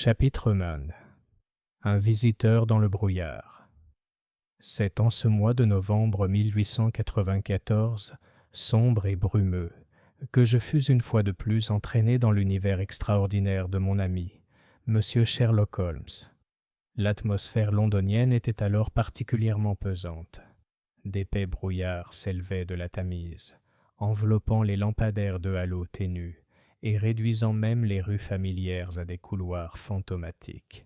Chapitre Man. Un visiteur dans le brouillard. C'est en ce mois de novembre 1894, sombre et brumeux, que je fus une fois de plus entraîné dans l'univers extraordinaire de mon ami, Monsieur Sherlock Holmes. L'atmosphère londonienne était alors particulièrement pesante. D'épais brouillards s'élevaient de la Tamise, enveloppant les lampadaires de halo ténus et réduisant même les rues familières à des couloirs fantomatiques.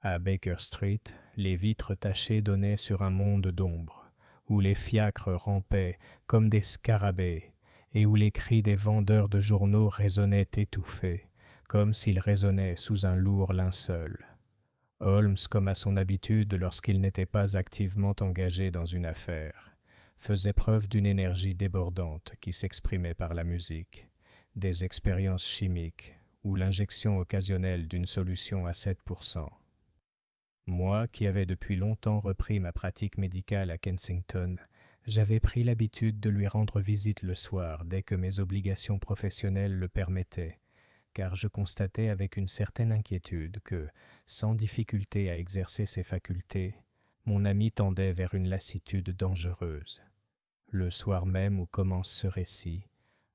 À Baker Street, les vitres tachées donnaient sur un monde d'ombre, où les fiacres rampaient comme des scarabées, et où les cris des vendeurs de journaux résonnaient étouffés, comme s'ils résonnaient sous un lourd linceul. Holmes, comme à son habitude lorsqu'il n'était pas activement engagé dans une affaire, faisait preuve d'une énergie débordante qui s'exprimait par la musique, des expériences chimiques ou l'injection occasionnelle d'une solution à 7%. Moi, qui avais depuis longtemps repris ma pratique médicale à Kensington, j'avais pris l'habitude de lui rendre visite le soir dès que mes obligations professionnelles le permettaient, car je constatais avec une certaine inquiétude que, sans difficulté à exercer ses facultés, mon ami tendait vers une lassitude dangereuse. Le soir même où commence ce récit,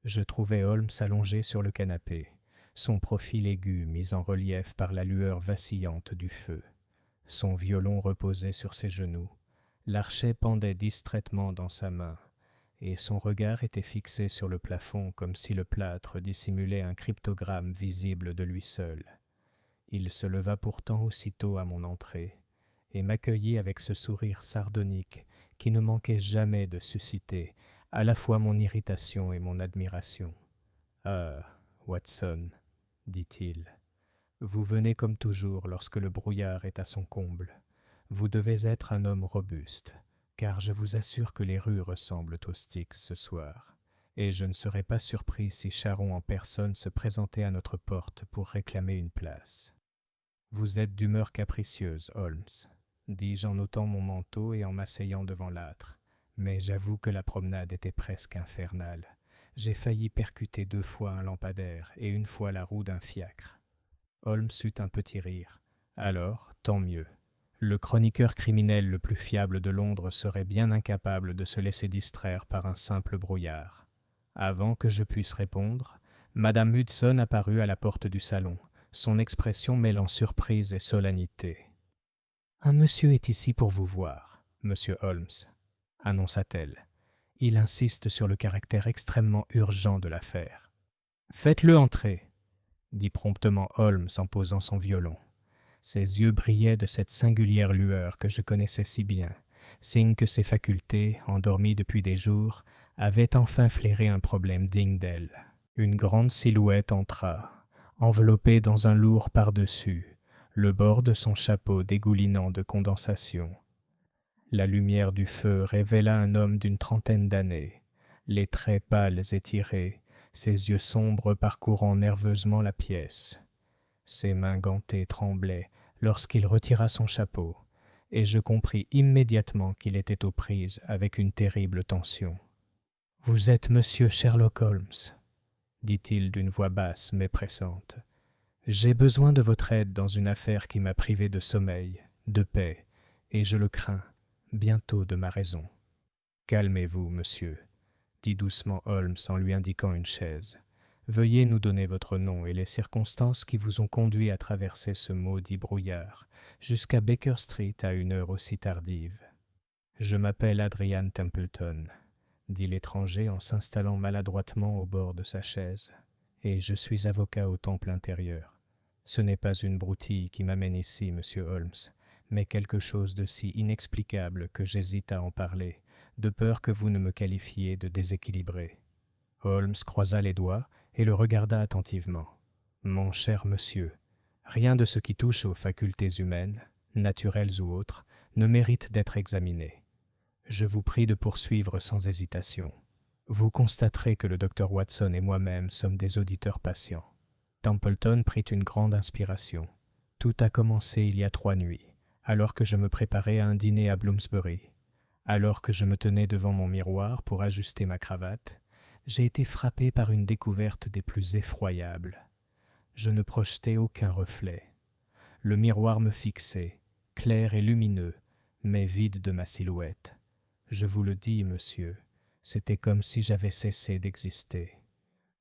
je trouvai Holmes allongé sur le canapé, son profil aigu mis en relief par la lueur vacillante du feu. Son violon reposait sur ses genoux, l'archet pendait distraitement dans sa main, et son regard était fixé sur le plafond comme si le plâtre dissimulait un cryptogramme visible de lui seul. Il se leva pourtant aussitôt à mon entrée, et m'accueillit avec ce sourire sardonique qui ne manquait jamais de susciter à la fois mon irritation et mon admiration. « Ah, Watson, dit-il, vous venez comme toujours lorsque le brouillard est à son comble. Vous devez être un homme robuste, car je vous assure que les rues ressemblent aux Styx ce soir, et je ne serais pas surpris si Charon en personne se présentait à notre porte pour réclamer une place. Vous êtes d'humeur capricieuse, Holmes, dis-je en ôtant mon manteau et en m'asseyant devant l'âtre. Mais j'avoue que la promenade était presque infernale. J'ai failli percuter 2 fois un lampadaire et 1 fois la roue d'un fiacre. Holmes eut un petit rire. Alors, tant mieux. Le chroniqueur criminel le plus fiable de Londres serait bien incapable de se laisser distraire par un simple brouillard. Avant que je puisse répondre, Madame Hudson apparut à la porte du salon, son expression mêlant surprise et solennité. « Un monsieur est ici pour vous voir, monsieur Holmes, » annonça-t-elle. « Il insiste sur le caractère extrêmement urgent de l'affaire. »« Faites-le entrer, » dit promptement Holmes en posant son violon. Ses yeux brillaient de cette singulière lueur que je connaissais si bien, signe que ses facultés, endormies depuis des jours, avaient enfin flairé un problème digne d'elle. Une grande silhouette entra, enveloppée dans un lourd par-dessus, le bord de son chapeau dégoulinant de condensation. La lumière du feu révéla un homme d'une trentaine d'années, les traits pâles et tirés, ses yeux sombres parcourant nerveusement la pièce. Ses mains gantées tremblaient lorsqu'il retira son chapeau, et je compris immédiatement qu'il était aux prises avec une terrible tension. « Vous êtes monsieur Sherlock Holmes, » dit-il d'une voix basse mais pressante. « J'ai besoin de votre aide dans une affaire qui m'a privé de sommeil, de paix, et je le crains, bientôt de ma raison. »« Calmez-vous, monsieur, » dit doucement Holmes en lui indiquant une chaise. « Veuillez nous donner votre nom et les circonstances qui vous ont conduit à traverser ce maudit brouillard jusqu'à Baker Street à une heure aussi tardive. »« Je m'appelle Adrian Templeton, » dit l'étranger en s'installant maladroitement au bord de sa chaise, « et je suis avocat au Temple intérieur. Ce n'est pas une broutille qui m'amène ici, monsieur Holmes, mais quelque chose de si inexplicable que j'hésite à en parler, de peur que vous ne me qualifiez de déséquilibré. » Holmes croisa les doigts et le regarda attentivement. « Mon cher monsieur, rien de ce qui touche aux facultés humaines, naturelles ou autres, ne mérite d'être examiné. Je vous prie de poursuivre sans hésitation. Vous constaterez que le docteur Watson et moi-même sommes des auditeurs patients. » Templeton prit une grande inspiration. « Tout a commencé il y a 3 nuits, alors que je me préparais à un dîner à Bloomsbury. Alors que je me tenais devant mon miroir pour ajuster ma cravate, j'ai été frappé par une découverte des plus effroyables. Je ne projetais aucun reflet. Le miroir me fixait, clair et lumineux, mais vide de ma silhouette. Je vous le dis, monsieur, c'était comme si j'avais cessé d'exister.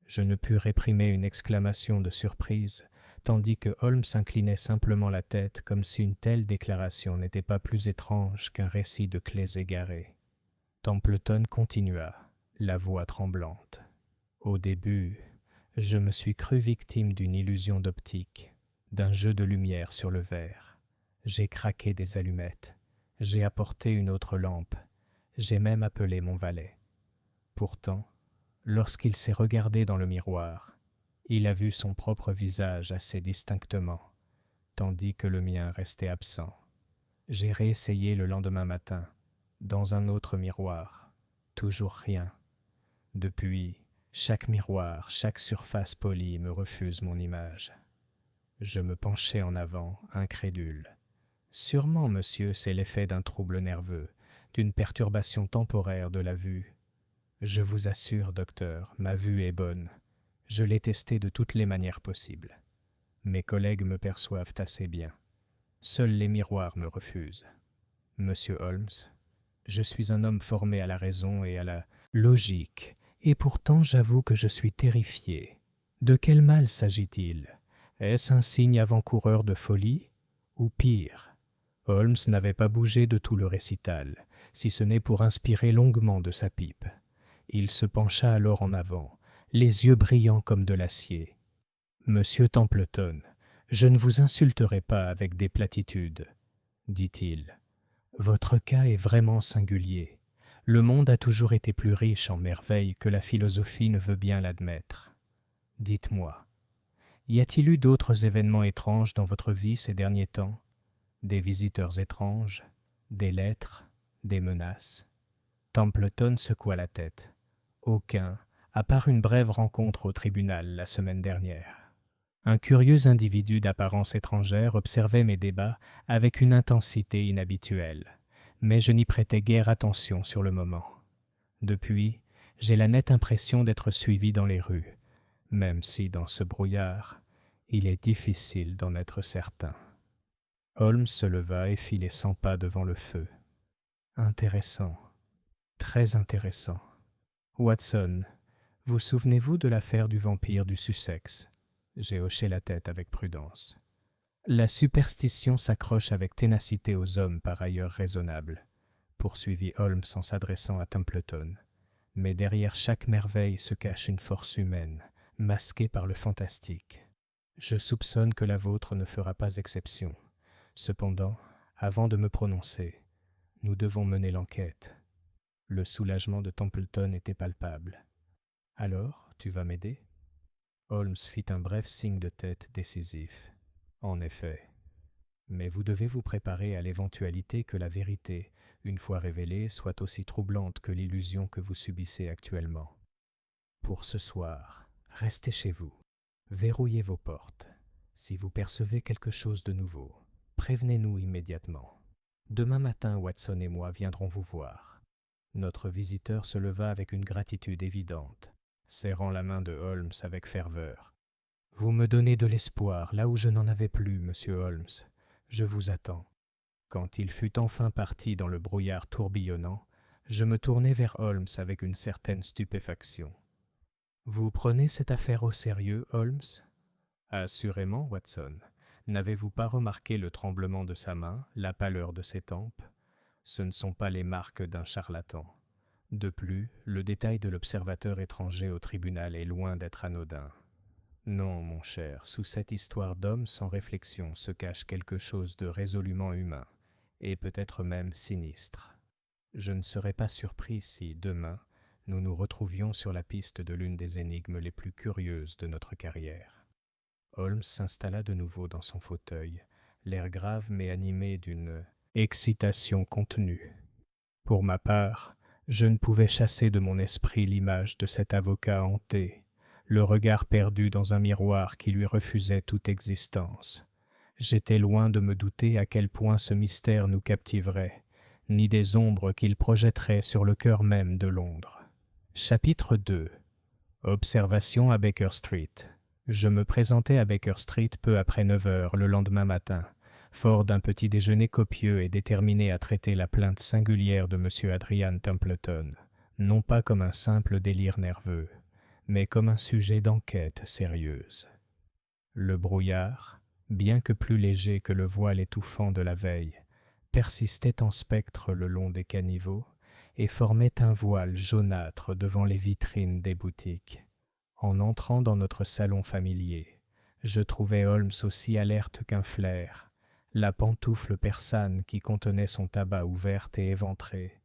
Je ne pus réprimer une exclamation de surprise, tandis que Holmes inclinait simplement la tête comme si une telle déclaration n'était pas plus étrange qu'un récit de clés égarées. Templeton continua, la voix tremblante. Au début, je me suis cru victime d'une illusion d'optique, d'un jeu de lumière sur le verre. J'ai craqué des allumettes, j'ai apporté une autre lampe, j'ai même appelé mon valet. Pourtant, lorsqu'il s'est regardé dans le miroir, il a vu son propre visage assez distinctement, tandis que le mien restait absent. J'ai réessayé le lendemain matin, dans un autre miroir. Toujours rien. Depuis, chaque miroir, chaque surface polie me refuse mon image. Je me penchai en avant, incrédule. Sûrement, monsieur, c'est l'effet d'un trouble nerveux, d'une perturbation temporaire de la vue. Je vous assure, docteur, ma vue est bonne. Je l'ai testée de toutes les manières possibles. Mes collègues me perçoivent assez bien. Seuls les miroirs me refusent. Monsieur Holmes, je suis un homme formé à la raison et à la logique, et pourtant j'avoue que je suis terrifié. De quel mal s'agit-il? Est-ce un signe avant-coureur de folie? Ou pire? Holmes n'avait pas bougé de tout le récital, si ce n'est pour inspirer longuement de sa pipe. Il se pencha alors en avant, les yeux brillants comme de l'acier. « Monsieur Templeton, je ne vous insulterai pas avec des platitudes, » dit-il. « Votre cas est vraiment singulier. Le monde a toujours été plus riche en merveilles que la philosophie ne veut bien l'admettre. Dites-moi, y a-t-il eu d'autres événements étranges dans votre vie ces derniers temps? Des visiteurs étranges, des lettres, des menaces ?» Templeton secoua la tête. « Aucun, à part une brève rencontre au tribunal la semaine dernière. » Un curieux individu d'apparence étrangère observait mes débats avec une intensité inhabituelle, mais je n'y prêtais guère attention sur le moment. Depuis, j'ai la nette impression d'être suivi dans les rues, même si dans ce brouillard, il est difficile d'en être certain. Holmes se leva et fit les 100 pas devant le feu. Intéressant, très intéressant. Watson, vous souvenez-vous de l'affaire du vampire du Sussex? J'ai hoché la tête avec prudence. La superstition s'accroche avec ténacité aux hommes par ailleurs raisonnables, poursuivit Holmes en s'adressant à Templeton. Mais derrière chaque merveille se cache une force humaine, masquée par le fantastique. Je soupçonne que la vôtre ne fera pas exception. Cependant, avant de me prononcer, nous devons mener l'enquête. Le soulagement de Templeton était palpable. « Alors, tu vas m'aider ?» Holmes fit un bref signe de tête décisif. « En effet. Mais vous devez vous préparer à l'éventualité que la vérité, une fois révélée, soit aussi troublante que l'illusion que vous subissez actuellement. Pour ce soir, restez chez vous. Verrouillez vos portes. Si vous percevez quelque chose de nouveau, prévenez-nous immédiatement. Demain matin, Watson et moi viendrons vous voir. » Notre visiteur se leva avec une gratitude évidente, serrant la main de Holmes avec ferveur. « Vous me donnez de l'espoir là où je n'en avais plus, monsieur Holmes. Je vous attends. » Quand il fut enfin parti dans le brouillard tourbillonnant, je me tournai vers Holmes avec une certaine stupéfaction. « Vous prenez cette affaire au sérieux, Holmes ? » ?»« Assurément, Watson. N'avez-vous pas remarqué le tremblement de sa main, la pâleur de ses tempes ? Ce ne sont pas les marques d'un charlatan. De plus, le détail de l'observateur étranger au tribunal est loin d'être anodin. Non, mon cher, sous cette histoire d'homme sans réflexion se cache quelque chose de résolument humain, et peut-être même sinistre. Je ne serais pas surpris si, demain, nous nous retrouvions sur la piste de l'une des énigmes les plus curieuses de notre carrière. » Holmes s'installa de nouveau dans son fauteuil, l'air grave mais animé d'une excitation contenue. Pour ma part, je ne pouvais chasser de mon esprit l'image de cet avocat hanté, le regard perdu dans un miroir qui lui refusait toute existence. J'étais loin de me douter à quel point ce mystère nous captiverait, ni des ombres qu'il projetterait sur le cœur même de Londres. Chapitre 2. Observation à Baker Street. Je me présentai à Baker Street peu après 9 heures le lendemain matin, fort d'un petit déjeuner copieux et déterminé à traiter la plainte singulière de M. Adrian Templeton, non pas comme un simple délire nerveux, mais comme un sujet d'enquête sérieuse. Le brouillard, bien que plus léger que le voile étouffant de la veille, persistait en spectre le long des caniveaux et formait un voile jaunâtre devant les vitrines des boutiques. En entrant dans notre salon familier, je trouvai Holmes aussi alerte qu'un flair, la pantoufle persane qui contenait son tabac ouverte et éventrée,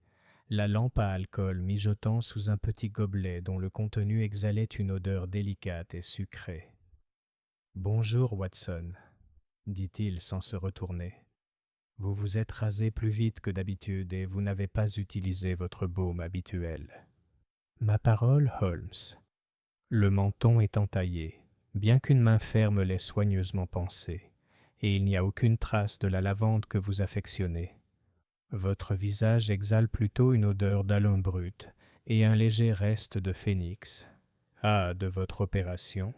la lampe à alcool mijotant sous un petit gobelet dont le contenu exhalait une odeur délicate et sucrée. « Bonjour, Watson, » dit-il sans se retourner. « Vous vous êtes rasé plus vite que d'habitude et vous n'avez pas utilisé votre baume habituel. » Ma parole, Holmes. Le menton est entaillé, bien qu'une main ferme l'ait soigneusement pansé, et il n'y a aucune trace de la lavande que vous affectionnez. Votre visage exhale plutôt une odeur d'alun brut et un léger reste de phénix. Ah, de votre opération.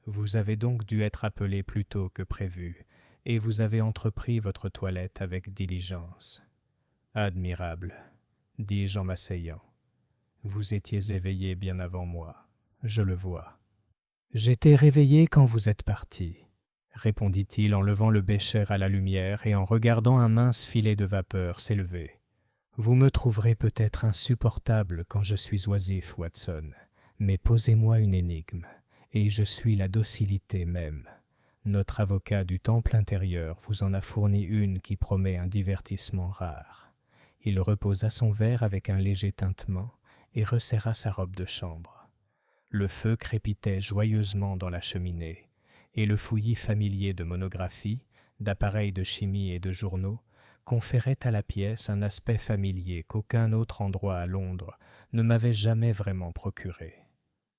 Vous avez donc dû être appelé plus tôt que prévu, et vous avez entrepris votre toilette avec diligence. Admirable, dis-je en m'asseyant. Vous étiez éveillé bien avant moi, je le vois. J'étais réveillé quand vous êtes parti, répondit-il en levant le bécher à la lumière et en regardant un mince filet de vapeur s'élever. Vous me trouverez peut-être insupportable quand je suis oisif, Watson, mais posez-moi une énigme, et je suis la docilité même. Notre avocat du temple intérieur vous en a fourni une qui promet un divertissement rare. Il reposa son verre avec un léger tintement et resserra sa robe de chambre. Le feu crépitait joyeusement dans la cheminée, et le fouillis familier de monographies, d'appareils de chimie et de journaux conférait à la pièce un aspect familier qu'aucun autre endroit à Londres ne m'avait jamais vraiment procuré.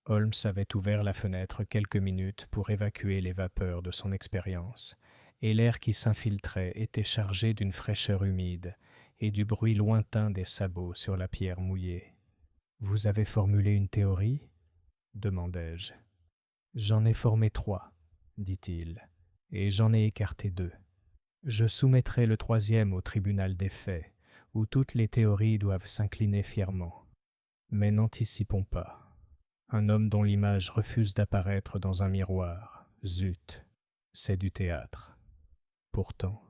Holmes avait ouvert la fenêtre quelques minutes pour évacuer les vapeurs de son expérience, et l'air qui s'infiltrait était chargé d'une fraîcheur humide et du bruit lointain des sabots sur la pierre mouillée. « Vous avez formulé une théorie ?» demandai-je. « J'en ai formé 3, dit-il, et j'en ai écarté 2. Je soumettrai le 3e au tribunal des faits, où toutes les théories doivent s'incliner fièrement. Mais n'anticipons pas. Un homme dont l'image refuse d'apparaître dans un miroir, zut, c'est du théâtre. Pourtant,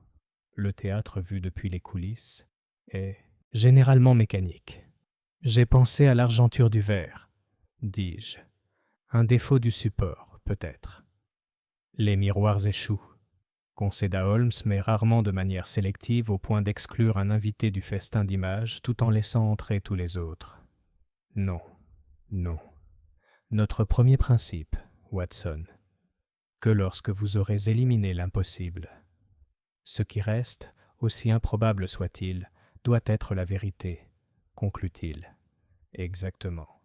le théâtre vu depuis les coulisses est généralement mécanique. J'ai pensé à l'argenture du verre, dis-je. Un défaut du support, peut-être. Les miroirs échouent, concéda Holmes, mais rarement de manière sélective au point d'exclure un invité du festin d'images tout en laissant entrer tous les autres. Non, non. Notre premier principe, Watson, que lorsque vous aurez éliminé l'impossible, ce qui reste, aussi improbable soit-il, doit être la vérité, conclut-il. Exactement.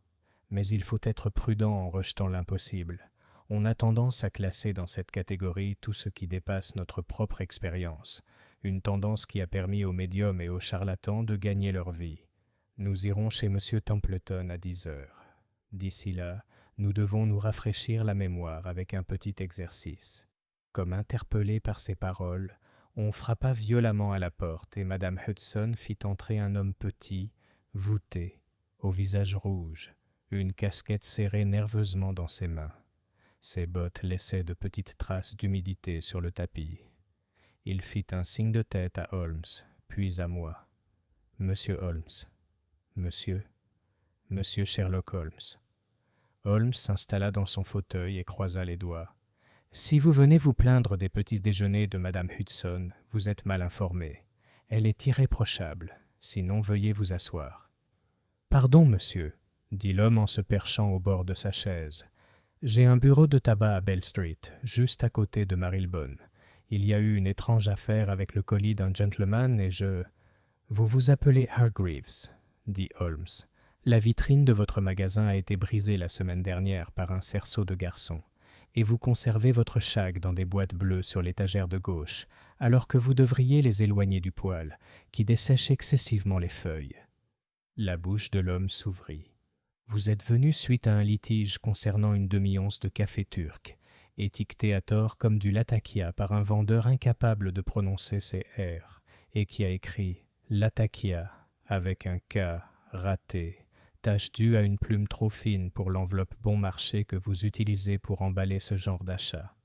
Mais il faut être prudent en rejetant l'impossible. On a tendance à classer dans cette catégorie tout ce qui dépasse notre propre expérience, une tendance qui a permis aux médiums et aux charlatans de gagner leur vie. Nous irons chez M. Templeton à 10 heures. D'ici là, nous devons nous rafraîchir la mémoire avec un petit exercice. Comme interpellé par ces paroles, on frappa violemment à la porte et Madame Hudson fit entrer un homme petit, voûté, au visage rouge, une casquette serrée nerveusement dans ses mains. Ses bottes laissaient de petites traces d'humidité sur le tapis. Il fit un signe de tête à Holmes, puis à moi. « Monsieur Holmes. Monsieur Sherlock Holmes. » Holmes s'installa dans son fauteuil et croisa les doigts. « Si vous venez vous plaindre des petits déjeuners de Madame Hudson, vous êtes mal informé. Elle est irréprochable. Sinon, veuillez vous asseoir. »« Pardon, monsieur, » dit l'homme en se perchant au bord de sa chaise. « J'ai un bureau de tabac à Bell Street, juste à côté de Marylebone. Il y a eu une étrange affaire avec le colis d'un gentleman et je... »« Vous vous appelez Hargreaves, » dit Holmes. « La vitrine de votre magasin a été brisée la semaine dernière par un cerceau de garçon, et vous conservez votre shag dans des boîtes bleues sur l'étagère de gauche, alors que vous devriez les éloigner du poêle, qui dessèche excessivement les feuilles. » La bouche de l'homme s'ouvrit. « Vous êtes venu suite à un litige concernant une demi-once de café turc, étiqueté à tort comme du Latakia par un vendeur incapable de prononcer ses R, et qui a écrit Latakia avec un K raté, tâche due à une plume trop fine pour l'enveloppe bon marché que vous utilisez pour emballer ce genre d'achat.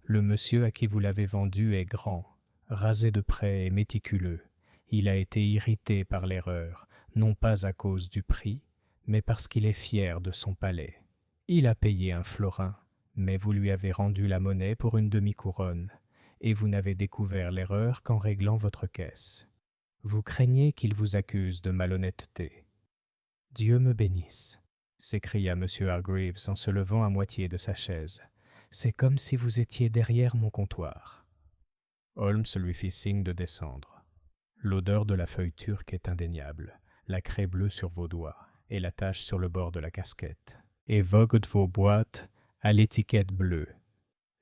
Le monsieur à qui vous l'avez vendu est grand, rasé de près et méticuleux. Il a été irrité par l'erreur, non pas à cause du prix, mais parce qu'il est fier de son palais. Il a payé un florin, mais vous lui avez rendu la monnaie pour une demi-couronne, et vous n'avez découvert l'erreur qu'en réglant votre caisse. Vous craignez qu'il vous accuse de malhonnêteté. « Dieu me bénisse !» s'écria M. Hargreaves en se levant à moitié de sa chaise. « C'est comme si vous étiez derrière mon comptoir. » Holmes lui fit signe de descendre. L'odeur de la feuille turque est indéniable, la craie bleue sur vos doigts et la tache sur le bord de la casquette évoquent vos boîtes à l'étiquette bleue.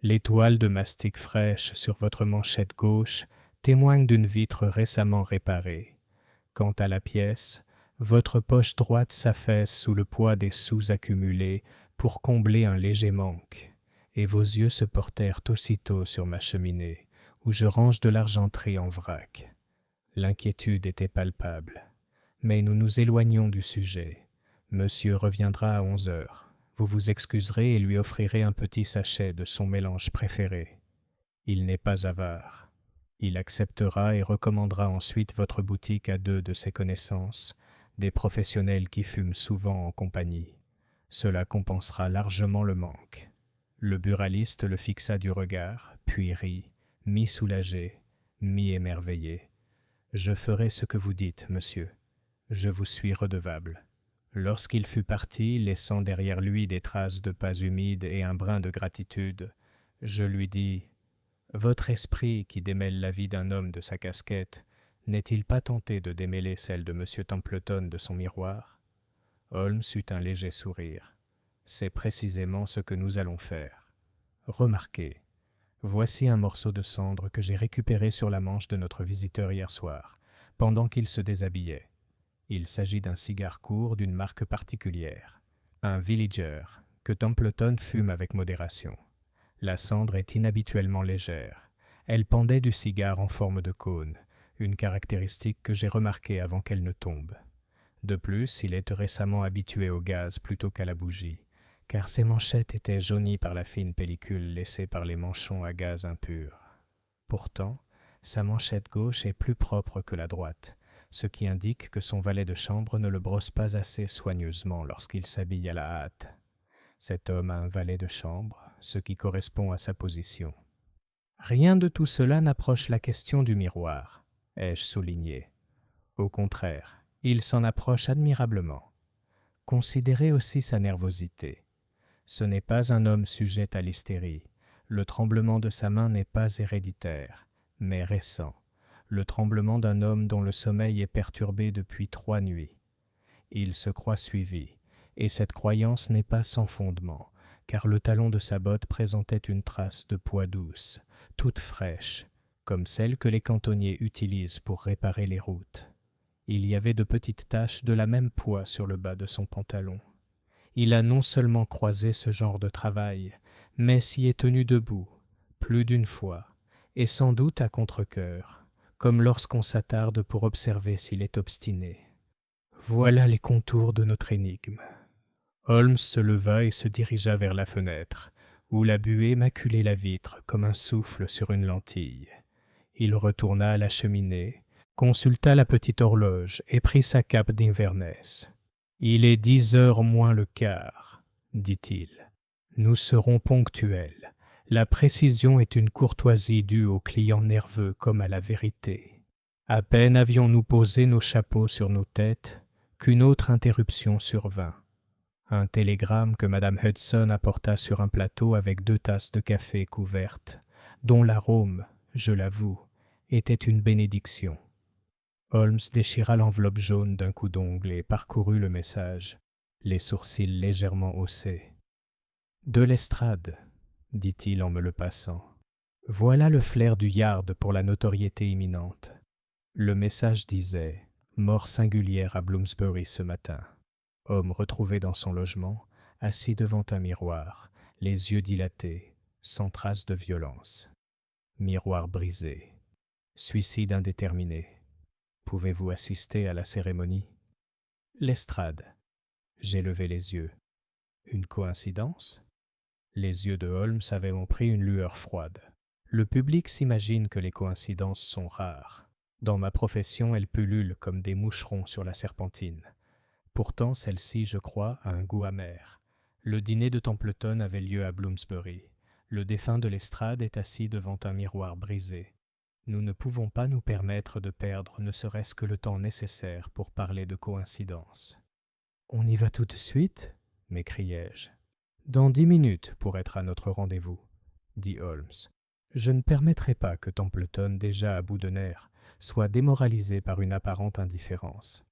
L'étoile de mastic fraîche sur votre manchette gauche témoigne d'une vitre récemment réparée. Quant à la pièce, votre poche droite s'affaisse sous le poids des sous accumulés pour combler un léger manque, et vos yeux se portèrent aussitôt sur ma cheminée, où je range de l'argenterie en vrac. L'inquiétude était palpable, mais nous nous éloignons du sujet. Monsieur reviendra à 11 heures. Vous vous excuserez et lui offrirez un petit sachet de son mélange préféré. Il n'est pas avare. Il acceptera et recommandera ensuite votre boutique à 2 de ses connaissances, des professionnels qui fument souvent en compagnie. Cela compensera largement le manque. Le buraliste le fixa du regard, puis rit, mi-soulagé, mi-émerveillé. « Je ferai ce que vous dites, monsieur. Je vous suis redevable. » Lorsqu'il fut parti, laissant derrière lui des traces de pas humides et un brin de gratitude, je lui dis « Votre esprit, qui démêle la vie d'un homme de sa casquette, n'est-il pas tenté de démêler celle de M. Templeton de son miroir ?» Holmes eut un léger sourire. « C'est précisément ce que nous allons faire. Remarquez, voici un morceau de cendre que j'ai récupéré sur la manche de notre visiteur hier soir, pendant qu'il se déshabillait. Il s'agit d'un cigare court d'une marque particulière, un Villager, que Templeton fume avec modération. La cendre est inhabituellement légère. Elle pendait du cigare en forme de cône, une caractéristique que j'ai remarquée avant qu'elle ne tombe. De plus, il est récemment habitué au gaz plutôt qu'à la bougie, car ses manchettes étaient jaunies par la fine pellicule laissée par les manchons à gaz impur. Pourtant, sa manchette gauche est plus propre que la droite, ce qui indique que son valet de chambre ne le brosse pas assez soigneusement lorsqu'il s'habille à la hâte. Cet homme a un valet de chambre, ce qui correspond à sa position. Rien de tout cela n'approche la question du miroir, ai-je souligné. Au contraire, il s'en approche admirablement. Considérez aussi sa nervosité. Ce n'est pas un homme sujet à l'hystérie. Le tremblement de sa main n'est pas héréditaire, mais récent. Le tremblement d'un homme dont le sommeil est perturbé depuis 3 nuits. Il se croit suivi, et cette croyance n'est pas sans fondement, car le talon de sa botte présentait une trace de poix douce, toute fraîche, comme celle que les cantonniers utilisent pour réparer les routes. Il y avait de petites taches de la même poix sur le bas de son pantalon. Il a non seulement croisé ce genre de travail, mais s'y est tenu debout, plus d'une fois, et sans doute à contre-cœur, comme lorsqu'on s'attarde pour observer s'il est obstiné. Voilà les contours de notre énigme. Holmes se leva et se dirigea vers la fenêtre, où la buée maculait la vitre comme un souffle sur une lentille. Il retourna à la cheminée, consulta la petite horloge et prit sa cape d'Inverness. « Il est 10 heures moins le quart, dit-il. Nous serons ponctuels. La précision est une courtoisie due aux clients nerveux comme à la vérité. À peine avions-nous posé nos chapeaux sur nos têtes qu'une autre interruption survint. Un télégramme que Madame Hudson apporta sur un plateau avec 2 tasses de café couvertes, dont l'arôme, je l'avoue, était une bénédiction. Holmes déchira l'enveloppe jaune d'un coup d'ongle et parcourut le message, les sourcils légèrement haussés. « De Lestrade », dit-il en me le passant. « Voilà le flair du Yard pour la notoriété imminente. » Le message disait « Mort singulière à Bloomsbury ce matin. Homme retrouvé dans son logement, assis devant un miroir, les yeux dilatés, sans trace de violence. Miroir brisé. Suicide indéterminé. Pouvez-vous assister à la cérémonie? Lestrade. J'ai levé les yeux. Une coïncidence? Les yeux de Holmes avaient pris une lueur froide. Le public s'imagine que les coïncidences sont rares. Dans ma profession, elles pullulent comme des moucherons sur la serpentine. Pourtant, celle-ci, je crois, a un goût amer. Le dîner de Templeton avait lieu à Bloomsbury. Le défunt de Lestrade est assis devant un miroir brisé. Nous ne pouvons pas nous permettre de perdre ne serait-ce que le temps nécessaire pour parler de coïncidence. « On y va tout de suite ?» m'écriai-je. « Dans 10 minutes pour être à notre rendez-vous, » dit Holmes. « Je ne permettrai pas que Templeton, déjà à bout de nerfs, soit démoralisé par une apparente indifférence.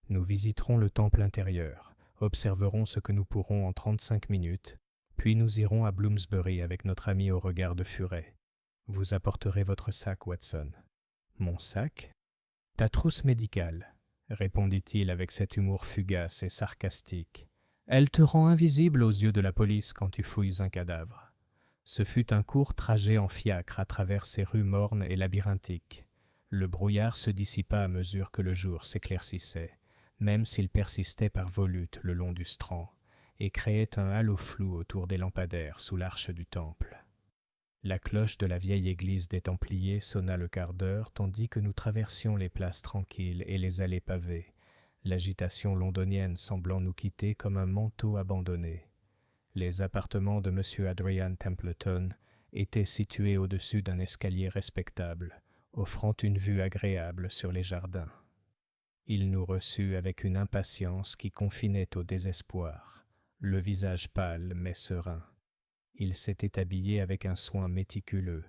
Nous visiterons le temple intérieur, observerons ce que nous pourrons en 35 minutes, puis nous irons à Bloomsbury avec notre ami au regard de furet. Vous apporterez votre sac, Watson. »« Mon sac ? » ?»« Ta trousse médicale, » répondit-il avec cet humour fugace et sarcastique. « Elle te rend invisible aux yeux de la police quand tu fouilles un cadavre. » Ce fut un court trajet en fiacre à travers ces rues mornes et labyrinthiques. Le brouillard se dissipa à mesure que le jour s'éclaircissait, même s'il persistait par volutes le long du Strand, et créait un halo flou autour des lampadaires sous l'arche du temple. La cloche de la vieille église des Templiers sonna le quart d'heure, tandis que nous traversions les places tranquilles et les allées pavées, l'agitation londonienne semblant nous quitter comme un manteau abandonné. Les appartements de M. Adrian Templeton étaient situés au-dessus d'un escalier respectable, offrant une vue agréable sur les jardins. Il nous reçut avec une impatience qui confinait au désespoir, le visage pâle mais serein. Il s'était habillé avec un soin méticuleux,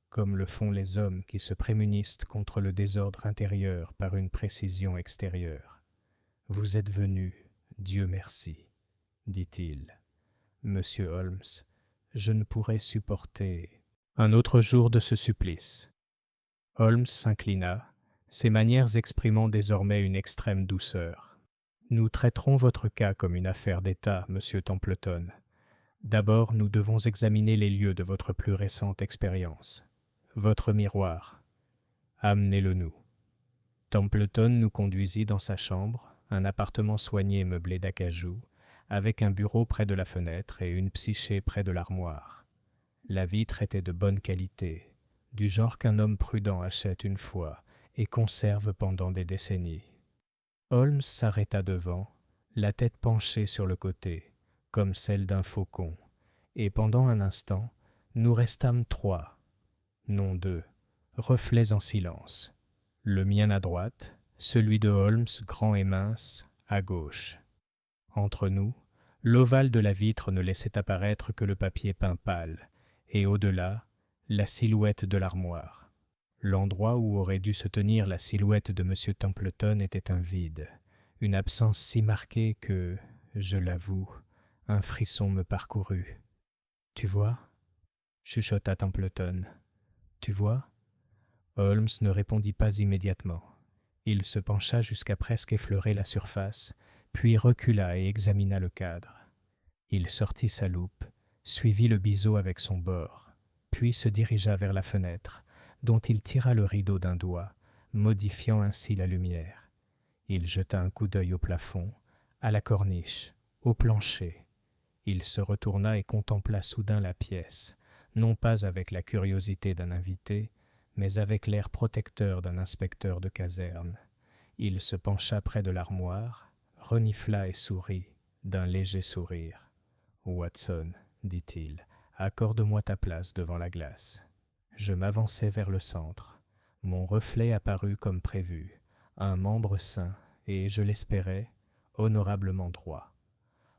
comme le font les hommes qui se prémunissent contre le désordre intérieur par une précision extérieure. « Vous êtes venu, Dieu merci, » dit-il. « Monsieur Holmes, je ne pourrais supporter un autre jour de ce supplice. » Holmes s'inclina, ses manières exprimant désormais une extrême douceur. « Nous traiterons votre cas comme une affaire d'État, monsieur Templeton. D'abord, nous devons examiner les lieux de votre plus récente expérience. Votre miroir. Amenez-le-nous. » Templeton nous conduisit dans sa chambre, un appartement soigné meublé d'acajou, avec un bureau près de la fenêtre et une psyché près de l'armoire. La vitre était de bonne qualité, du genre qu'un homme prudent achète une fois et conserve pendant des décennies. Holmes s'arrêta devant, la tête penchée sur le côté, comme celle d'un faucon, et pendant un instant, nous restâmes 3, non 2, reflets en silence. Le mien à droite, celui de Holmes, grand et mince, à gauche. Entre nous, l'ovale de la vitre ne laissait apparaître que le papier peint pâle, et au-delà, la silhouette de l'armoire. L'endroit où aurait dû se tenir la silhouette de M. Templeton était un vide, une absence si marquée que, je l'avoue, un frisson me parcourut. « Tu vois ?» chuchota Templeton. « Tu vois ?» Holmes ne répondit pas immédiatement. Il se pencha jusqu'à presque effleurer la surface, puis recula et examina le cadre. Il sortit sa loupe, suivit le biseau avec son bord, puis se dirigea vers la fenêtre, dont il tira le rideau d'un doigt, modifiant ainsi la lumière. Il jeta un coup d'œil au plafond, à la corniche, au plancher. Il se retourna et contempla soudain la pièce, non pas avec la curiosité d'un invité, mais avec l'air protecteur d'un inspecteur de caserne. Il se pencha près de l'armoire, renifla et sourit, d'un léger sourire. « Watson, » dit-il, « accorde-moi ta place devant la glace. » Je m'avançai vers le centre. Mon reflet apparut comme prévu, un membre sain et, je l'espérais, honorablement droit.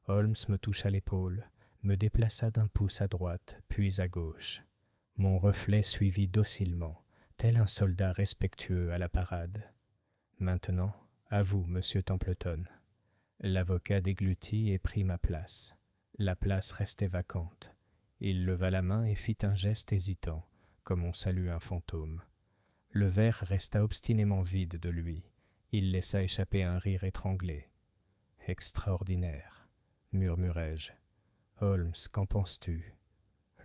Holmes me toucha l'épaule, me déplaça d'un pouce à droite, puis à gauche. Mon reflet suivit docilement, tel un soldat respectueux à la parade. « Maintenant, à vous, monsieur Templeton. » L'avocat déglutit et prit ma place. La place restait vacante. Il leva la main et fit un geste hésitant, comme on salue un fantôme. Le verre resta obstinément vide de lui. Il laissa échapper un rire étranglé. « Extraordinaire, » murmurai-je. « Holmes, qu'en penses-tu »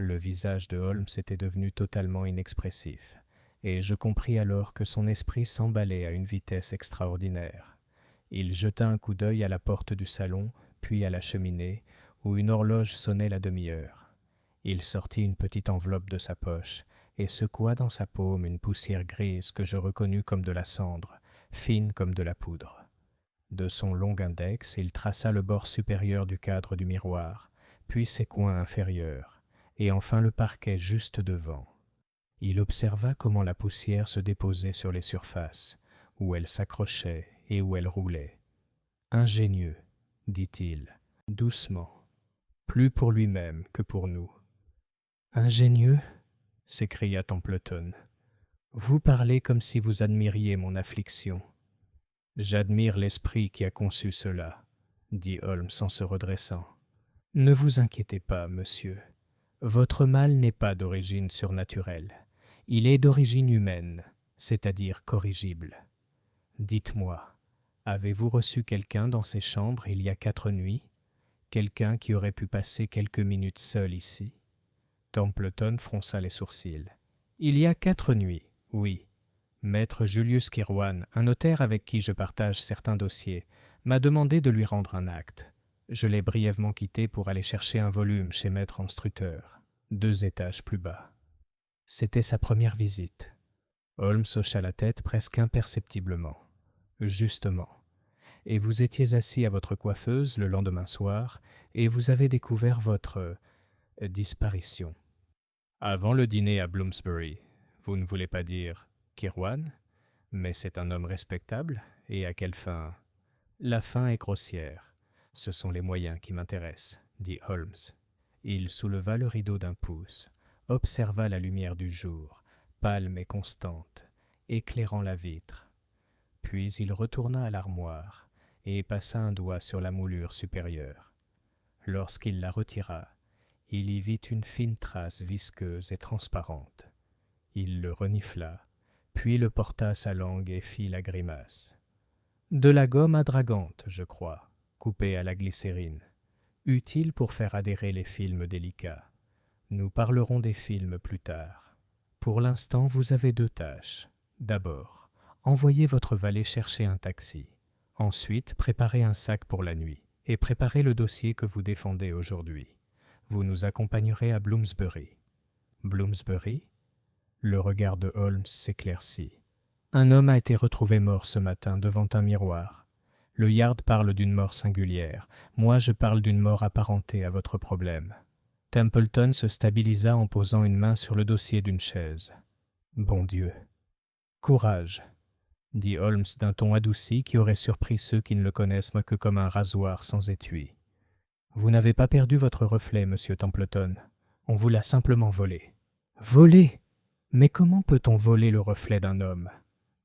Le visage de Holmes était devenu totalement inexpressif, et je compris alors que son esprit s'emballait à une vitesse extraordinaire. Il jeta un coup d'œil à la porte du salon, puis à la cheminée, où une horloge sonnait la demi-heure. Il sortit une petite enveloppe de sa poche et secoua dans sa paume une poussière grise que je reconnus comme de la cendre, fine comme de la poudre. De son long index, il traça le bord supérieur du cadre du miroir, puis ses coins inférieurs, et enfin le parquet juste devant. Il observa comment la poussière se déposait sur les surfaces, où elle s'accrochait et où elle roulait. « Ingénieux, dit-il, doucement, plus pour lui-même que pour nous. »« Ingénieux » s'écria Templeton. « Vous parlez comme si vous admiriez mon affliction. »« J'admire l'esprit qui a conçu cela, » dit Holmes en se redressant. « Ne vous inquiétez pas, monsieur. Votre mal n'est pas d'origine surnaturelle. Il est d'origine humaine, c'est-à-dire corrigible. Dites-moi, avez-vous reçu quelqu'un dans ces chambres il y a 4 nuits? Quelqu'un qui aurait pu passer quelques minutes seul ici? » Templeton fronça les sourcils. « Il y a 4 nuits, oui. Maître Julius Kirwan, un notaire avec qui je partage certains dossiers, m'a demandé de lui rendre un acte. Je l'ai brièvement quitté pour aller chercher un volume chez Maître Anstrutter, 2 étages plus bas. C'était sa première visite. » Holmes hocha la tête presque imperceptiblement. « Justement. Et vous étiez assis à votre coiffeuse le lendemain soir, et vous avez découvert votre disparition. Avant le dîner à Bloomsbury, vous ne voulez pas dire Kirwan, mais c'est un homme respectable, et à quelle fin? La fin est grossière. Ce sont les moyens qui m'intéressent, dit Holmes. Il souleva le rideau d'un pouce, observa la lumière du jour, pâle mais constante, éclairant la vitre. Puis il retourna à l'armoire et passa un doigt sur la moulure supérieure. Lorsqu'il la retira, il y vit une fine trace visqueuse et transparente. Il le renifla, puis le porta à sa langue et fit la grimace. « De la gomme adragante, je crois, coupée à la glycérine, utile pour faire adhérer les films délicats. Nous parlerons des films plus tard. Pour l'instant, vous avez 2 tâches. D'abord, envoyez votre valet chercher un taxi. Ensuite, préparez un sac pour la nuit et préparez le dossier que vous défendez aujourd'hui. Vous nous accompagnerez à Bloomsbury. » « Bloomsbury ?» Le regard de Holmes s'éclaircit. « Un homme a été retrouvé mort ce matin devant un miroir. Le Yard parle d'une mort singulière. Moi, je parle d'une mort apparentée à votre problème. » Templeton se stabilisa en posant une main sur le dossier d'une chaise. « Bon Dieu !»« Courage !» dit Holmes d'un ton adouci qui aurait surpris ceux qui ne le connaissent que comme un rasoir sans étui. « Vous n'avez pas perdu votre reflet, monsieur Templeton. On vous l'a simplement volé. »« Volé ? Mais comment peut-on voler le reflet d'un homme ? » ?»«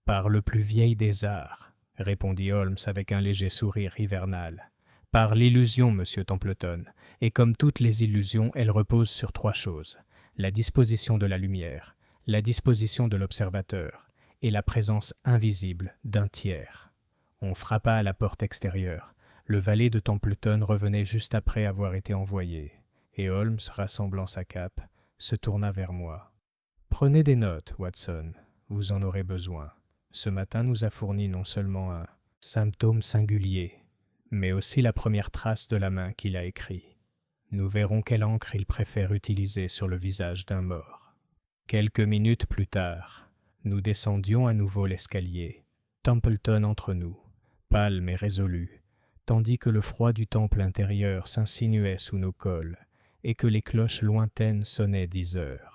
Par le plus vieil des arts, » répondit Holmes avec un léger sourire hivernal. « Par l'illusion, monsieur Templeton, et comme toutes les illusions, elle repose sur 3 choses. La disposition de la lumière, la disposition de l'observateur, et la présence invisible d'un tiers. On frappa à la porte extérieure. Le valet de Templeton revenait juste après avoir été envoyé, et Holmes, rassemblant sa cape, se tourna vers moi. « Prenez des notes, Watson, vous en aurez besoin. Ce matin nous a fourni non seulement un symptôme singulier, mais aussi la première trace de la main qu'il a écrit. Nous verrons quelle encre il préfère utiliser sur le visage d'un mort. » Quelques minutes plus tard, nous descendions à nouveau l'escalier, Templeton entre nous, pâle mais résolu, tandis que le froid du temple intérieur s'insinuait sous nos cols et que les cloches lointaines sonnaient 10 heures.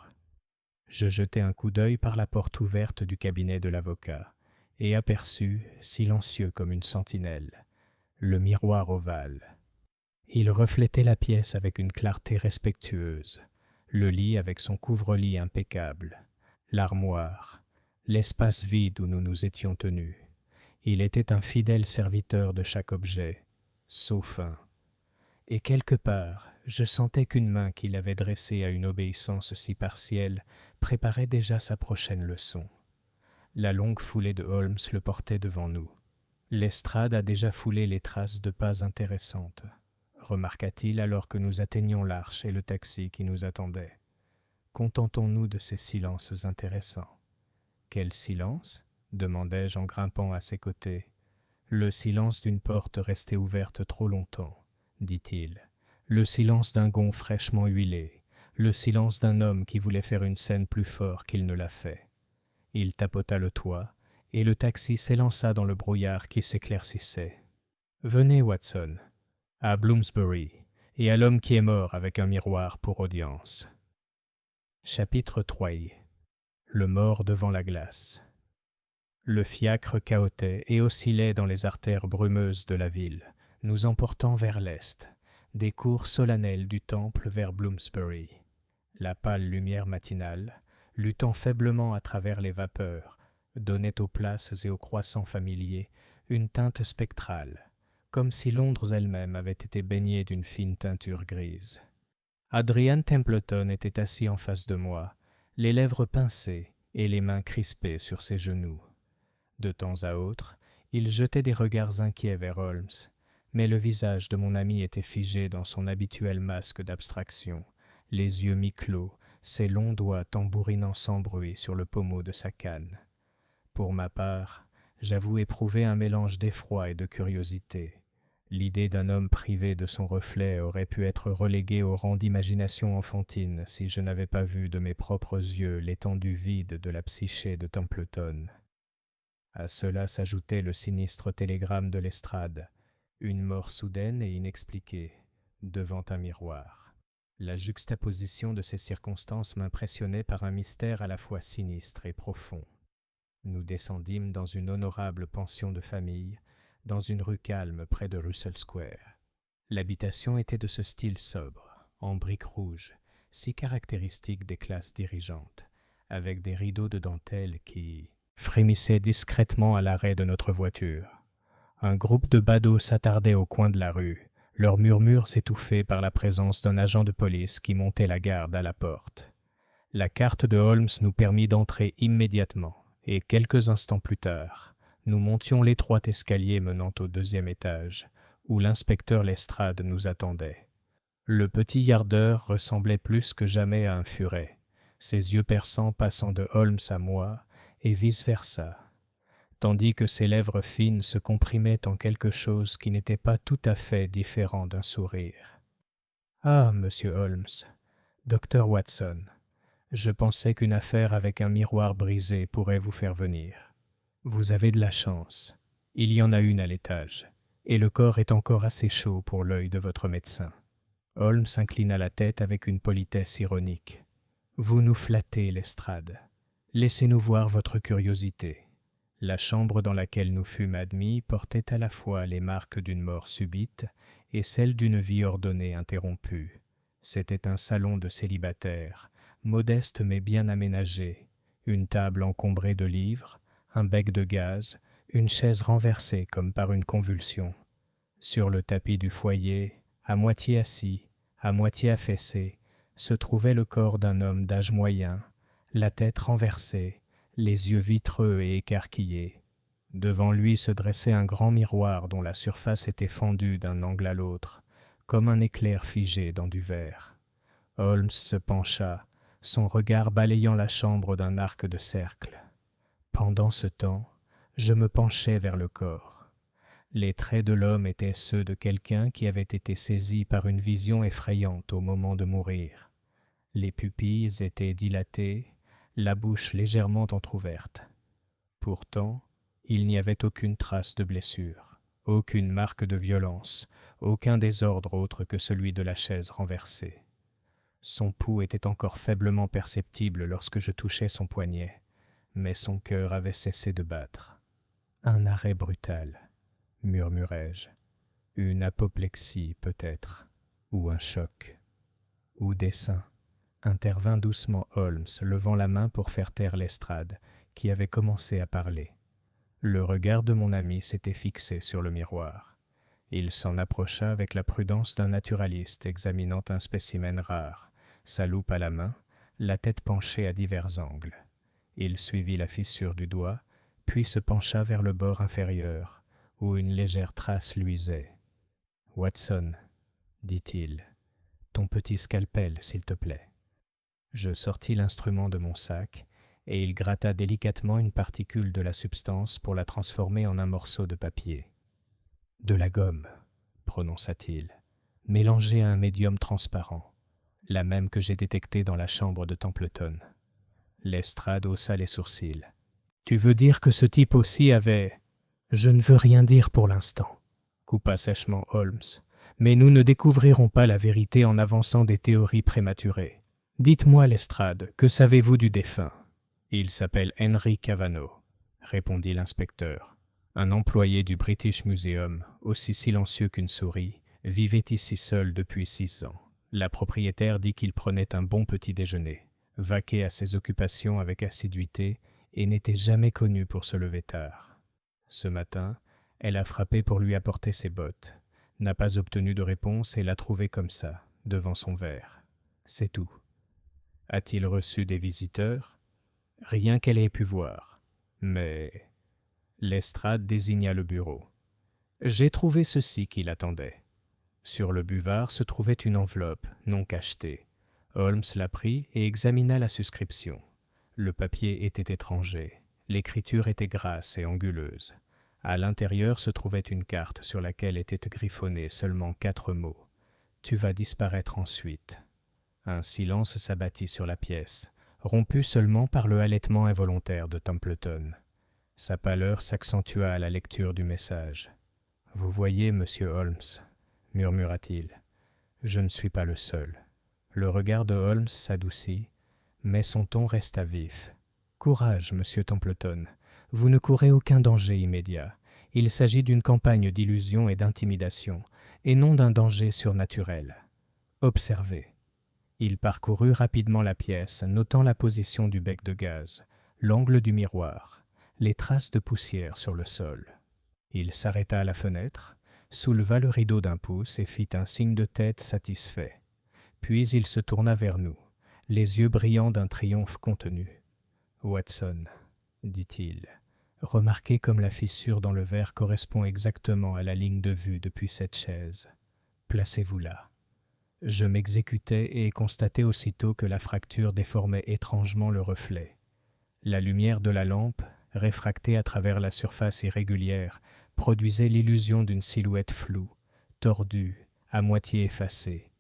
Je jetai un coup d'œil par la porte ouverte du cabinet de l'avocat et aperçus, silencieux comme une sentinelle, le miroir ovale. Il reflétait la pièce avec une clarté respectueuse, le lit avec son couvre-lit impeccable, l'armoire, l'espace vide où nous nous étions tenus. Il était un fidèle serviteur de chaque objet, sauf un. Et quelque part, je sentais qu'une main qu'il avait dressée à une obéissance si partielle préparait déjà sa prochaine leçon. La longue foulée de Holmes le portait devant nous. L'estrade a déjà foulé les traces de pas intéressantes, remarqua-t-il alors que nous atteignions l'arche et le taxi qui nous attendait. Contentons-nous de ces silences intéressants. Quel silence ? Demandai-je en grimpant à ses côtés. Le silence d'une porte restée ouverte trop longtemps, dit-il. Le silence d'un gond fraîchement huilé. Le silence d'un homme qui voulait faire une scène plus fort qu'il ne l'a fait. Il tapota le toit, et le taxi s'élança dans le brouillard qui s'éclaircissait. « Venez, Watson, à Bloomsbury, et à l'homme qui est mort avec un miroir pour audience. » Chapitre 3. Le mort devant la glace. Le fiacre cahotait et oscillait dans les artères brumeuses de la ville, nous emportant vers l'est, des cours solennelles du temple vers Bloomsbury. La pâle lumière matinale, luttant faiblement à travers les vapeurs, donnait aux places et aux croissants familiers une teinte spectrale, comme si Londres elle-même avait été baignée d'une fine teinture grise. Adrian Templeton était assis en face de moi, les lèvres pincées et les mains crispées sur ses genoux. De temps à autre, il jetait des regards inquiets vers Holmes, mais le visage de mon ami était figé dans son habituel masque d'abstraction, les yeux mi-clos, ses longs doigts tambourinant sans bruit sur le pommeau de sa canne. Pour ma part, j'avoue éprouver un mélange d'effroi et de curiosité. L'idée d'un homme privé de son reflet aurait pu être reléguée au rang d'imagination enfantine si je n'avais pas vu de mes propres yeux l'étendue vide de la psyché de Templeton. À cela s'ajoutait le sinistre télégramme de l'estrade, une mort soudaine et inexpliquée, devant un miroir. La juxtaposition de ces circonstances m'impressionnait par un mystère à la fois sinistre et profond. Nous descendîmes dans une honorable pension de famille, dans une rue calme près de Russell Square. L'habitation était de ce style sobre, en briques rouges, si caractéristique des classes dirigeantes, avec des rideaux de dentelle qui frémissaient discrètement à l'arrêt de notre voiture. Un groupe de badauds s'attardait au coin de la rue, leurs murmures étouffés par la présence d'un agent de police qui montait la garde à la porte. La carte de Holmes nous permit d'entrer immédiatement, et quelques instants plus tard, nous montions l'étroit escalier menant au 2e étage, où l'inspecteur Lestrade nous attendait. Le petit yardeur ressemblait plus que jamais à un furet, ses yeux perçants passant de Holmes à moi, et vice-versa, tandis que ses lèvres fines se comprimaient en quelque chose qui n'était pas tout à fait différent d'un sourire. « Ah, monsieur Holmes, docteur Watson, je pensais qu'une affaire avec un miroir brisé pourrait vous faire venir. Vous avez de la chance. Il y en a une à l'étage, et le corps est encore assez chaud pour l'œil de votre médecin. » Holmes inclina la tête avec une politesse ironique. « Vous nous flattez, Lestrade. Laissez-nous voir votre curiosité. » La chambre dans laquelle nous fûmes admis portait à la fois les marques d'une mort subite et celles d'une vie ordonnée interrompue. C'était un salon de célibataire, modeste mais bien aménagé, une table encombrée de livres, un bec de gaz, une chaise renversée comme par une convulsion. Sur le tapis du foyer, à moitié assis, à moitié affaissé, se trouvait le corps d'un homme d'âge moyen, la tête renversée, les yeux vitreux et écarquillés. Devant lui se dressait un grand miroir dont la surface était fendue d'un angle à l'autre, comme un éclair figé dans du verre. Holmes se pencha, son regard balayant la chambre d'un arc de cercle. Pendant ce temps, je me penchai vers le corps. Les traits de l'homme étaient ceux de quelqu'un qui avait été saisi par une vision effrayante au moment de mourir. Les pupilles étaient dilatées, la bouche légèrement entr'ouverte. Pourtant, il n'y avait aucune trace de blessure, aucune marque de violence, aucun désordre autre que celui de la chaise renversée. Son pouls était encore faiblement perceptible lorsque je touchai son poignet, mais son cœur avait cessé de battre. « Un arrêt brutal », murmurai-je. « Une apoplexie, peut-être, ou un choc, ou des seins. » Intervint doucement Holmes, levant la main pour faire taire Lestrade, qui avait commencé à parler. Le regard de mon ami s'était fixé sur le miroir. Il s'en approcha avec la prudence d'un naturaliste examinant un spécimen rare, sa loupe à la main, la tête penchée à divers angles. Il suivit la fissure du doigt, puis se pencha vers le bord inférieur, où une légère trace luisait. « Watson, dit-il, ton petit scalpel, s'il te plaît. » Je sortis l'instrument de mon sac, et il gratta délicatement une particule de la substance pour la transformer en un morceau de papier. « De la gomme, » prononça-t-il, mélangée à un médium transparent, la même que j'ai détectée dans la chambre de Templeton. Lestrade haussa les sourcils. « Tu veux dire que ce type aussi avait… » « Je ne veux rien dire pour l'instant, » coupa sèchement Holmes, « mais nous ne découvrirons pas la vérité en avançant des théories prématurées. Dites-moi, Lestrade, que savez-vous du défunt ? » « Il s'appelle Henry Cavanaugh, » répondit l'inspecteur. « Un employé du British Museum, aussi silencieux qu'une souris, vivait ici seul depuis 6 ans. La propriétaire dit qu'il prenait un bon petit déjeuner, vaquait à ses occupations avec assiduité et n'était jamais connu pour se lever tard. Ce matin, elle a frappé pour lui apporter ses bottes, n'a pas obtenu de réponse et l'a trouvé comme ça, devant son verre. C'est tout. A-t-il reçu des visiteurs ? Rien qu'elle ait pu voir. Mais… Lestrade désigna le bureau. J'ai trouvé ceci qui l'attendait. Sur le buvard se trouvait une enveloppe, non cachetée. Holmes la prit et examina la suscription. Le papier était étranger. L'écriture était grasse et anguleuse. À l'intérieur se trouvait une carte sur laquelle étaient griffonnés seulement 4 mots. « Tu vas disparaître ensuite. » Un silence s'abattit sur la pièce, rompu seulement par le halètement involontaire de Templeton. Sa pâleur s'accentua à la lecture du message. « Vous voyez, monsieur Holmes, » murmura-t-il, « je ne suis pas le seul. » Le regard de Holmes s'adoucit, mais son ton resta vif. « Courage, monsieur Templeton. Vous ne courez aucun danger immédiat. Il s'agit d'une campagne d'illusion et d'intimidation, et non d'un danger surnaturel. Observez. » Il parcourut rapidement la pièce, notant la position du bec de gaz, l'angle du miroir, les traces de poussière sur le sol. Il s'arrêta à la fenêtre, souleva le rideau d'un pouce et fit un signe de tête satisfait. Puis il se tourna vers nous, les yeux brillants d'un triomphe contenu. « Watson, » dit-il, « remarquez comme la fissure dans le verre correspond exactement à la ligne de vue depuis cette chaise. Placez-vous là. » Je m'exécutai et constatai aussitôt que la fracture déformait étrangement le reflet. La lumière de la lampe, réfractée à travers la surface irrégulière, produisait l'illusion d'une silhouette floue, tordue, à moitié effacée.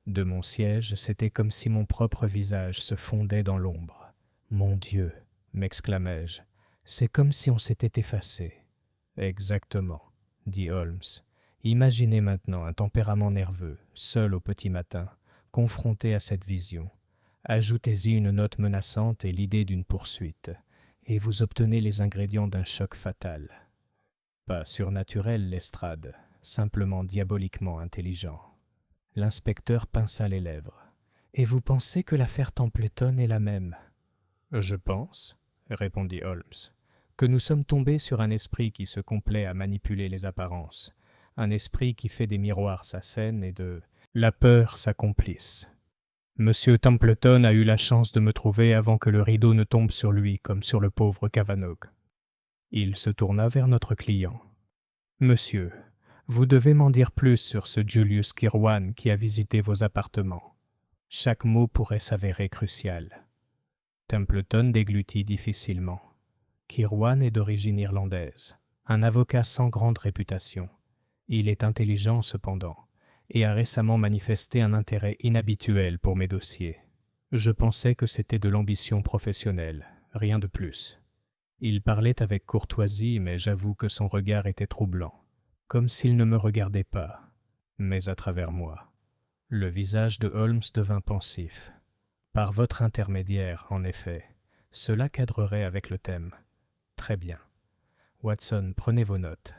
De mon siège, c'était comme si mon propre visage se fondait dans l'ombre. « Mon Dieu !» m'exclamai-je, « c'est comme si on s'était effacé. » « Exactement, » dit Holmes. « Imaginez maintenant un tempérament nerveux, seul au petit matin, confronté à cette vision. Ajoutez-y une note menaçante et l'idée d'une poursuite, et vous obtenez les ingrédients d'un choc fatal. Pas surnaturel, Lestrade, simplement diaboliquement intelligent. » L'inspecteur pinça les lèvres. « Et vous pensez que l'affaire Templeton est la même ?»« Je pense, » répondit Holmes, « que nous sommes tombés sur un esprit qui se complaît à manipuler les apparences, un esprit qui fait des miroirs sa scène et de la peur sa complice. Monsieur Templeton a eu la chance de me trouver avant que le rideau ne tombe sur lui comme sur le pauvre Cavanaugh. » Il se tourna vers notre client. « Monsieur, vous devez m'en dire plus sur ce Julius Kirwan qui a visité vos appartements. Chaque mot pourrait s'avérer crucial. » Templeton déglutit difficilement. Kirwan est d'origine irlandaise, un avocat sans grande réputation. Il est intelligent cependant, et a récemment manifesté un intérêt inhabituel pour mes dossiers. Je pensais que c'était de l'ambition professionnelle, rien de plus. Il parlait avec courtoisie, mais j'avoue que son regard était troublant, comme s'il ne me regardait pas, mais à travers moi. Le visage de Holmes devint pensif. Par votre intermédiaire, en effet, cela cadrerait avec le thème. Très bien. Watson, prenez vos notes.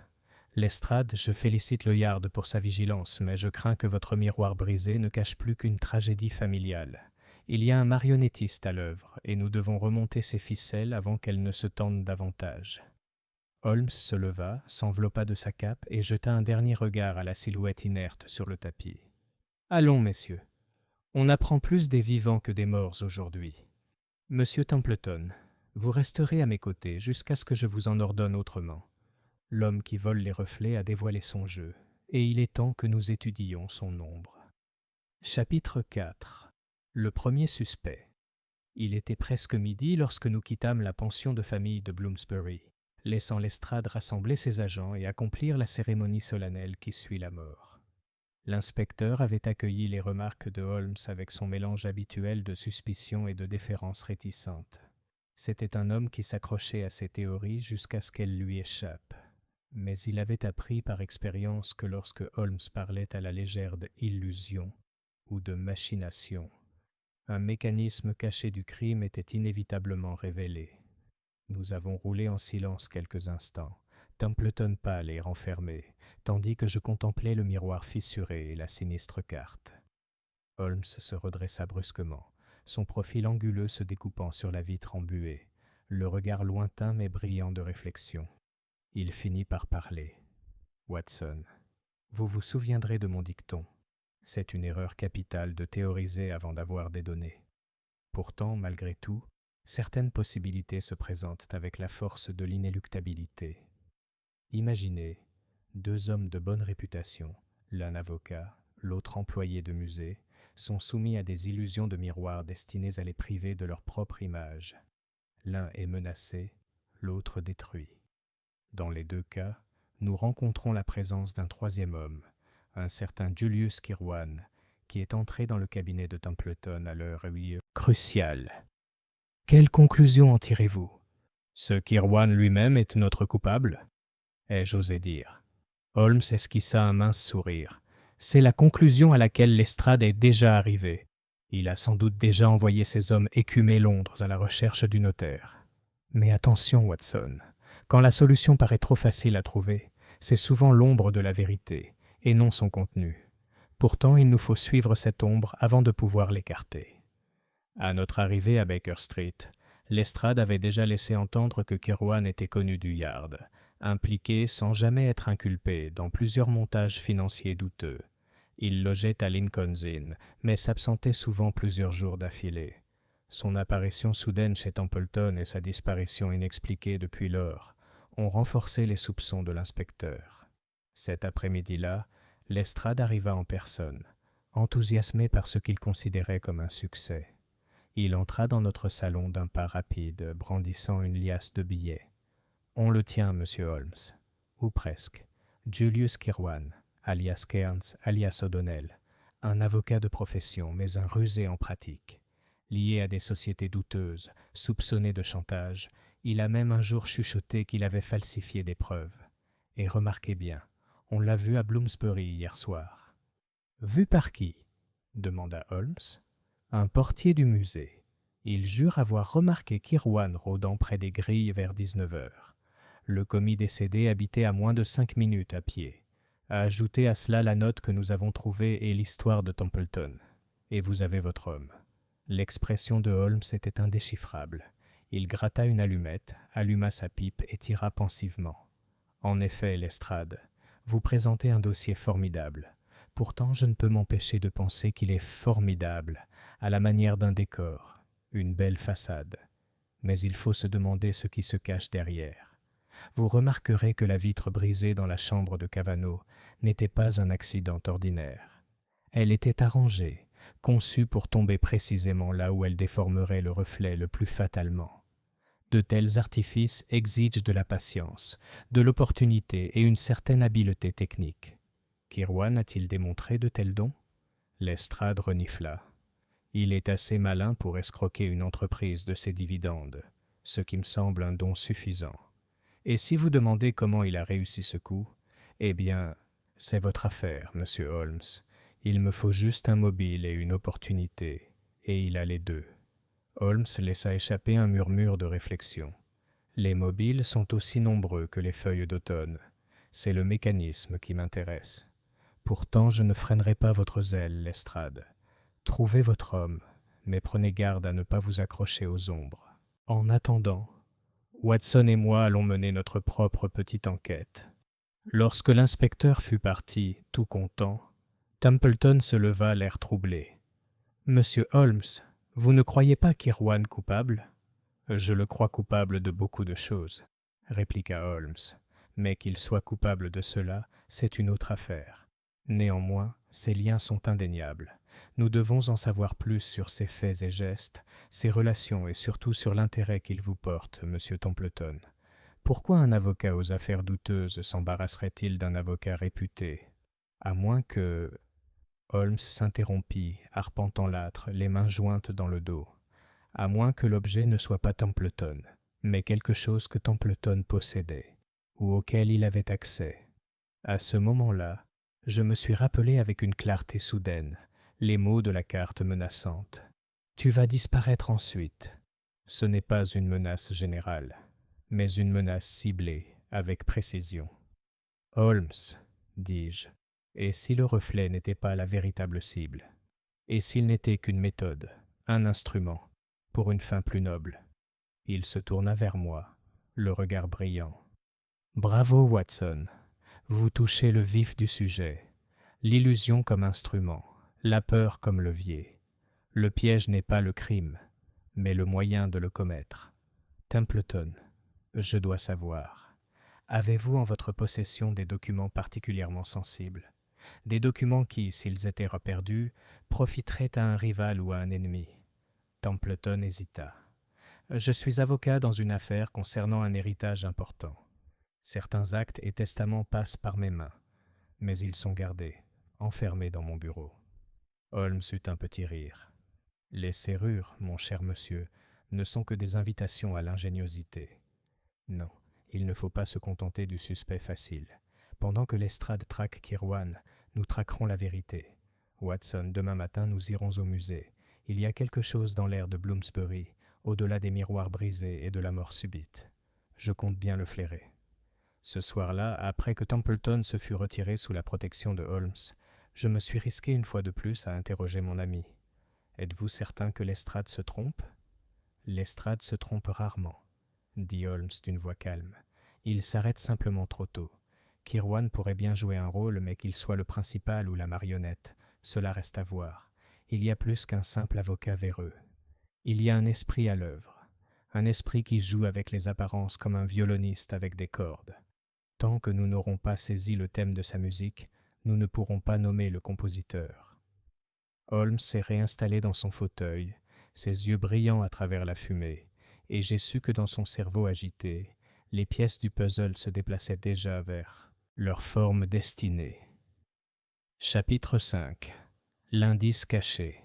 Lestrade, je félicite le Yard pour sa vigilance, mais je crains que votre miroir brisé ne cache plus qu'une tragédie familiale. Il y a un marionnettiste à l'œuvre, et nous devons remonter ses ficelles avant qu'elles ne se tendent davantage. Holmes se leva, s'enveloppa de sa cape et jeta un dernier regard à la silhouette inerte sur le tapis. « Allons, messieurs. On apprend plus des vivants que des morts aujourd'hui. Monsieur Templeton, vous resterez à mes côtés jusqu'à ce que je vous en ordonne autrement. L'homme qui vole les reflets a dévoilé son jeu, et il est temps que nous étudions son ombre. » Chapitre 4. Le premier suspect. Il était presque midi lorsque nous quittâmes la pension de famille de Bloomsbury, laissant Lestrade rassembler ses agents et accomplir la cérémonie solennelle qui suit la mort. L'inspecteur avait accueilli les remarques de Holmes avec son mélange habituel de suspicion et de déférence réticente. C'était un homme qui s'accrochait à ses théories jusqu'à ce qu'elles lui échappent. Mais il avait appris par expérience que lorsque Holmes parlait à la légère d'illusion ou de machination, un mécanisme caché du crime était inévitablement révélé. Nous avons roulé en silence quelques instants, Templeton pâle et renfermé, tandis que je contemplais le miroir fissuré et la sinistre carte. Holmes se redressa brusquement, son profil anguleux se découpant sur la vitre embuée, le regard lointain mais brillant de réflexion. Il finit par parler. « Watson, vous vous souviendrez de mon dicton. C'est une erreur capitale de théoriser avant d'avoir des données. Pourtant, malgré tout, certaines possibilités se présentent avec la force de l'inéluctabilité. Imaginez, deux hommes de bonne réputation, l'un avocat, l'autre employé de musée, sont soumis à des illusions de miroir destinées à les priver de leur propre image. L'un est menacé, l'autre détruit. Dans les deux cas, nous rencontrons la présence d'un troisième homme, un certain Julius Kirwan, qui est entré dans le cabinet de Templeton à l'heure cruciale. Quelle conclusion en tirez-vous? Ce Kirwan lui-même est notre coupable? Ai-je osé dire. Holmes esquissa un mince sourire. C'est la conclusion à laquelle Lestrade est déjà arrivé. Il a sans doute déjà envoyé ses hommes écumer Londres à la recherche du notaire. Mais attention, Watson, quand la solution paraît trop facile à trouver, c'est souvent l'ombre de la vérité, et non son contenu. Pourtant, il nous faut suivre cette ombre avant de pouvoir l'écarter. À notre arrivée à Baker Street, Lestrade avait déjà laissé entendre que Kirwan était connu du Yard, impliqué sans jamais être inculpé dans plusieurs montages financiers douteux. Il logeait à Lincoln's Inn, mais s'absentait souvent plusieurs jours d'affilée. Son apparition soudaine chez Templeton et sa disparition inexpliquée depuis lors ont renforcé les soupçons de l'inspecteur. Cet après-midi-là, Lestrade arriva en personne, enthousiasmé par ce qu'il considérait comme un succès. Il entra dans notre salon d'un pas rapide, brandissant une liasse de billets. « On le tient, monsieur Holmes. » Ou presque. Julius Kirwan, alias Cairns, alias O'Donnell, un avocat de profession, mais un rusé en pratique. Lié à des sociétés douteuses, soupçonné de chantage, il a même un jour chuchoté qu'il avait falsifié des preuves. Et remarquez bien, on l'a vu à Bloomsbury hier soir. « Vu par qui ?» demanda Holmes. « Un portier du musée. Il jure avoir remarqué Kirwan rôdant près des grilles vers 19 heures. Le commis décédé habitait à moins de 5 minutes à pied. Ajoutez à cela la note que nous avons trouvée et l'histoire de Templeton. Et vous avez votre homme. » L'expression de Holmes était indéchiffrable. Il gratta une allumette, alluma sa pipe et tira pensivement. « En effet, Lestrade, vous présentez un dossier formidable. Pourtant, je ne peux m'empêcher de penser qu'il est formidable, à la manière d'un décor, une belle façade. Mais il faut se demander ce qui se cache derrière. Vous remarquerez que la vitre brisée dans la chambre de Cavanagh n'était pas un accident ordinaire. Elle était arrangée, conçue pour tomber précisément là où elle déformerait le reflet le plus fatalement. De tels artifices exigent de la patience, de l'opportunité et une certaine habileté technique. Kirwan a-t-il démontré de tels dons? Lestrade renifla. Il est assez malin pour escroquer une entreprise de ses dividendes, ce qui me semble un don suffisant. Et si vous demandez comment il a réussi ce coup, eh bien, c'est votre affaire, monsieur Holmes. Il me faut juste un mobile et une opportunité, et il a les deux. Holmes laissa échapper un murmure de réflexion. Les mobiles sont aussi nombreux que les feuilles d'automne. C'est le mécanisme qui m'intéresse. Pourtant, je ne freinerai pas votre zèle, Lestrade. Trouvez votre homme, mais prenez garde à ne pas vous accrocher aux ombres. En attendant, Watson et moi allons mener notre propre petite enquête. » Lorsque l'inspecteur fut parti, tout content, Templeton se leva l'air troublé. « Monsieur Holmes, vous ne croyez pas Kirwan coupable ?»« Je le crois coupable de beaucoup de choses, » répliqua Holmes. « Mais qu'il soit coupable de cela, c'est une autre affaire. Néanmoins, ses liens sont indéniables. Nous devons en savoir plus sur ses faits et gestes, ses relations et surtout sur l'intérêt qu'il vous porte, monsieur Templeton. Pourquoi un avocat aux affaires douteuses s'embarrasserait-il d'un avocat réputé? À moins que... Holmes s'interrompit, arpentant l'âtre, les mains jointes dans le dos. À moins que l'objet ne soit pas Templeton, mais quelque chose que Templeton possédait, ou auquel il avait accès. À ce moment-là, je me suis rappelé avec une clarté soudaine les mots de la carte menaçante. Tu vas disparaître ensuite. Ce n'est pas une menace générale, mais une menace ciblée, avec précision. Holmes, dis-je, et si le reflet n'était pas la véritable cible? Et s'il n'était qu'une méthode, un instrument, pour une fin plus noble? Il se tourna vers moi, le regard brillant. Bravo, Watson. Vous touchez le vif du sujet. L'illusion comme instrument, la peur comme levier. Le piège n'est pas le crime, mais le moyen de le commettre. Templeton, je dois savoir, avez-vous en votre possession des documents particulièrement sensibles? Des documents qui, s'ils étaient reperdus, profiteraient à un rival ou à un ennemi? Templeton hésita. Je suis avocat dans une affaire concernant un héritage important. Certains actes et testaments passent par mes mains, mais ils sont gardés, enfermés dans mon bureau. Holmes eut un petit rire. Les serrures, mon cher monsieur, ne sont que des invitations à l'ingéniosité. Non, il ne faut pas se contenter du suspect facile. Pendant que Lestrade traque Kirwan, nous traquerons la vérité. Watson, demain matin, nous irons au musée. Il y a quelque chose dans l'air de Bloomsbury, au-delà des miroirs brisés et de la mort subite. Je compte bien le flairer. Ce soir-là, après que Templeton se fut retiré sous la protection de Holmes, je me suis risqué une fois de plus à interroger mon ami. Êtes-vous certain que Lestrade se trompe? Lestrade se trompe rarement, dit Holmes d'une voix calme. Il s'arrête simplement trop tôt. Kirwan pourrait bien jouer un rôle, mais qu'il soit le principal ou la marionnette, cela reste à voir. Il y a plus qu'un simple avocat véreux. Il y a un esprit à l'œuvre, un esprit qui joue avec les apparences comme un violoniste avec des cordes. Tant que nous n'aurons pas saisi le thème de sa musique, nous ne pourrons pas nommer le compositeur. Holmes s'est réinstallé dans son fauteuil, ses yeux brillants à travers la fumée, et j'ai su que dans son cerveau agité, les pièces du puzzle se déplaçaient déjà vers leur forme destinée. Chapitre 5. L'indice caché.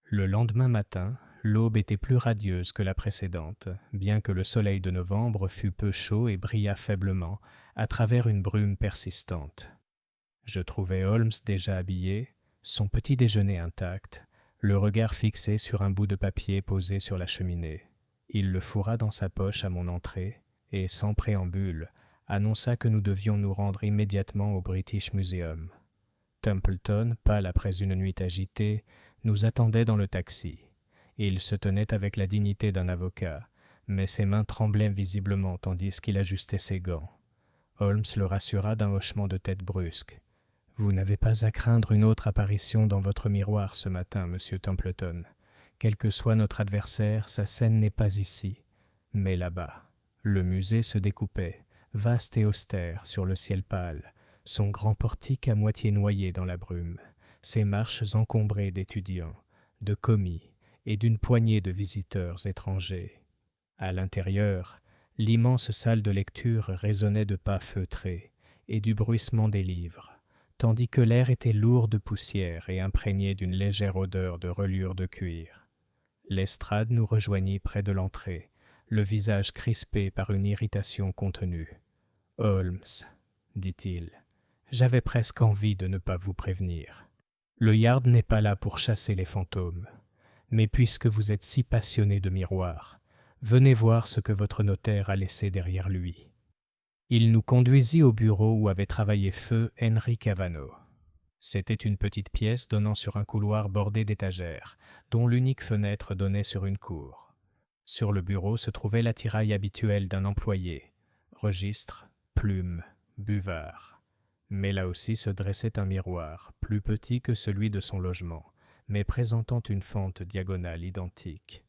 Le lendemain matin, l'aube était plus radieuse que la précédente, bien que le soleil de novembre fût peu chaud et brillât faiblement à travers une brume persistante. Je trouvai Holmes déjà habillé, son petit déjeuner intact, le regard fixé sur un bout de papier posé sur la cheminée. Il le fourra dans sa poche à mon entrée et, sans préambule, annonça que nous devions nous rendre immédiatement au British Museum. Templeton, pâle après une nuit agitée, nous attendait dans le taxi. Il se tenait avec la dignité d'un avocat, mais ses mains tremblaient visiblement tandis qu'il ajustait ses gants. Holmes le rassura d'un hochement de tête brusque. « Vous n'avez pas à craindre une autre apparition dans votre miroir ce matin, monsieur Templeton. Quel que soit notre adversaire, sa scène n'est pas ici, mais là-bas. » Le musée se découpait, vaste et austère, sur le ciel pâle, son grand portique à moitié noyé dans la brume, ses marches encombrées d'étudiants, de commis et d'une poignée de visiteurs étrangers. À l'intérieur, l'immense salle de lecture résonnait de pas feutrés et du bruissement des livres, tandis que l'air était lourd de poussière et imprégné d'une légère odeur de reliure de cuir. Lestrade nous rejoignit près de l'entrée, le visage crispé par une irritation contenue. « Holmes, dit-il, j'avais presque envie de ne pas vous prévenir. Le Yard n'est pas là pour chasser les fantômes, mais puisque vous êtes si passionné de miroirs, venez voir ce que votre notaire a laissé derrière lui. » Il nous conduisit au bureau où avait travaillé feu Henry Cavanaugh. C'était une petite pièce donnant sur un couloir bordé d'étagères, dont l'unique fenêtre donnait sur une cour. Sur le bureau se trouvait l'attirail habituel d'un employé, registre, plume, buvard. Mais là aussi se dressait un miroir, plus petit que celui de son logement, mais présentant une fente diagonale identique.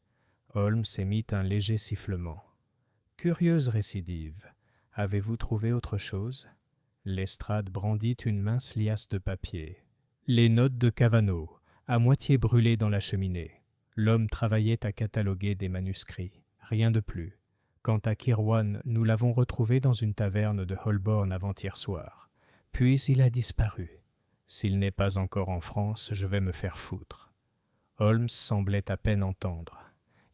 Holmes émit un léger sifflement. « Curieuse récidive. Avez-vous trouvé autre chose ?» Lestrade brandit une mince liasse de papier. « Les notes de Cavanaugh, à moitié brûlés dans la cheminée. L'homme travaillait à cataloguer des manuscrits, rien de plus. Quant à Kirwan, nous l'avons retrouvé dans une taverne de Holborn avant-hier soir. Puis il a disparu. S'il n'est pas encore en France, je vais me faire foutre. » Holmes semblait à peine entendre.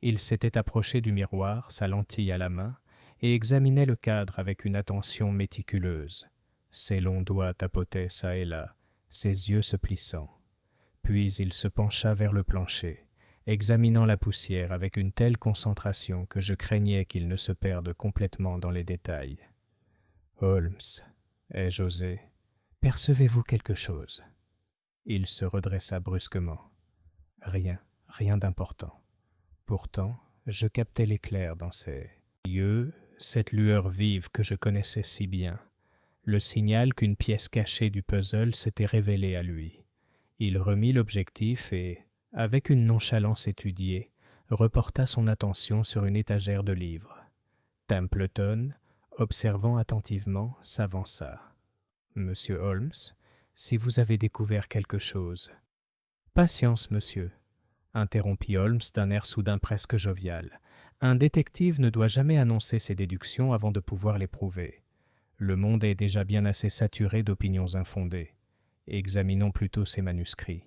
Il s'était approché du miroir, sa lentille à la main, et examinait le cadre avec une attention méticuleuse. Ses longs doigts tapotaient çà et là, ses yeux se plissant. Puis il se pencha vers le plancher, examinant la poussière avec une telle concentration que je craignais qu'il ne se perde complètement dans les détails. « Holmes, ai-je osé, percevez-vous quelque chose ?» Il se redressa brusquement. « Rien d'important. » Pourtant, je captais l'éclair dans ses yeux, cette lueur vive que je connaissais si bien, le signal qu'une pièce cachée du puzzle s'était révélée à lui. Il remit l'objectif et, avec une nonchalance étudiée, reporta son attention sur une étagère de livres. Templeton, observant attentivement, s'avança. « Monsieur Holmes, si vous avez découvert quelque chose. »« Patience, monsieur, » interrompit Holmes d'un air soudain presque jovial. « Un détective ne doit jamais annoncer ses déductions avant de pouvoir les prouver. Le monde est déjà bien assez saturé d'opinions infondées. Examinons plutôt ces manuscrits.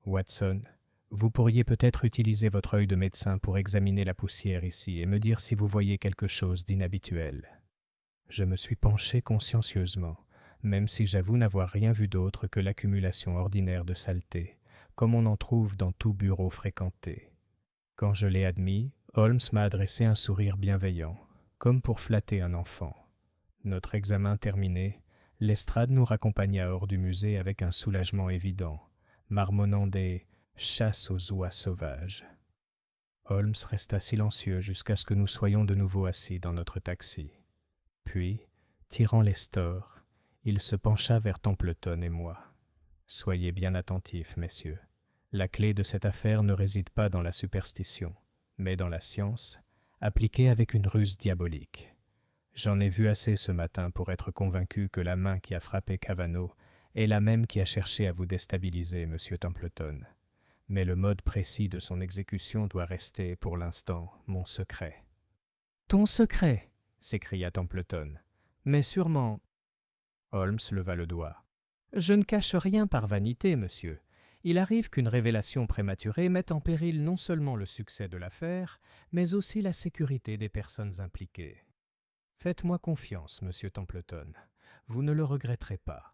Watson, vous pourriez peut-être utiliser votre œil de médecin pour examiner la poussière ici et me dire si vous voyez quelque chose d'inhabituel. » Je me suis penché consciencieusement, même si j'avoue n'avoir rien vu d'autre que l'accumulation ordinaire de saleté, comme on en trouve dans tout bureau fréquenté. Quand je l'ai admis, Holmes m'a adressé un sourire bienveillant, comme pour flatter un enfant. Notre examen terminé, Lestrade nous raccompagna hors du musée avec un soulagement évident, marmonnant des « chasses aux oies sauvages ». Holmes resta silencieux jusqu'à ce que nous soyons de nouveau assis dans notre taxi. Puis, tirant les stores, il se pencha vers Templeton et moi. « Soyez bien attentifs, messieurs. La clé de cette affaire ne réside pas dans la superstition, mais dans la science, appliquée avec une ruse diabolique. J'en ai vu assez ce matin pour être convaincu que la main qui a frappé Cavanagh est la même qui a cherché à vous déstabiliser, monsieur Templeton. Mais le mode précis de son exécution doit rester, pour l'instant, mon secret. »« Ton secret !» s'écria Templeton. « Mais sûrement... » Holmes leva le doigt. « Je ne cache rien par vanité, monsieur. Il arrive qu'une révélation prématurée mette en péril non seulement le succès de l'affaire, mais aussi la sécurité des personnes impliquées. Faites-moi confiance, monsieur Templeton. Vous ne le regretterez pas.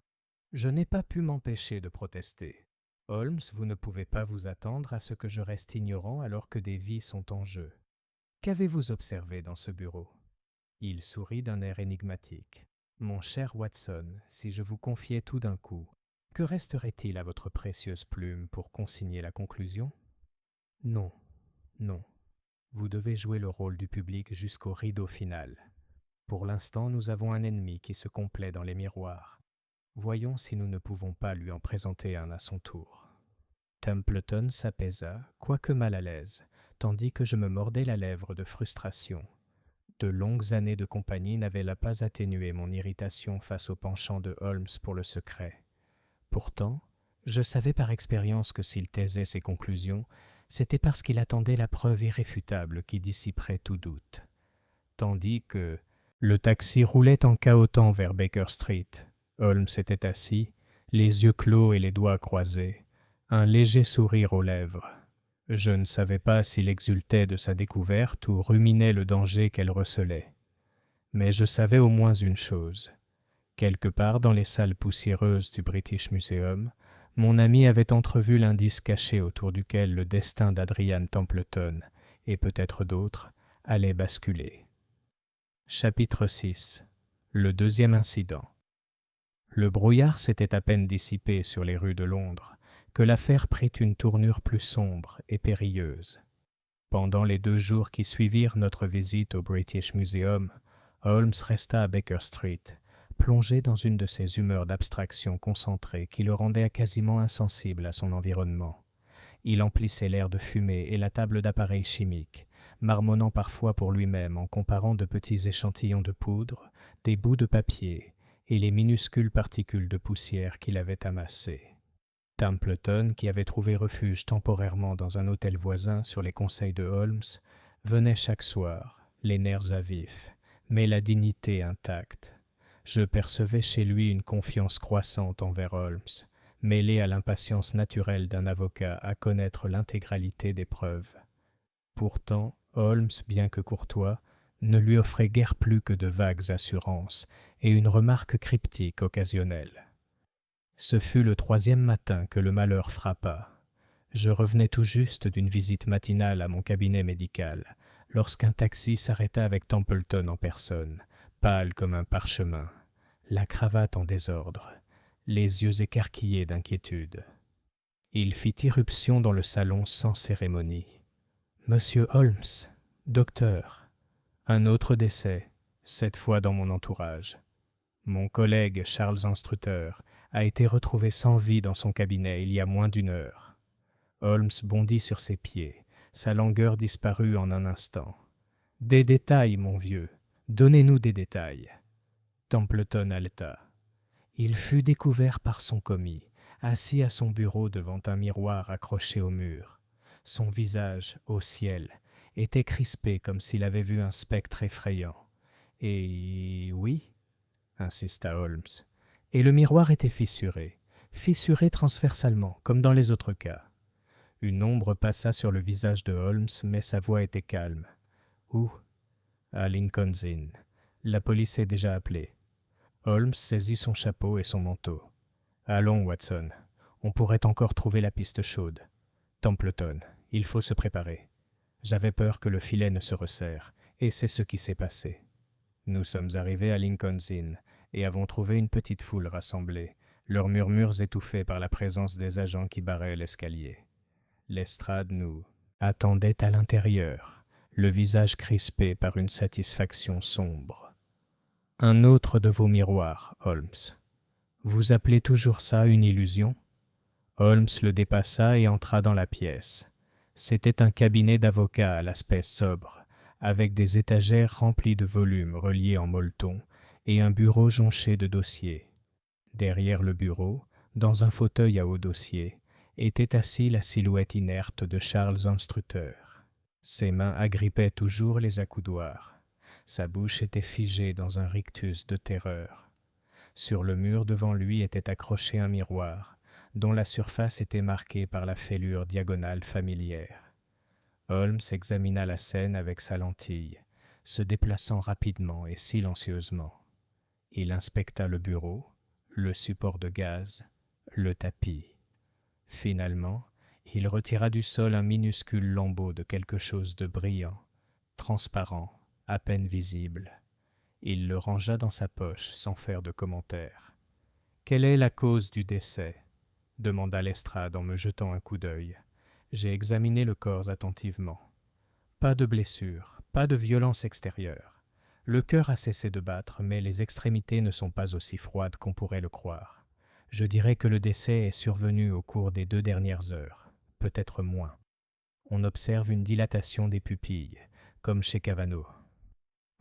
Je n'ai pas pu m'empêcher de protester. Holmes, vous ne pouvez pas vous attendre à ce que je reste ignorant alors que des vies sont en jeu. Qu'avez-vous observé dans ce bureau ?» Il sourit d'un air énigmatique. « Mon cher Watson, si je vous confiais tout d'un coup, que resterait-il à votre précieuse plume pour consigner la conclusion ? » Non. Vous devez jouer le rôle du public jusqu'au rideau final. Pour l'instant, nous avons un ennemi qui se complaît dans les miroirs. Voyons si nous ne pouvons pas lui en présenter un à son tour. Templeton s'apaisa, quoique mal à l'aise, tandis que je me mordais la lèvre de frustration. De longues années de compagnie n'avaient pas atténué mon irritation face au penchant de Holmes pour le secret. Pourtant, je savais par expérience que s'il taisait ses conclusions, c'était parce qu'il attendait la preuve irréfutable qui dissiperait tout doute. Tandis que le taxi roulait en cahotant vers Baker Street, Holmes était assis, les yeux clos et les doigts croisés, un léger sourire aux lèvres. Je ne savais pas s'il exultait de sa découverte ou ruminait le danger qu'elle recelait. Mais je savais au moins une chose. Quelque part dans les salles poussiéreuses du British Museum, mon ami avait entrevu l'indice caché autour duquel le destin d'Adrian Templeton, et peut-être d'autres, allait basculer. Chapitre 6. Le deuxième incident. Le brouillard s'était à peine dissipé sur les rues de Londres que l'affaire prit une tournure plus sombre et périlleuse. Pendant les 2 jours qui suivirent notre visite au British Museum, Holmes resta à Baker Street, plongé dans une de ces humeurs d'abstraction concentrée qui le rendaient quasiment insensible à son environnement. Il emplissait l'air de fumée et la table d'appareils chimiques, marmonnant parfois pour lui-même en comparant de petits échantillons de poudre, des bouts de papier et les minuscules particules de poussière qu'il avait amassées. Templeton, qui avait trouvé refuge temporairement dans un hôtel voisin sur les conseils de Holmes, venait chaque soir, les nerfs à vif, mais la dignité intacte. Je percevais chez lui une confiance croissante envers Holmes, mêlée à l'impatience naturelle d'un avocat à connaître l'intégralité des preuves. Pourtant, Holmes, bien que courtois, ne lui offrait guère plus que de vagues assurances et une remarque cryptique occasionnelle. Ce fut le 3e matin que le malheur frappa. Je revenais tout juste d'une visite matinale à mon cabinet médical, lorsqu'un taxi s'arrêta avec Templeton en personne, pâle comme un parchemin, la cravate en désordre, les yeux écarquillés d'inquiétude. Il fit irruption dans le salon sans cérémonie. « Monsieur Holmes, docteur, un autre décès, cette fois dans mon entourage. Mon collègue Charles Anstruther a été retrouvé sans vie dans son cabinet il y a moins d'1 heure. » Holmes bondit sur ses pieds, sa langueur disparut en un instant. « Des détails, mon vieux, donnez-nous des détails. » Templeton haleta. Il fut découvert par son commis, assis à son bureau devant un miroir accroché au mur. Son visage, au ciel, était crispé comme s'il avait vu un spectre effrayant. « Et oui, » insista Holmes, « et le miroir était fissuré transversalement, comme dans les autres cas. » Une ombre passa sur le visage de Holmes, mais sa voix était calme. « Où ?»« À Lincoln's Inn. La police est déjà appelée. » Holmes saisit son chapeau et son manteau. « Allons, Watson, on pourrait encore trouver la piste chaude. Templeton, il faut se préparer. J'avais peur que le filet ne se resserre, et c'est ce qui s'est passé. Nous sommes arrivés à Lincoln's Inn et avons trouvé une petite foule rassemblée, leurs murmures étouffés par la présence des agents qui barraient l'escalier. Lestrade nous attendait à l'intérieur, le visage crispé par une satisfaction sombre. « Un autre de vos miroirs, Holmes. Vous appelez toujours ça une illusion ?» Holmes le dépassa et entra dans la pièce. C'était un cabinet d'avocat à l'aspect sobre, avec des étagères remplies de volumes reliés en molleton et un bureau jonché de dossiers. Derrière le bureau, dans un fauteuil à haut dossier, était assis la silhouette inerte de Charles Anstruther. Ses mains agrippaient toujours les accoudoirs. Sa bouche était figée dans un rictus de terreur. Sur le mur devant lui était accroché un miroir, dont la surface était marquée par la fêlure diagonale familière. Holmes examina la scène avec sa lentille, se déplaçant rapidement et silencieusement. Il inspecta le bureau, le support de gaz, le tapis. Finalement, il retira du sol un minuscule lambeau de quelque chose de brillant, transparent, à peine visible. Il le rangea dans sa poche sans faire de commentaire. « Quelle est la cause du décès ?» demanda Lestrade en me jetant un coup d'œil. J'ai examiné le corps attentivement. Pas de blessure, pas de violence extérieure. Le cœur a cessé de battre, mais les extrémités ne sont pas aussi froides qu'on pourrait le croire. Je dirais que le décès est survenu au cours des 2 dernières heures, peut-être moins. On observe une dilatation des pupilles, comme chez Cavanaugh.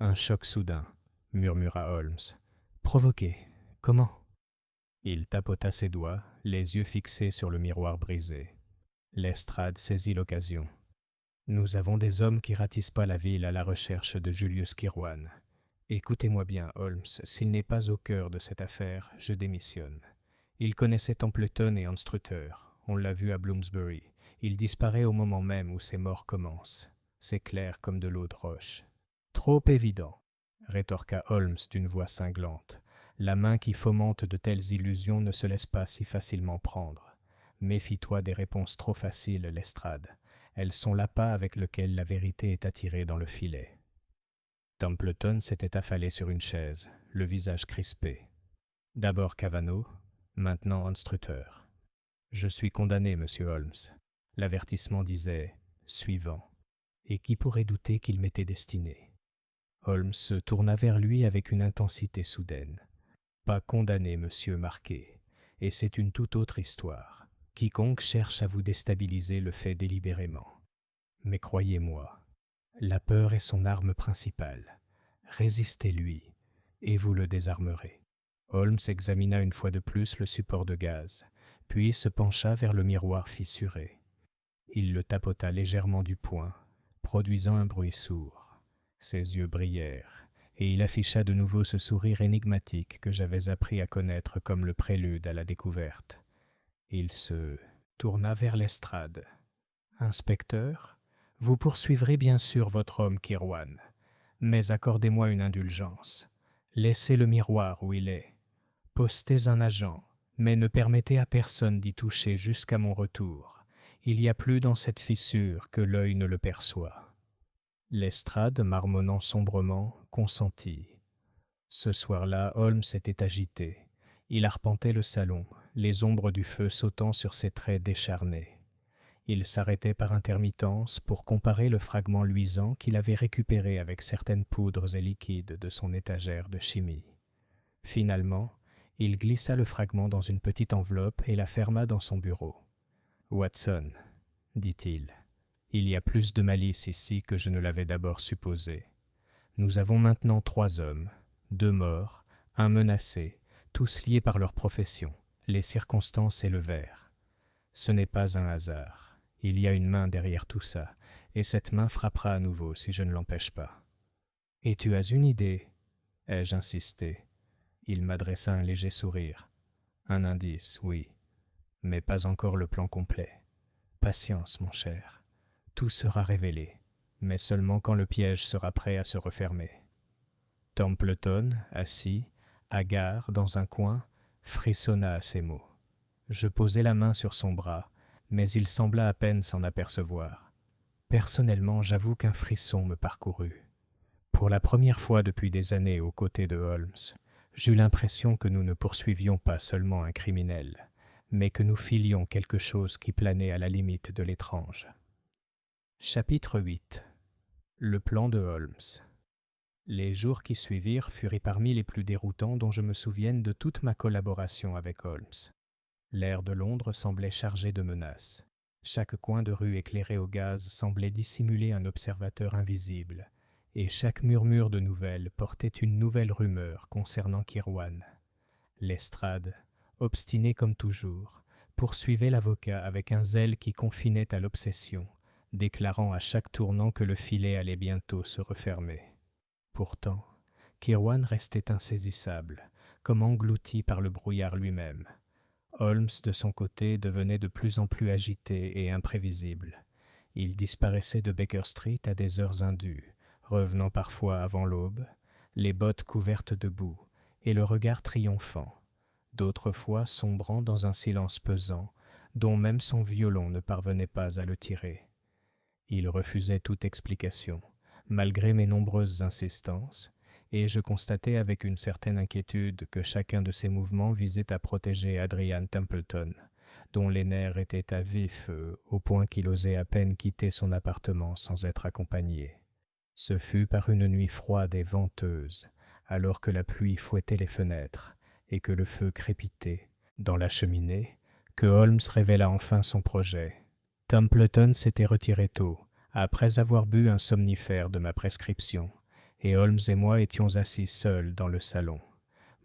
Un choc soudain, murmura Holmes. Provoqué, comment ? Il tapota ses doigts, les yeux fixés sur le miroir brisé. Lestrade saisit l'occasion. Nous avons des hommes qui ratissent pas la ville à la recherche de Julius Kirwan. Écoutez-moi bien, Holmes, s'il n'est pas au cœur de cette affaire, je démissionne. Il connaissait Templeton et Anstruther. On l'a vu à Bloomsbury. Il disparaît au moment même où ses morts commencent. C'est clair comme de l'eau de roche. Trop évident, rétorqua Holmes d'une voix cinglante. La main qui fomente de telles illusions ne se laisse pas si facilement prendre. Méfie-toi des réponses trop faciles, Lestrade. Elles sont l'appât avec lequel la vérité est attirée dans le filet. Templeton s'était affalé sur une chaise, le visage crispé. D'abord Cavanaugh, maintenant Anstruther. Je suis condamné, monsieur Holmes. L'avertissement disait « suivant ». Et qui pourrait douter qu'il m'était destiné ? Holmes se tourna vers lui avec une intensité soudaine. Pas condamné, monsieur Marquet, et c'est une toute autre histoire. Quiconque cherche à vous déstabiliser le fait délibérément. Mais croyez-moi, la peur est son arme principale. Résistez-lui, et vous le désarmerez. Holmes examina une fois de plus le support de gaz, puis se pencha vers le miroir fissuré. Il le tapota légèrement du poing, produisant un bruit sourd. Ses yeux brillèrent, et il afficha de nouveau ce sourire énigmatique que j'avais appris à connaître comme le prélude à la découverte. Il se tourna vers l'estrade. « Inspecteur, vous poursuivrez bien sûr votre homme Kirwan, mais accordez-moi une indulgence. Laissez le miroir où il est. Postez un agent, mais ne permettez à personne d'y toucher jusqu'à mon retour. Il y a plus dans cette fissure que l'œil ne le perçoit. » Lestrade, marmonnant sombrement, consentit. Ce soir-là, Holmes était agité. Il arpentait le salon, les ombres du feu sautant sur ses traits décharnés. Il s'arrêtait par intermittence pour comparer le fragment luisant qu'il avait récupéré avec certaines poudres et liquides de son étagère de chimie. Finalement, il glissa le fragment dans une petite enveloppe et la ferma dans son bureau. « Watson, dit-il, il y a plus de malice ici que je ne l'avais d'abord supposé. Nous avons maintenant 3 hommes, 2 morts, un menacé, tous liés par leur profession, les circonstances et le verre. Ce n'est pas un hasard. Il y a une main derrière tout ça, et cette main frappera à nouveau si je ne l'empêche pas. »« Et tu as une idée ?» ai-je insisté. Il m'adressa un léger sourire. « Un indice, oui, mais pas encore le plan complet. Patience, mon cher. Tout sera révélé, mais seulement quand le piège sera prêt à se refermer. » Templeton, assis, hagard, dans un coin, frissonna à ces mots. Je posai la main sur son bras, mais il sembla à peine s'en apercevoir. Personnellement, j'avoue qu'un frisson me parcourut. Pour la première fois depuis des années aux côtés de Holmes, j'eus l'impression que nous ne poursuivions pas seulement un criminel, mais que nous filions quelque chose qui planait à la limite de l'étrange. Chapitre 8. Le plan de Holmes. Les jours qui suivirent furent parmi les plus déroutants dont je me souvienne de toute ma collaboration avec Holmes. L'air de Londres semblait chargé de menaces. Chaque coin de rue éclairé au gaz semblait dissimuler un observateur invisible, et chaque murmure de nouvelles portait une nouvelle rumeur concernant Kirwan. Lestrade, obstiné comme toujours, poursuivait l'avocat avec un zèle qui confinait à l'obsession, déclarant à chaque tournant que le filet allait bientôt se refermer. Pourtant, Kirwan restait insaisissable, comme englouti par le brouillard lui-même. Holmes, de son côté, devenait de plus en plus agité et imprévisible. Il disparaissait de Baker Street à des heures indues, revenant parfois avant l'aube, les bottes couvertes de boue et le regard triomphant, d'autres fois sombrant dans un silence pesant, dont même son violon ne parvenait pas à le tirer. Il refusait toute explication, malgré mes nombreuses insistances, et je constatai avec une certaine inquiétude que chacun de ses mouvements visait à protéger Adrian Templeton, dont les nerfs étaient à vif au point qu'il osait à peine quitter son appartement sans être accompagné. Ce fut par une nuit froide et venteuse, alors que la pluie fouettait les fenêtres et que le feu crépitait dans la cheminée, que Holmes révéla enfin son projet. Templeton s'était retiré tôt, après avoir bu un somnifère de ma prescription, et Holmes et moi étions assis seuls dans le salon.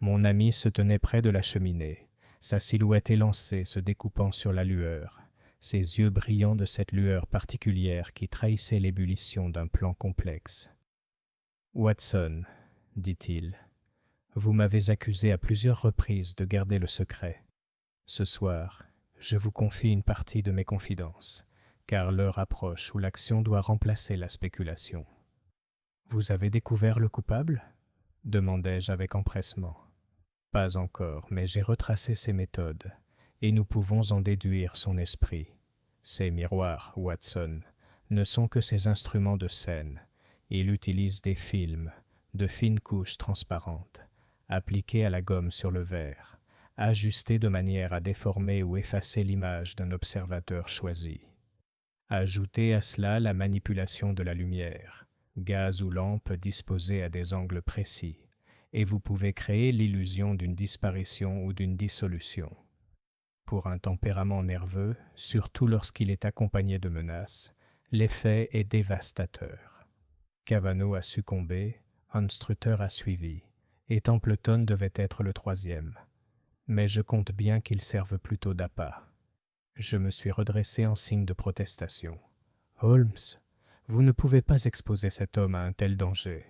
Mon ami se tenait près de la cheminée, sa silhouette élancée se découpant sur la lueur, ses yeux brillants de cette lueur particulière qui trahissait l'ébullition d'un plan complexe. « Watson, dit-il, vous m'avez accusé à plusieurs reprises de garder le secret. Ce soir, je vous confie une partie de mes confidences, car l'heure approche où l'action doit remplacer la spéculation. » « Vous avez découvert le coupable ?» demandai-je avec empressement. « Pas encore, mais j'ai retracé ses méthodes, et nous pouvons en déduire son esprit. Ces miroirs, Watson, ne sont que ses instruments de scène. Il utilise des films, de fines couches transparentes, appliquées à la gomme sur le verre, ajustées de manière à déformer ou effacer l'image d'un observateur choisi. Ajoutez à cela la manipulation de la lumière, gaz ou lampe disposés à des angles précis, et vous pouvez créer l'illusion d'une disparition ou d'une dissolution. Pour un tempérament nerveux, surtout lorsqu'il est accompagné de menaces, l'effet est dévastateur. Cavanaugh a succombé, Anstruthers a suivi, et Templeton devait être le 3e. mais je compte bien qu'ils servent plutôt d'appât. Je me suis redressé en signe de protestation. « Holmes, vous ne pouvez pas exposer cet homme à un tel danger.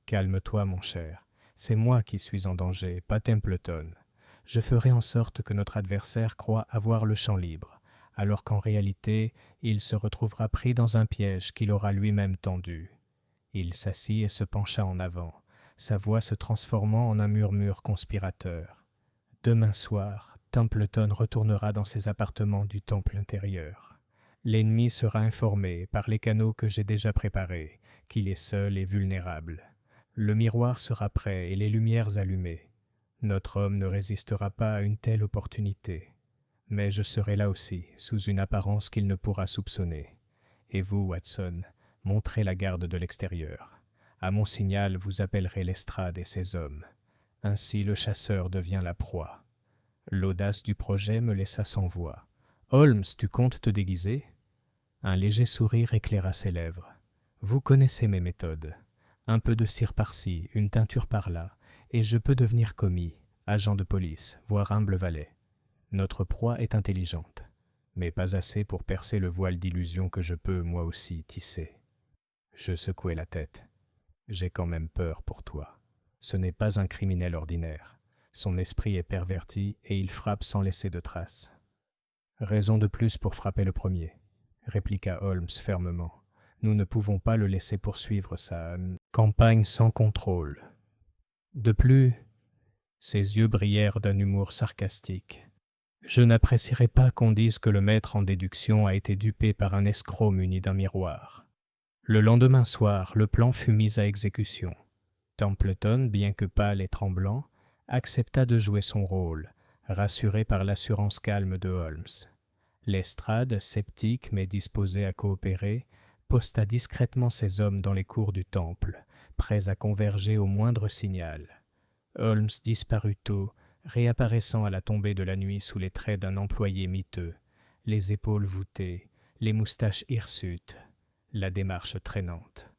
Calme-toi, mon cher. C'est moi qui suis en danger, pas Templeton. Je ferai en sorte que notre adversaire croie avoir le champ libre, alors qu'en réalité, il se retrouvera pris dans un piège qu'il aura lui-même tendu. » Il s'assit et se pencha en avant, sa voix se transformant en un murmure conspirateur. « Demain soir, Templeton retournera dans ses appartements du temple intérieur. L'ennemi sera informé, par les canaux que j'ai déjà préparés, qu'il est seul et vulnérable. Le miroir sera prêt et les lumières allumées. Notre homme ne résistera pas à une telle opportunité. Mais je serai là aussi, sous une apparence qu'il ne pourra soupçonner. Et vous, Watson, montrez la garde de l'extérieur. À mon signal, vous appellerez Lestrade et ses hommes. Ainsi le chasseur devient la proie. » L'audace du projet me laissa sans voix. « Holmes, tu comptes te déguiser ?» Un léger sourire éclaira ses lèvres. « Vous connaissez mes méthodes. Un peu de cire par-ci, une teinture par-là, et je peux devenir commis, agent de police, voire humble valet. Notre proie est intelligente, mais pas assez pour percer le voile d'illusion que je peux, moi aussi, tisser. » Je secouai la tête. « J'ai quand même peur pour toi. Ce n'est pas un criminel ordinaire. Son esprit est perverti et il frappe sans laisser de traces. »« Raison de plus pour frapper le premier, » répliqua Holmes fermement. « Nous ne pouvons pas le laisser poursuivre sa campagne sans contrôle. De plus, » ses yeux brillèrent d'un humour sarcastique. « Je n'apprécierais pas qu'on dise que le maître en déduction a été dupé par un escroc muni d'un miroir. » Le lendemain soir, le plan fut mis à exécution. Templeton, bien que pâle et tremblant, accepta de jouer son rôle, rassuré par l'assurance calme de Holmes. Lestrade, sceptique mais disposé à coopérer, posta discrètement ses hommes dans les cours du temple, prêts à converger au moindre signal. Holmes disparut tôt, réapparaissant à la tombée de la nuit sous les traits d'un employé miteux, les épaules voûtées, les moustaches hirsutes, la démarche traînante.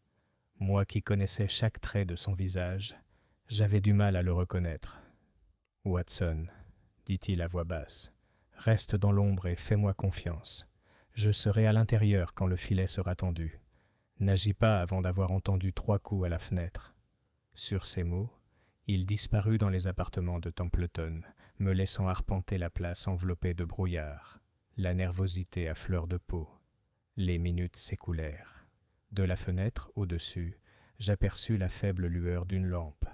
Moi qui connaissais chaque trait de son visage, j'avais du mal à le reconnaître. « Watson, » dit-il à voix basse, « reste dans l'ombre et fais-moi confiance. Je serai à l'intérieur quand le filet sera tendu. N'agis pas avant d'avoir entendu 3 coups à la fenêtre. » Sur ces mots, il disparut dans les appartements de Templeton, me laissant arpenter la place enveloppée de brouillard, la nervosité à fleur de peau. Les minutes s'écoulèrent. De la fenêtre, au-dessus, j'aperçus la faible lueur d'une lampe,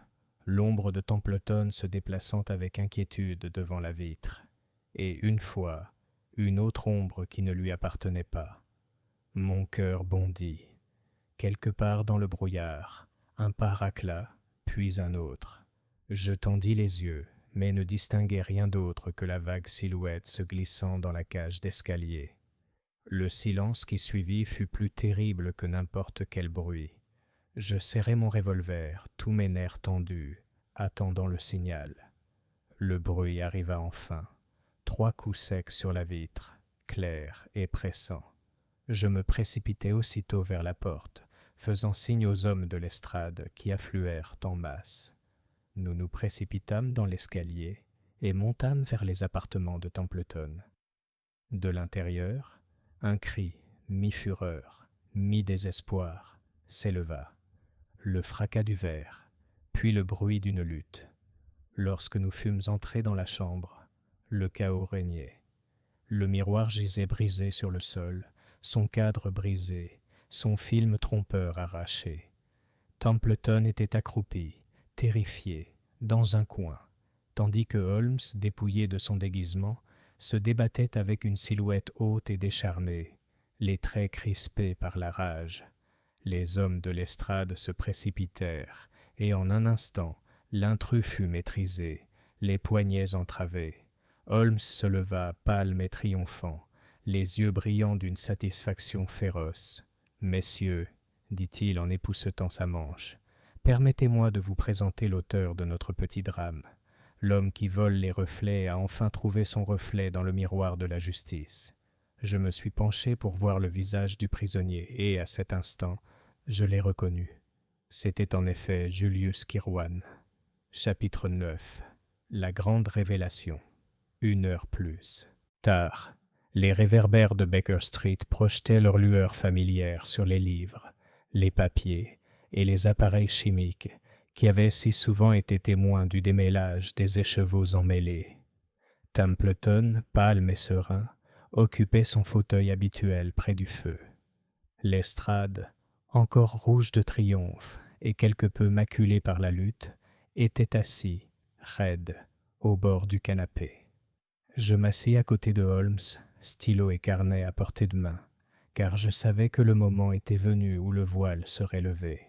l'ombre de Templeton se déplaçant avec inquiétude devant la vitre, et une fois, une autre ombre qui ne lui appartenait pas. Mon cœur bondit. Quelque part dans le brouillard, un pas racla, puis un autre. Je tendis les yeux, mais ne distinguai rien d'autre que la vague silhouette se glissant dans la cage d'escalier. Le silence qui suivit fut plus terrible que n'importe quel bruit. Je serrai mon revolver, tous mes nerfs tendus, attendant le signal. Le bruit arriva enfin. 3 coups secs sur la vitre, clairs et pressants. Je me précipitai aussitôt vers la porte, faisant signe aux hommes de l'estrade qui affluèrent en masse. Nous nous précipitâmes dans l'escalier et montâmes vers les appartements de Templeton. De l'intérieur, un cri, mi-fureur, mi-désespoir, s'éleva. Le fracas du verre, puis le bruit d'une lutte. Lorsque nous fûmes entrés dans la chambre, le chaos régnait. Le miroir gisait brisé sur le sol, son cadre brisé, son film trompeur arraché. Templeton était accroupi, terrifié, dans un coin, tandis que Holmes, dépouillé de son déguisement, se débattait avec une silhouette haute et décharnée, les traits crispés par la rage. Les hommes de l'estrade se précipitèrent, et en un instant, l'intrus fut maîtrisé, les poignets entravés. Holmes se leva, pâle mais triomphant, les yeux brillants d'une satisfaction féroce. « Messieurs, » dit-il en époussetant sa manche, « permettez-moi de vous présenter l'auteur de notre petit drame. L'homme qui vole les reflets a enfin trouvé son reflet dans le miroir de la justice. » Je me suis penché pour voir le visage du prisonnier et, à cet instant, je l'ai reconnu. C'était en effet Julius Kirwan. Chapitre 9. La grande révélation. 1 heure plus. Tard, les réverbères de Baker Street projetaient leurs lueurs familières sur les livres, les papiers et les appareils chimiques qui avaient si souvent été témoins du démêlage des écheveaux emmêlés. Templeton, pâle mais serein, occupait son fauteuil habituel près du feu. Lestrade, encore rouge de triomphe et quelque peu maculé par la lutte, était assis, raide, au bord du canapé. Je m'assis à côté de Holmes, stylo et carnet à portée de main, car je savais que le moment était venu où le voile serait levé.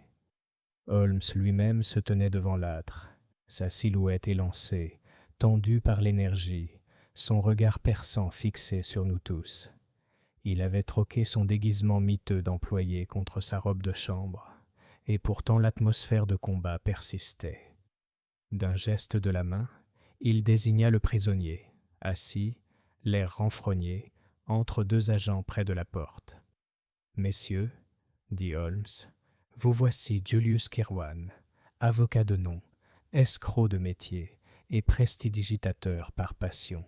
Holmes lui-même se tenait devant l'âtre, sa silhouette élancée, tendue par l'énergie, son regard perçant fixé sur nous tous. Il avait troqué son déguisement miteux d'employé contre sa robe de chambre, et pourtant l'atmosphère de combat persistait. D'un geste de la main, il désigna le prisonnier, assis, l'air renfrogné, entre 2 agents près de la porte. « Messieurs, dit Holmes, vous voici Julius Kirwan, avocat de nom, escroc de métier et prestidigitateur par passion.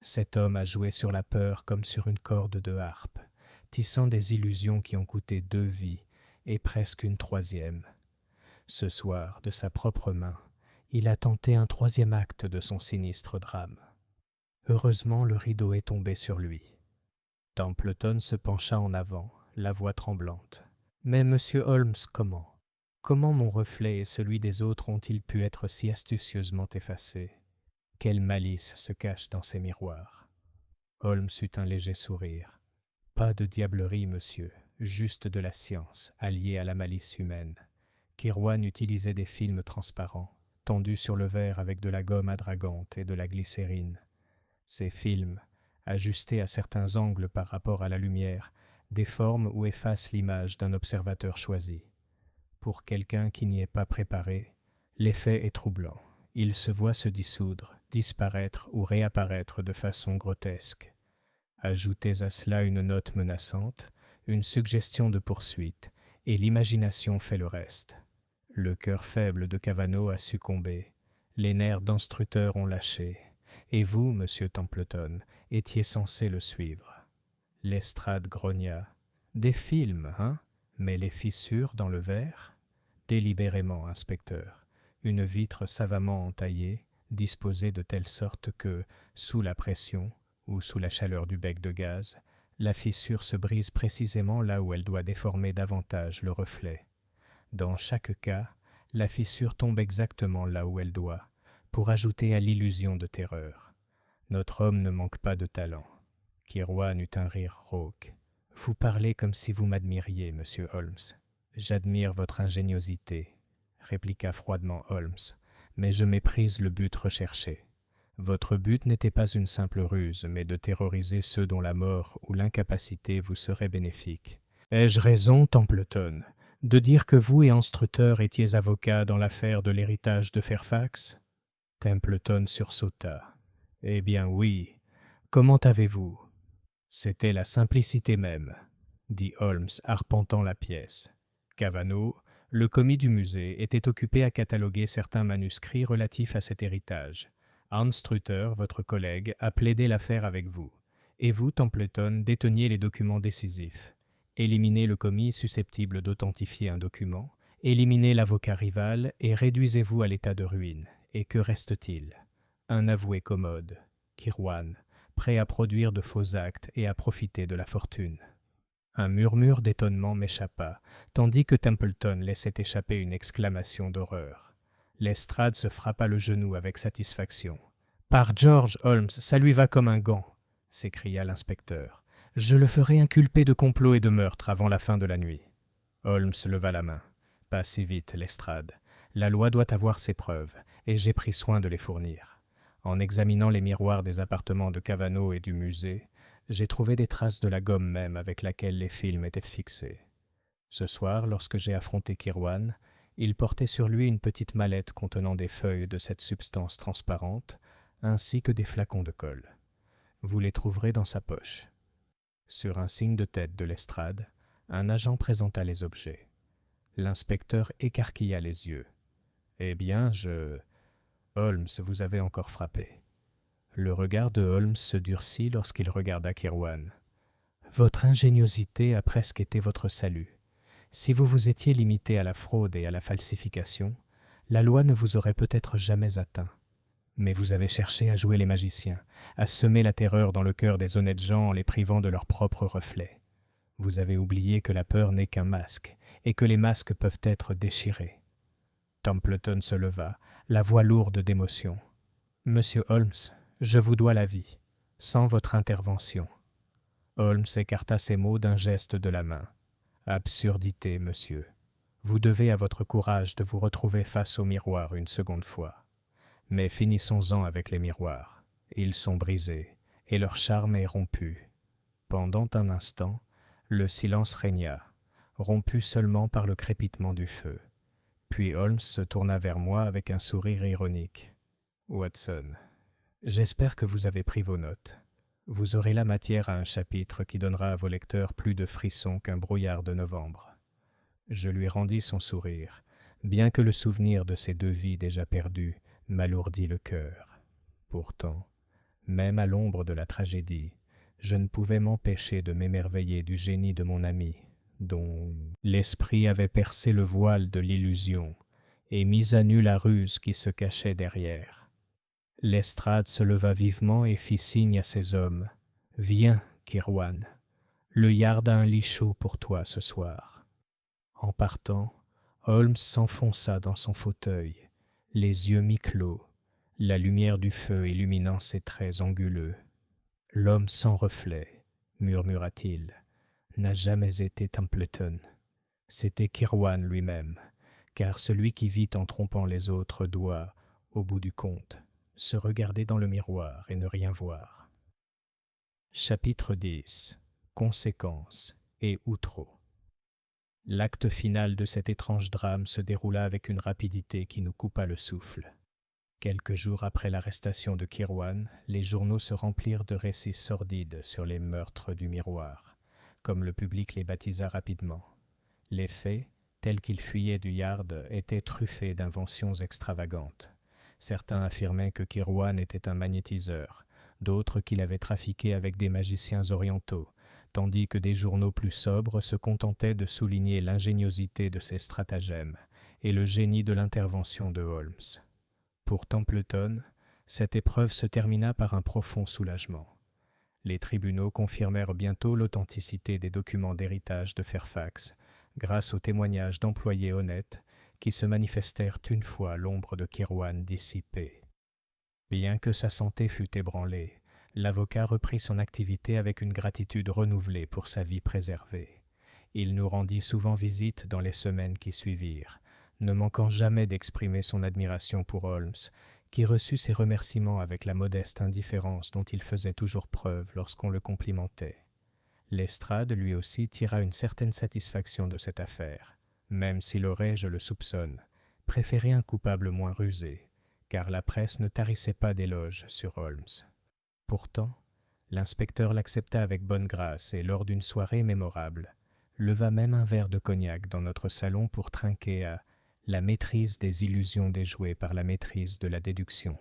Cet homme a joué sur la peur comme sur une corde de harpe, tissant des illusions qui ont coûté 2 vies et presque une 3e. Ce soir, de sa propre main, il a tenté un 3e acte de son sinistre drame. Heureusement, le rideau est tombé sur lui. » Templeton se pencha en avant, la voix tremblante. « Mais, monsieur Holmes, comment ? Comment mon reflet et celui des autres ont-ils pu être si astucieusement effacés ? Quelle malice se cache dans ces miroirs ?» Holmes eut un léger sourire. « Pas de diablerie, monsieur, juste de la science, alliée à la malice humaine. Kirwan utilisait des films transparents, tendus sur le verre avec de la gomme adragante et de la glycérine. Ces films, ajustés à certains angles par rapport à la lumière, déforment ou effacent l'image d'un observateur choisi. Pour quelqu'un qui n'y est pas préparé, l'effet est troublant. Il se voit se dissoudre, disparaître ou réapparaître de façon grotesque. Ajoutez à cela une note menaçante, une suggestion de poursuite, et l'imagination fait le reste. Le cœur faible de Cavanaugh a succombé, les nerfs d'Anstruter ont lâché, et vous, monsieur Templeton, étiez censé le suivre. Lestrade grogna. « Des films, hein ? Mais les fissures dans le verre ? » « Délibérément, inspecteur. Une vitre savamment entaillée, disposée de telle sorte que, sous la pression ou sous la chaleur du bec de gaz, la fissure se brise précisément là où elle doit déformer davantage le reflet. Dans chaque cas, la fissure tombe exactement là où elle doit, pour ajouter à l'illusion de terreur. Notre homme ne manque pas de talent. » Kirwan eut un rire rauque. « Vous parlez comme si vous m'admiriez, monsieur Holmes. »« J'admire votre ingéniosité, » répliqua froidement Holmes, « mais je méprise le but recherché. Votre but n'était pas une simple ruse, mais de terroriser ceux dont la mort ou l'incapacité vous serait bénéfique. Ai-je raison, Templeton, de dire que vous et Anstruter étiez avocats dans l'affaire de l'héritage de Fairfax ?» Templeton sursauta. « Eh bien oui. Comment avez-vous » ? « C'était la simplicité même, » dit Holmes, arpentant la pièce. Cavanaugh, le commis du musée, était occupé à cataloguer certains manuscrits relatifs à cet héritage. Anstruter, votre collègue, a plaidé l'affaire avec vous. Et vous, Templeton, déteniez les documents décisifs. Éliminez le commis susceptible d'authentifier un document, éliminez l'avocat rival et réduisez-vous à l'état de ruine. Et que reste-t-il ? Un avoué commode, Kirwan, prêt à produire de faux actes et à profiter de la fortune. Un murmure d'étonnement m'échappa, tandis que Templeton laissait échapper une exclamation d'horreur. Lestrade se frappa le genou avec satisfaction. « Par George, Holmes, ça lui va comme un gant !» s'écria l'inspecteur. « Je le ferai inculper de complot et de meurtre avant la fin de la nuit. » Holmes leva la main. « Pas si vite, Lestrade. La loi doit avoir ses preuves, et j'ai pris soin de les fournir. En examinant les miroirs des appartements de Cavanaugh et du musée, j'ai trouvé des traces de la gomme même avec laquelle les films étaient fixés. Ce soir, lorsque j'ai affronté Kirwan, il portait sur lui une petite mallette contenant des feuilles de cette substance transparente, ainsi que des flacons de colle. Vous les trouverez dans sa poche. » Sur un signe de tête de Lestrade, un agent présenta les objets. L'inspecteur écarquilla les yeux. « Eh bien, Holmes, vous avez encore frappé. » Le regard de Holmes se durcit lorsqu'il regarda Kirwan. « Votre ingéniosité a presque été votre salut. Si vous vous étiez limité à la fraude et à la falsification, la loi ne vous aurait peut-être jamais atteint. Mais vous avez cherché à jouer les magiciens, à semer la terreur dans le cœur des honnêtes gens en les privant de leur propre reflet. Vous avez oublié que la peur n'est qu'un masque, et que les masques peuvent être déchirés. » Templeton se leva, la voix lourde d'émotion. « Monsieur Holmes, je vous dois la vie. Sans votre intervention. » Holmes écarta ces mots d'un geste de la main. « Absurdité, monsieur. Vous devez à votre courage de vous retrouver face au miroir une seconde fois. Mais finissons-en avec les miroirs. Ils sont brisés, et leur charme est rompu. » Pendant un instant, le silence régna, rompu seulement par le crépitement du feu. Puis Holmes se tourna vers moi avec un sourire ironique. « Watson, j'espère que vous avez pris vos notes. Vous aurez là matière à un chapitre qui donnera à vos lecteurs plus de frissons qu'un brouillard de novembre. » Je lui rendis son sourire, bien que le souvenir de ces deux vies déjà perdues m'alourdit le cœur. Pourtant, même à l'ombre de la tragédie, je ne pouvais m'empêcher de m'émerveiller du génie de mon ami, dont l'esprit avait percé le voile de l'illusion et mis à nu la ruse qui se cachait derrière. Lestrade se leva vivement et fit signe à ses hommes. « Viens, Kirwan, le yard a un lit chaud pour toi ce soir. » En partant, Holmes s'enfonça dans son fauteuil, les yeux mi-clos, la lumière du feu illuminant ses traits anguleux. « L'homme sans reflet, murmura-t-il, n'a jamais été Templeton. C'était Kirwan lui-même, car celui qui vit en trompant les autres doit, au bout du compte, se regarder dans le miroir et ne rien voir. » Chapitre 10. Conséquences et outro. L'acte final de cet étrange drame se déroula avec une rapidité qui nous coupa le souffle. Quelques jours après l'arrestation de Kirwan, les journaux se remplirent de récits sordides sur les meurtres du miroir, comme le public les baptisa rapidement. Les faits, tels qu'ils fuyaient du yard, étaient truffés d'inventions extravagantes. Certains affirmaient que Kirwan était un magnétiseur, d'autres qu'il avait trafiqué avec des magiciens orientaux, tandis que des journaux plus sobres se contentaient de souligner l'ingéniosité de ses stratagèmes et le génie de l'intervention de Holmes. Pour Templeton, cette épreuve se termina par un profond soulagement. Les tribunaux confirmèrent bientôt l'authenticité des documents d'héritage de Fairfax, grâce aux témoignages d'employés honnêtes qui se manifestèrent une fois l'ombre de Kirwan dissipée. Bien que sa santé fût ébranlée, l'avocat reprit son activité avec une gratitude renouvelée pour sa vie préservée. Il nous rendit souvent visite dans les semaines qui suivirent, ne manquant jamais d'exprimer son admiration pour Holmes, qui reçut ses remerciements avec la modeste indifférence dont il faisait toujours preuve lorsqu'on le complimentait. Lestrade, lui aussi, tira une certaine satisfaction de cette affaire, même s'il aurait, je le soupçonne, préféré un coupable moins rusé, car la presse ne tarissait pas d'éloges sur Holmes. Pourtant, l'inspecteur l'accepta avec bonne grâce et, lors d'une soirée mémorable, leva même un verre de cognac dans notre salon pour trinquer à la maîtrise des illusions déjouées par la maîtrise de la déduction.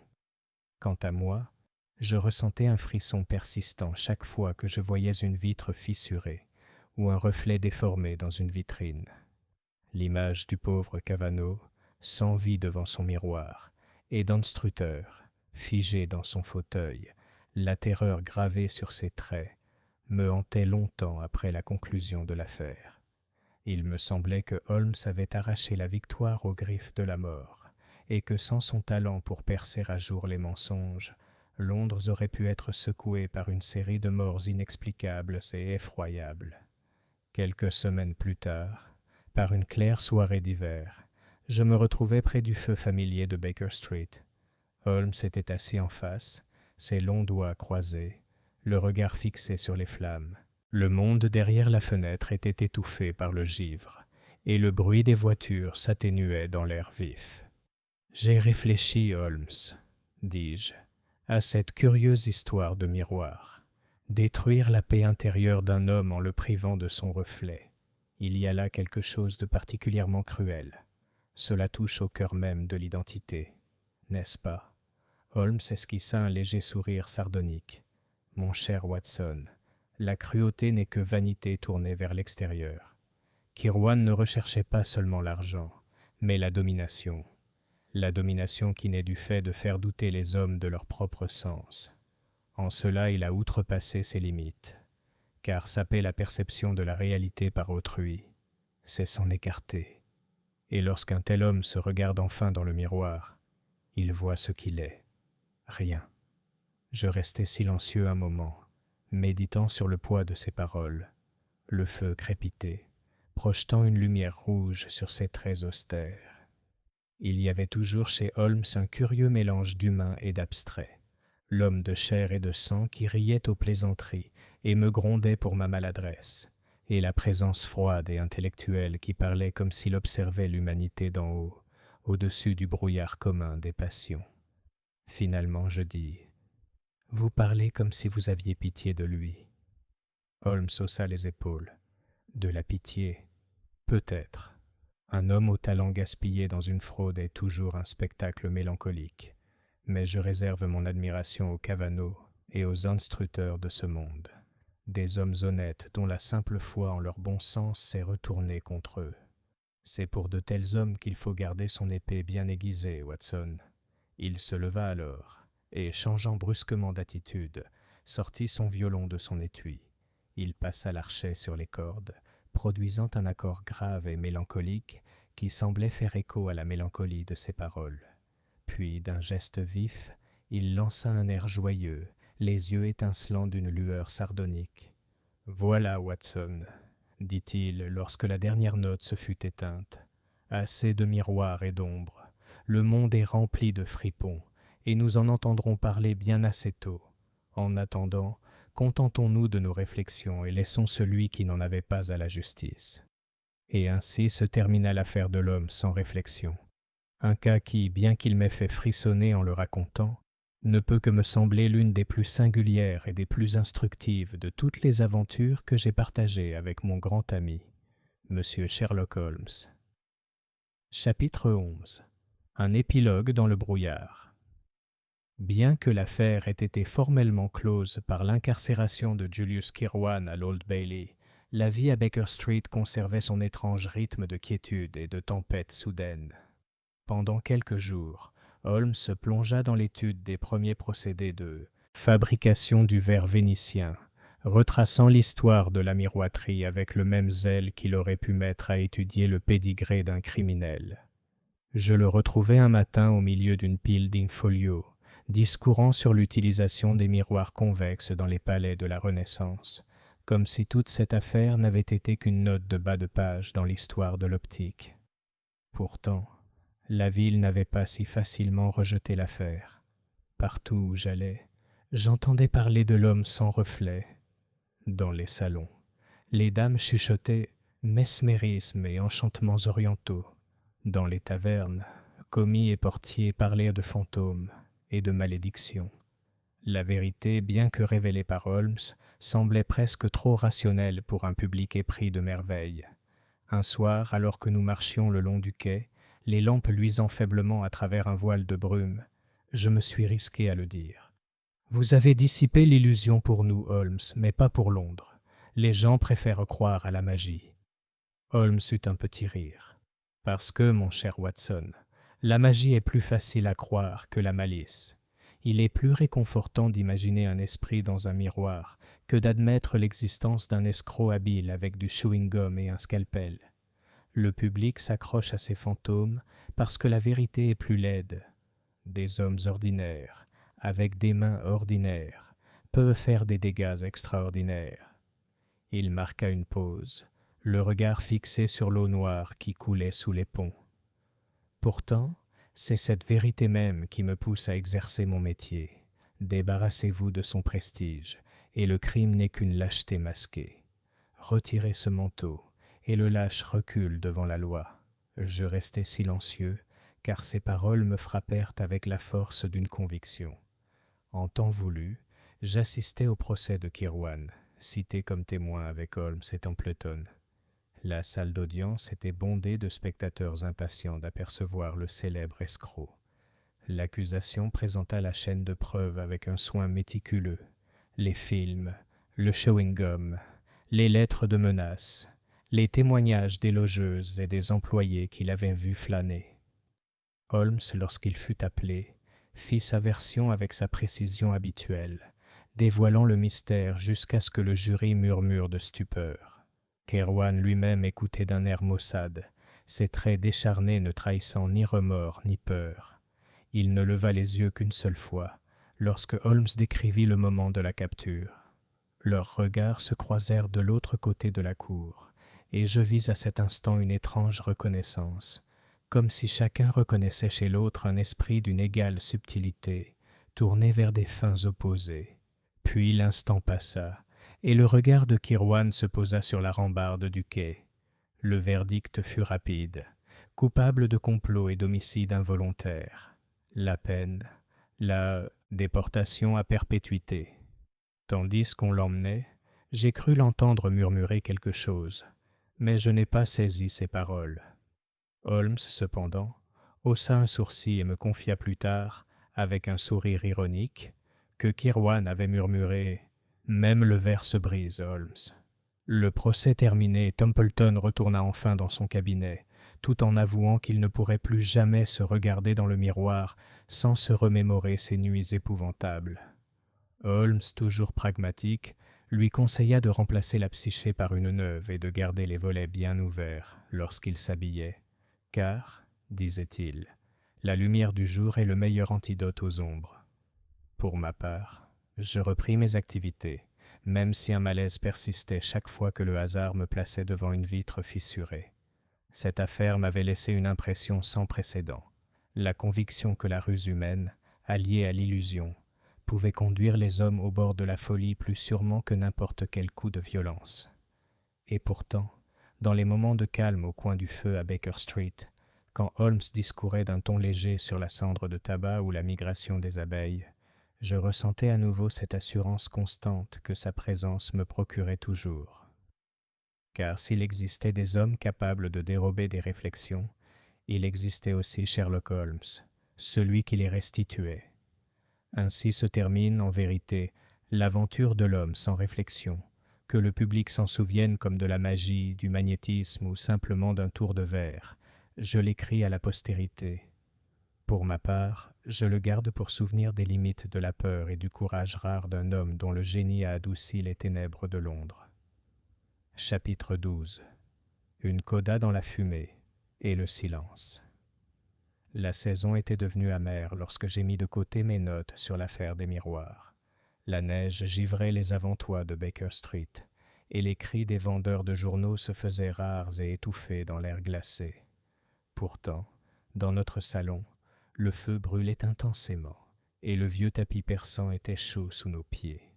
Quant à moi, je ressentais un frisson persistant chaque fois que je voyais une vitre fissurée ou un reflet déformé dans une vitrine. L'image du pauvre Cavanagh, sans vie devant son miroir, et d'Anstrutter, figé dans son fauteuil, la terreur gravée sur ses traits, me hantait longtemps après la conclusion de l'affaire. Il me semblait que Holmes avait arraché la victoire aux griffes de la mort, et que sans son talent pour percer à jour les mensonges, Londres aurait pu être secouée par une série de morts inexplicables et effroyables. Quelques semaines plus tard, par une claire soirée d'hiver, je me retrouvais près du feu familier de Baker Street. Holmes était assis en face, ses longs doigts croisés, le regard fixé sur les flammes. Le monde derrière la fenêtre était étouffé par le givre, et le bruit des voitures s'atténuait dans l'air vif. « J'ai réfléchi, Holmes, dis-je, à cette curieuse histoire de miroir. Détruire la paix intérieure d'un homme en le privant de son reflet. Il y a là quelque chose de particulièrement cruel. Cela touche au cœur même de l'identité, n'est-ce pas ? Holmes esquissa un léger sourire sardonique. « Mon cher Watson, la cruauté n'est que vanité tournée vers l'extérieur. Kirwan ne recherchait pas seulement l'argent, mais la domination. La domination qui naît du fait de faire douter les hommes de leur propre sens. En cela, il a outrepassé ses limites. Car saper la perception de la réalité par autrui, c'est s'en écarter. Et lorsqu'un tel homme se regarde enfin dans le miroir, il voit ce qu'il est. Rien. » Je restai silencieux un moment, méditant sur le poids de ses paroles. Le feu crépitait, projetant une lumière rouge sur ses traits austères. Il y avait toujours chez Holmes un curieux mélange d'humain et d'abstrait. L'homme de chair et de sang qui riait aux plaisanteries et me grondait pour ma maladresse, et la présence froide et intellectuelle qui parlait comme s'il observait l'humanité d'en haut, au-dessus du brouillard commun des passions. Finalement, je dis « Vous parlez comme si vous aviez pitié de lui. » Holmes haussa les épaules. « De la pitié, peut-être. Un homme au talent gaspillé dans une fraude est toujours un spectacle mélancolique. Mais je réserve mon admiration aux Cavanaugh et aux instruteurs de ce monde. Des hommes honnêtes dont la simple foi en leur bon sens s'est retournée contre eux. C'est pour de tels hommes qu'il faut garder son épée bien aiguisée, Watson. » Il se leva alors, et changeant brusquement d'attitude, sortit son violon de son étui. Il passa l'archet sur les cordes, produisant un accord grave et mélancolique qui semblait faire écho à la mélancolie de ses paroles. Puis, d'un geste vif, il lança un air joyeux, les yeux étincelants d'une lueur sardonique. « Voilà, Watson, » dit-il lorsque la dernière note se fut éteinte. « Assez de miroirs et d'ombres. Le monde est rempli de fripons, et nous en entendrons parler bien assez tôt. En attendant, contentons-nous de nos réflexions et laissons celui qui n'en avait pas à la justice. » Et ainsi se termina l'affaire de l'homme sans réflexion. Un cas qui, bien qu'il m'ait fait frissonner en le racontant, ne peut que me sembler l'une des plus singulières et des plus instructives de toutes les aventures que j'ai partagées avec mon grand ami, Monsieur Sherlock Holmes. Chapitre 11. Un épilogue dans le brouillard. Bien que l'affaire ait été formellement close par l'incarcération de Julius Kirwan à l'Old Bailey, la vie à Baker Street conservait son étrange rythme de quiétude et de tempête soudaine. Pendant quelques jours, Holmes se plongea dans l'étude des premiers procédés de fabrication du verre vénitien, retraçant l'histoire de la miroiterie avec le même zèle qu'il aurait pu mettre à étudier le pédigré d'un criminel. Je le retrouvai un matin au milieu d'une pile d'in-folio, discourant sur l'utilisation des miroirs convexes dans les palais de la Renaissance, comme si toute cette affaire n'avait été qu'une note de bas de page dans l'histoire de l'optique. Pourtant, la ville n'avait pas si facilement rejeté l'affaire. Partout où j'allais, j'entendais parler de l'homme sans reflet. Dans les salons, les dames chuchotaient mesmérisme et enchantements orientaux. Dans les tavernes, commis et portiers parlaient de fantômes et de malédictions. La vérité, bien que révélée par Holmes, semblait presque trop rationnelle pour un public épris de merveilles. Un soir, alors que nous marchions le long du quai, les lampes luisant faiblement à travers un voile de brume, je me suis risqué à le dire. « Vous avez dissipé l'illusion pour nous, Holmes, mais pas pour Londres. Les gens préfèrent croire à la magie. » Holmes eut un petit rire. « Parce que, mon cher Watson, la magie est plus facile à croire que la malice. Il est plus réconfortant d'imaginer un esprit dans un miroir que d'admettre l'existence d'un escroc habile avec du chewing-gum et un scalpel. Le public s'accroche à ces fantômes parce que la vérité est plus laide. Des hommes ordinaires, avec des mains ordinaires, peuvent faire des dégâts extraordinaires. » Il marqua une pause, le regard fixé sur l'eau noire qui coulait sous les ponts. « Pourtant, c'est cette vérité même qui me pousse à exercer mon métier. Débarrassez-vous de son prestige, et le crime n'est qu'une lâcheté masquée. Retirez ce manteau, et le lâche recule devant la loi. » Je restai silencieux, car ces paroles me frappèrent avec la force d'une conviction. En temps voulu, j'assistai au procès de Kirwan, cité comme témoin avec Holmes et Templeton. La salle d'audience était bondée de spectateurs impatients d'apercevoir le célèbre escroc. L'accusation présenta la chaîne de preuves avec un soin méticuleux. Les films, le chewing-gum, les lettres de menaces, les témoignages des logeuses et des employés qui l'avaient vu flâner. Holmes, lorsqu'il fut appelé, fit sa version avec sa précision habituelle, dévoilant le mystère jusqu'à ce que le jury murmure de stupeur. Kirwan lui-même écoutait d'un air maussade, ses traits décharnés ne trahissant ni remords ni peur. Il ne leva les yeux qu'une seule fois, lorsque Holmes décrivit le moment de la capture. Leurs regards se croisèrent de l'autre côté de la cour, et je vis à cet instant une étrange reconnaissance, comme si chacun reconnaissait chez l'autre un esprit d'une égale subtilité, tourné vers des fins opposées. Puis l'instant passa, et le regard de Kirwan se posa sur la rambarde du quai. Le verdict fut rapide, coupable de complot et d'homicide involontaire. La peine, la déportation à perpétuité. Tandis qu'on l'emmenait, j'ai cru l'entendre murmurer quelque chose, mais je n'ai pas saisi ses paroles. Holmes, cependant, haussa un sourcil et me confia plus tard, avec un sourire ironique, que Kirwan avait murmuré « Même le verre se brise, Holmes ». Le procès terminé, Templeton retourna enfin dans son cabinet, tout en avouant qu'il ne pourrait plus jamais se regarder dans le miroir sans se remémorer ses nuits épouvantables. Holmes, toujours pragmatique, lui conseilla de remplacer la psyché par une neuve et de garder les volets bien ouverts lorsqu'il s'habillait, car, disait-il, la lumière du jour est le meilleur antidote aux ombres. Pour ma part, je repris mes activités, même si un malaise persistait chaque fois que le hasard me plaçait devant une vitre fissurée. Cette affaire m'avait laissé une impression sans précédent, la conviction que la ruse humaine, alliée à l'illusion, pouvait conduire les hommes au bord de la folie plus sûrement que n'importe quel coup de violence. Et pourtant, dans les moments de calme au coin du feu à Baker Street, quand Holmes discourait d'un ton léger sur la cendre de tabac ou la migration des abeilles, je ressentais à nouveau cette assurance constante que sa présence me procurait toujours. Car s'il existait des hommes capables de dérober des réflexions, il existait aussi Sherlock Holmes, celui qui les restituait. Ainsi se termine, en vérité, l'aventure de l'homme sans réflexion, que le public s'en souvienne comme de la magie, du magnétisme ou simplement d'un tour de verre. Je l'écris à la postérité. Pour ma part, je le garde pour souvenir des limites de la peur et du courage rare d'un homme dont le génie a adouci les ténèbres de Londres. Chapitre 12. Une coda dans la fumée et le silence. La saison était devenue amère lorsque j'ai mis de côté mes notes sur l'affaire des miroirs. La neige givrait les avant-toits de Baker Street, et les cris des vendeurs de journaux se faisaient rares et étouffés dans l'air glacé. Pourtant, dans notre salon, le feu brûlait intensément, et le vieux tapis persan était chaud sous nos pieds.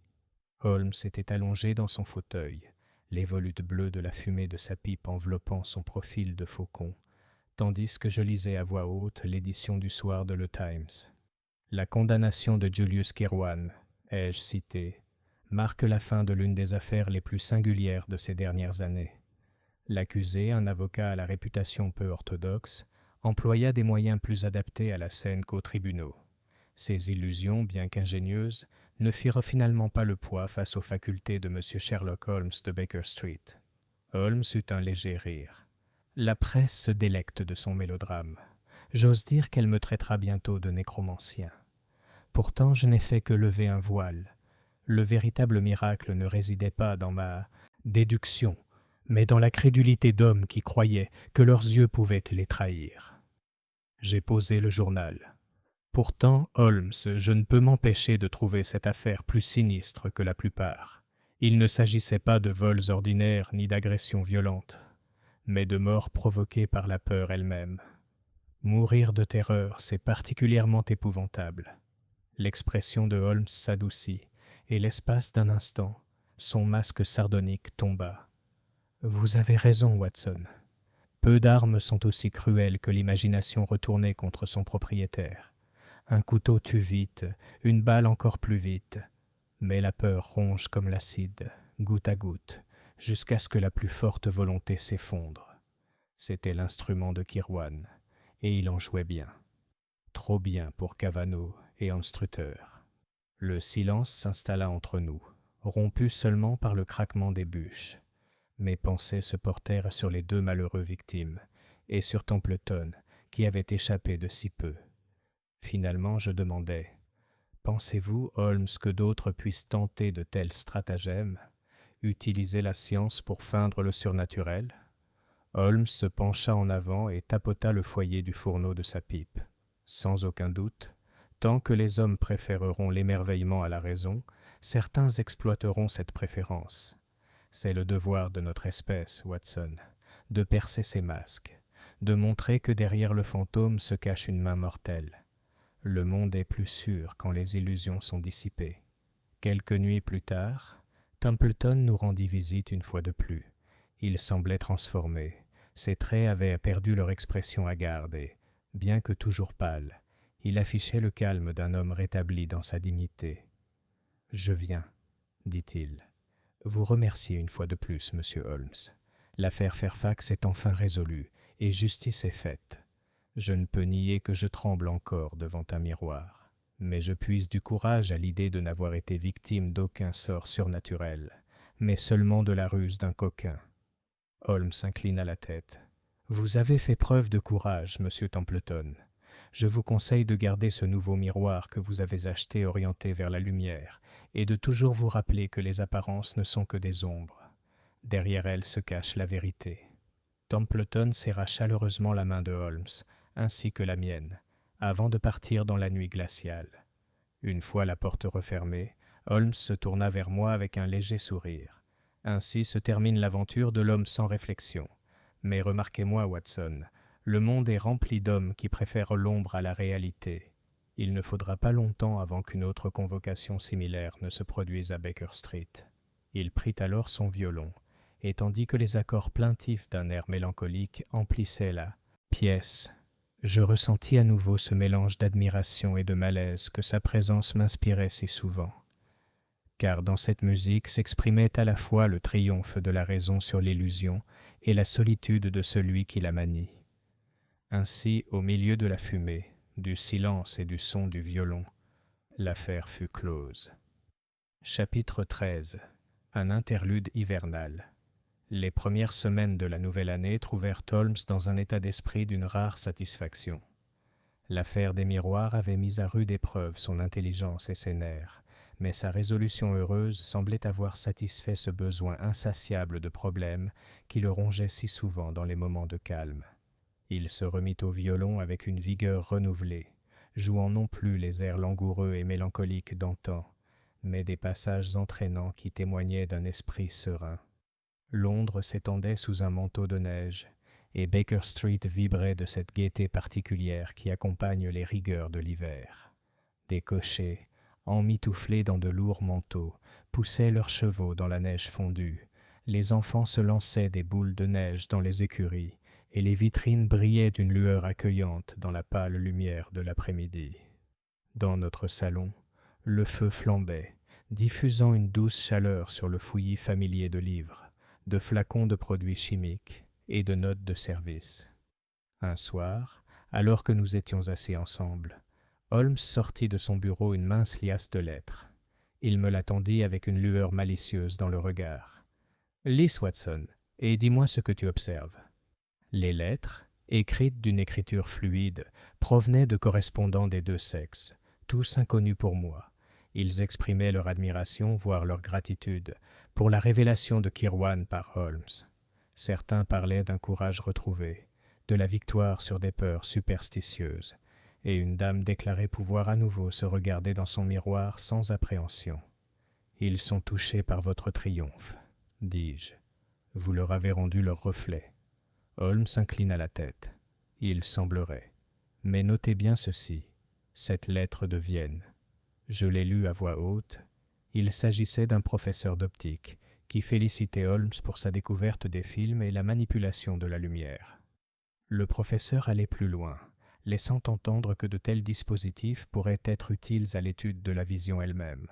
Holmes était allongé dans son fauteuil, les volutes bleues de la fumée de sa pipe enveloppant son profil de faucon, tandis que je lisais à voix haute l'édition du soir de Le Times. La condamnation de Julius Kirwan, ai-je cité, marque la fin de l'une des affaires les plus singulières de ces dernières années. L'accusé, un avocat à la réputation peu orthodoxe, employa des moyens plus adaptés à la scène qu'aux tribunaux. Ses illusions, bien qu'ingénieuses, ne firent finalement pas le poids face aux facultés de M. Sherlock Holmes de Baker Street. Holmes eut un léger rire. La presse se délecte de son mélodrame. J'ose dire qu'elle me traitera bientôt de nécromancien. Pourtant, je n'ai fait que lever un voile. Le véritable miracle ne résidait pas dans ma déduction, mais dans la crédulité d'hommes qui croyaient que leurs yeux pouvaient les trahir. J'ai posé le journal. Pourtant, Holmes, je ne peux m'empêcher de trouver cette affaire plus sinistre que la plupart. Il ne s'agissait pas de vols ordinaires ni d'agressions violentes, mais de morts provoquées par la peur elle-même. Mourir de terreur, c'est particulièrement épouvantable. L'expression de Holmes s'adoucit, et l'espace d'un instant, son masque sardonique tomba. « Vous avez raison, Watson. Peu d'armes sont aussi cruelles que l'imagination retournée contre son propriétaire. Un couteau tue vite, une balle encore plus vite, mais la peur ronge comme l'acide, goutte à goutte, jusqu'à ce que la plus forte volonté s'effondre. C'était l'instrument de Kirwan, et il en jouait bien. trop bien pour Cavanagh et Anstruther. Le silence s'installa entre nous, rompu seulement par le craquement des bûches. Mes pensées se portèrent sur les deux malheureux victimes, et sur Templeton, qui avait échappé de si peu. Finalement, je demandai « Pensez-vous, Holmes, que d'autres puissent tenter de tels stratagèmes, utiliser la science pour feindre le surnaturel ?» Holmes se pencha en avant et tapota le foyer du fourneau de sa pipe. Sans aucun doute, tant que les hommes préféreront l'émerveillement à la raison, certains exploiteront cette préférence. C'est le devoir de notre espèce, Watson, de percer ces masques, de montrer que derrière le fantôme se cache une main mortelle. Le monde est plus sûr quand les illusions sont dissipées. Quelques nuits plus tard, Templeton nous rendit visite une fois de plus. Il semblait transformé. Ses traits avaient perdu leur expression hagarde et, bien que toujours pâle, il affichait le calme d'un homme rétabli dans sa dignité. « Je viens, dit-il, vous remercier une fois de plus, monsieur Holmes. L'affaire Fairfax est enfin résolue et justice est faite. Je ne peux nier que je tremble encore devant un miroir, mais je puise du courage à l'idée de n'avoir été victime d'aucun sort surnaturel, mais seulement de la ruse d'un coquin. » Holmes inclina la tête. « Vous avez fait preuve de courage, monsieur Templeton. Je vous conseille de garder ce nouveau miroir que vous avez acheté orienté vers la lumière et de toujours vous rappeler que les apparences ne sont que des ombres. Derrière elles se cache la vérité. » Templeton serra chaleureusement la main de Holmes, ainsi que la mienne, avant de partir dans la nuit glaciale. Une fois la porte refermée, Holmes se tourna vers moi avec un léger sourire. Ainsi se termine l'aventure de l'homme sans réflexion. Mais remarquez-moi, Watson, le monde est rempli d'hommes qui préfèrent l'ombre à la réalité. Il ne faudra pas longtemps avant qu'une autre convocation similaire ne se produise à Baker Street. Il prit alors son violon, et tandis que les accords plaintifs d'un air mélancolique emplissaient la pièce, je ressentis à nouveau ce mélange d'admiration et de malaise que sa présence m'inspirait si souvent. Car dans cette musique s'exprimait à la fois le triomphe de la raison sur l'illusion et la solitude de celui qui la manie. Ainsi, au milieu de la fumée, du silence et du son du violon, l'affaire fut close. Chapitre 13. Un interlude hivernal. Les premières semaines de la nouvelle année trouvèrent Holmes dans un état d'esprit d'une rare satisfaction. L'affaire des miroirs avait mis à rude épreuve son intelligence et ses nerfs, mais sa résolution heureuse semblait avoir satisfait ce besoin insatiable de problèmes qui le rongeait si souvent dans les moments de calme. Il se remit au violon avec une vigueur renouvelée, jouant non plus les airs langoureux et mélancoliques d'antan, mais des passages entraînants qui témoignaient d'un esprit serein. Londres s'étendait sous un manteau de neige, et Baker Street vibrait de cette gaieté particulière qui accompagne les rigueurs de l'hiver. Des cochers, emmitouflés dans de lourds manteaux, poussaient leurs chevaux dans la neige fondue. Les enfants se lançaient des boules de neige dans les écuries, et les vitrines brillaient d'une lueur accueillante dans la pâle lumière de l'après-midi. Dans notre salon, le feu flambait, diffusant une douce chaleur sur le fouillis familier de livres, de flacons de produits chimiques et de notes de service. Un soir, alors que nous étions assis ensemble, Holmes sortit de son bureau une mince liasse de lettres. Il me la tendit avec une lueur malicieuse dans le regard. « Lis, Watson, et dis-moi ce que tu observes. » Les lettres, écrites d'une écriture fluide, provenaient de correspondants des deux sexes, tous inconnus pour moi. Ils exprimaient leur admiration, voire leur gratitude, pour la révélation de Kirwan par Holmes. Certains parlaient d'un courage retrouvé, de la victoire sur des peurs superstitieuses, et une dame déclarait pouvoir à nouveau se regarder dans son miroir sans appréhension. « Ils sont touchés par votre triomphe, dis-je. Vous leur avez rendu leur reflet. » Holmes inclina la tête. « Il semblerait. Mais notez bien ceci, cette lettre de Vienne. Je l'ai lue à voix haute. Il s'agissait d'un professeur d'optique qui félicitait Holmes pour sa découverte des films et la manipulation de la lumière. Le professeur allait plus loin, laissant entendre que de tels dispositifs pourraient être utiles à l'étude de la vision elle-même.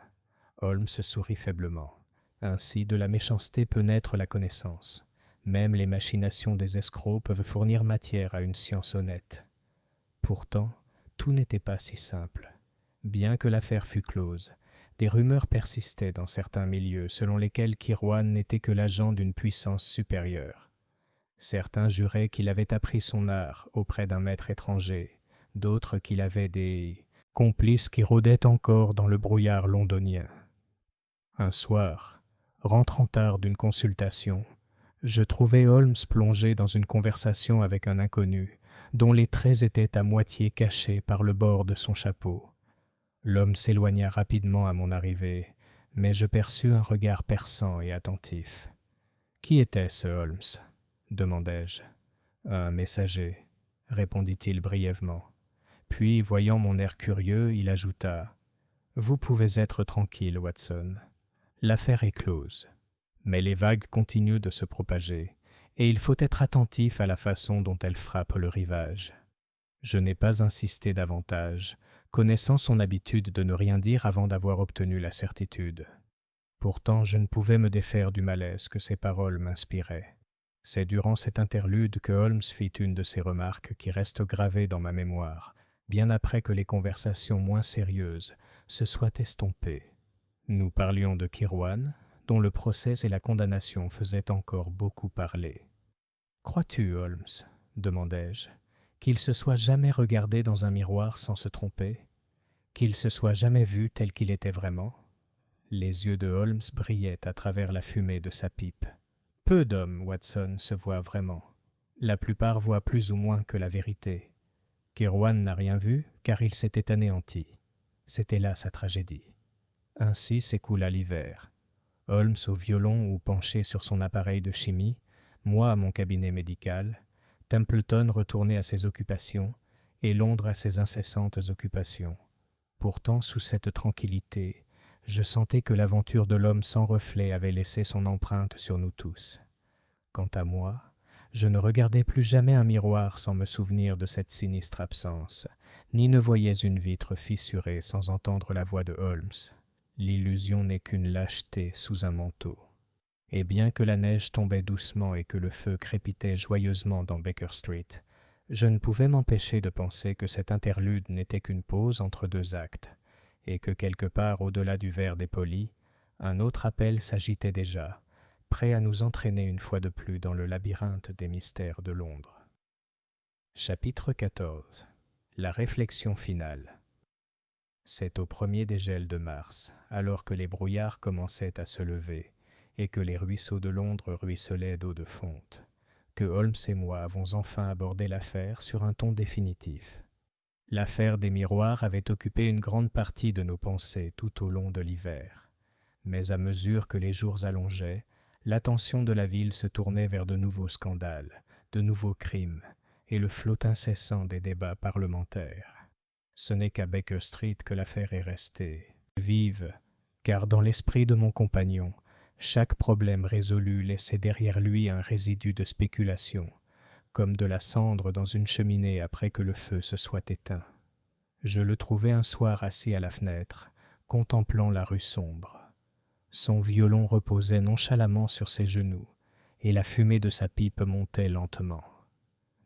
Holmes sourit faiblement. Ainsi, de la méchanceté peut naître la connaissance. Même les machinations des escrocs peuvent fournir matière à une science honnête. Pourtant, tout n'était pas si simple. Bien que l'affaire fût close, des rumeurs persistaient dans certains milieux selon lesquels Kirwan n'était que l'agent d'une puissance supérieure. Certains juraient qu'il avait appris son art auprès d'un maître étranger, d'autres qu'il avait des complices qui rôdaient encore dans le brouillard londonien. Un soir, rentrant tard d'une consultation, je trouvai Holmes plongé dans une conversation avec un inconnu, dont les traits étaient à moitié cachés par le bord de son chapeau. L'homme s'éloigna rapidement à mon arrivée, mais je perçus un regard perçant et attentif. « Qui était ce Holmes ?» demandai-je. « Un messager, » répondit-il brièvement. Puis, voyant mon air curieux, il ajouta « Vous pouvez être tranquille, Watson. L'affaire est close. Mais les vagues continuent de se propager, et il faut être attentif à la façon dont elles frappent le rivage. Je n'ai pas insisté davantage, connaissant son habitude de ne rien dire avant d'avoir obtenu la certitude. Pourtant, je ne pouvais me défaire du malaise que ces paroles m'inspiraient. C'est durant cet interlude que Holmes fit une de ces remarques qui restent gravées dans ma mémoire, bien après que les conversations moins sérieuses se soient estompées. Nous parlions de Kirwan, dont le procès et la condamnation faisaient encore beaucoup parler. « Crois-tu, Holmes, demandai-je, qu'il se soit jamais regardé dans un miroir sans se tromper? Qu'il se soit jamais vu tel qu'il était vraiment ?» Les yeux de Holmes brillaient à travers la fumée de sa pipe. « Peu d'hommes, Watson, se voient vraiment. La plupart voient plus ou moins que la vérité. Kirwan n'a rien vu, car il s'était anéanti. C'était là sa tragédie. » Ainsi s'écoula l'hiver. Holmes au violon ou penché sur son appareil de chimie, moi à mon cabinet médical, Templeton retourné à ses occupations et Londres à ses incessantes occupations. Pourtant, sous cette tranquillité, je sentais que l'aventure de l'homme sans reflet avait laissé son empreinte sur nous tous. Quant à moi, je ne regardais plus jamais un miroir sans me souvenir de cette sinistre absence, ni ne voyais une vitre fissurée sans entendre la voix de Holmes. L'illusion n'est qu'une lâcheté sous un manteau. Et bien que la neige tombait doucement et que le feu crépitait joyeusement dans Baker Street, je ne pouvais m'empêcher de penser que cet interlude n'était qu'une pause entre deux actes, et que quelque part au-delà du verre dépoli, un autre appel s'agitait déjà, prêt à nous entraîner une fois de plus dans le labyrinthe des mystères de Londres. Chapitre 14. La réflexion finale. C'est au premier dégel de mars, alors que les brouillards commençaient à se lever et que les ruisseaux de Londres ruisselaient d'eau de fonte, que Holmes et moi avons enfin abordé l'affaire sur un ton définitif. L'affaire des miroirs avait occupé une grande partie de nos pensées tout au long de l'hiver, mais à mesure que les jours allongeaient, l'attention de la ville se tournait vers de nouveaux scandales, de nouveaux crimes et le flot incessant des débats parlementaires. Ce n'est qu'à Baker Street que l'affaire est restée vive, car dans l'esprit de mon compagnon, chaque problème résolu laissait derrière lui un résidu de spéculation, comme de la cendre dans une cheminée après que le feu se soit éteint. Je le trouvai un soir assis à la fenêtre, contemplant la rue sombre. Son violon reposait nonchalamment sur ses genoux, et la fumée de sa pipe montait lentement.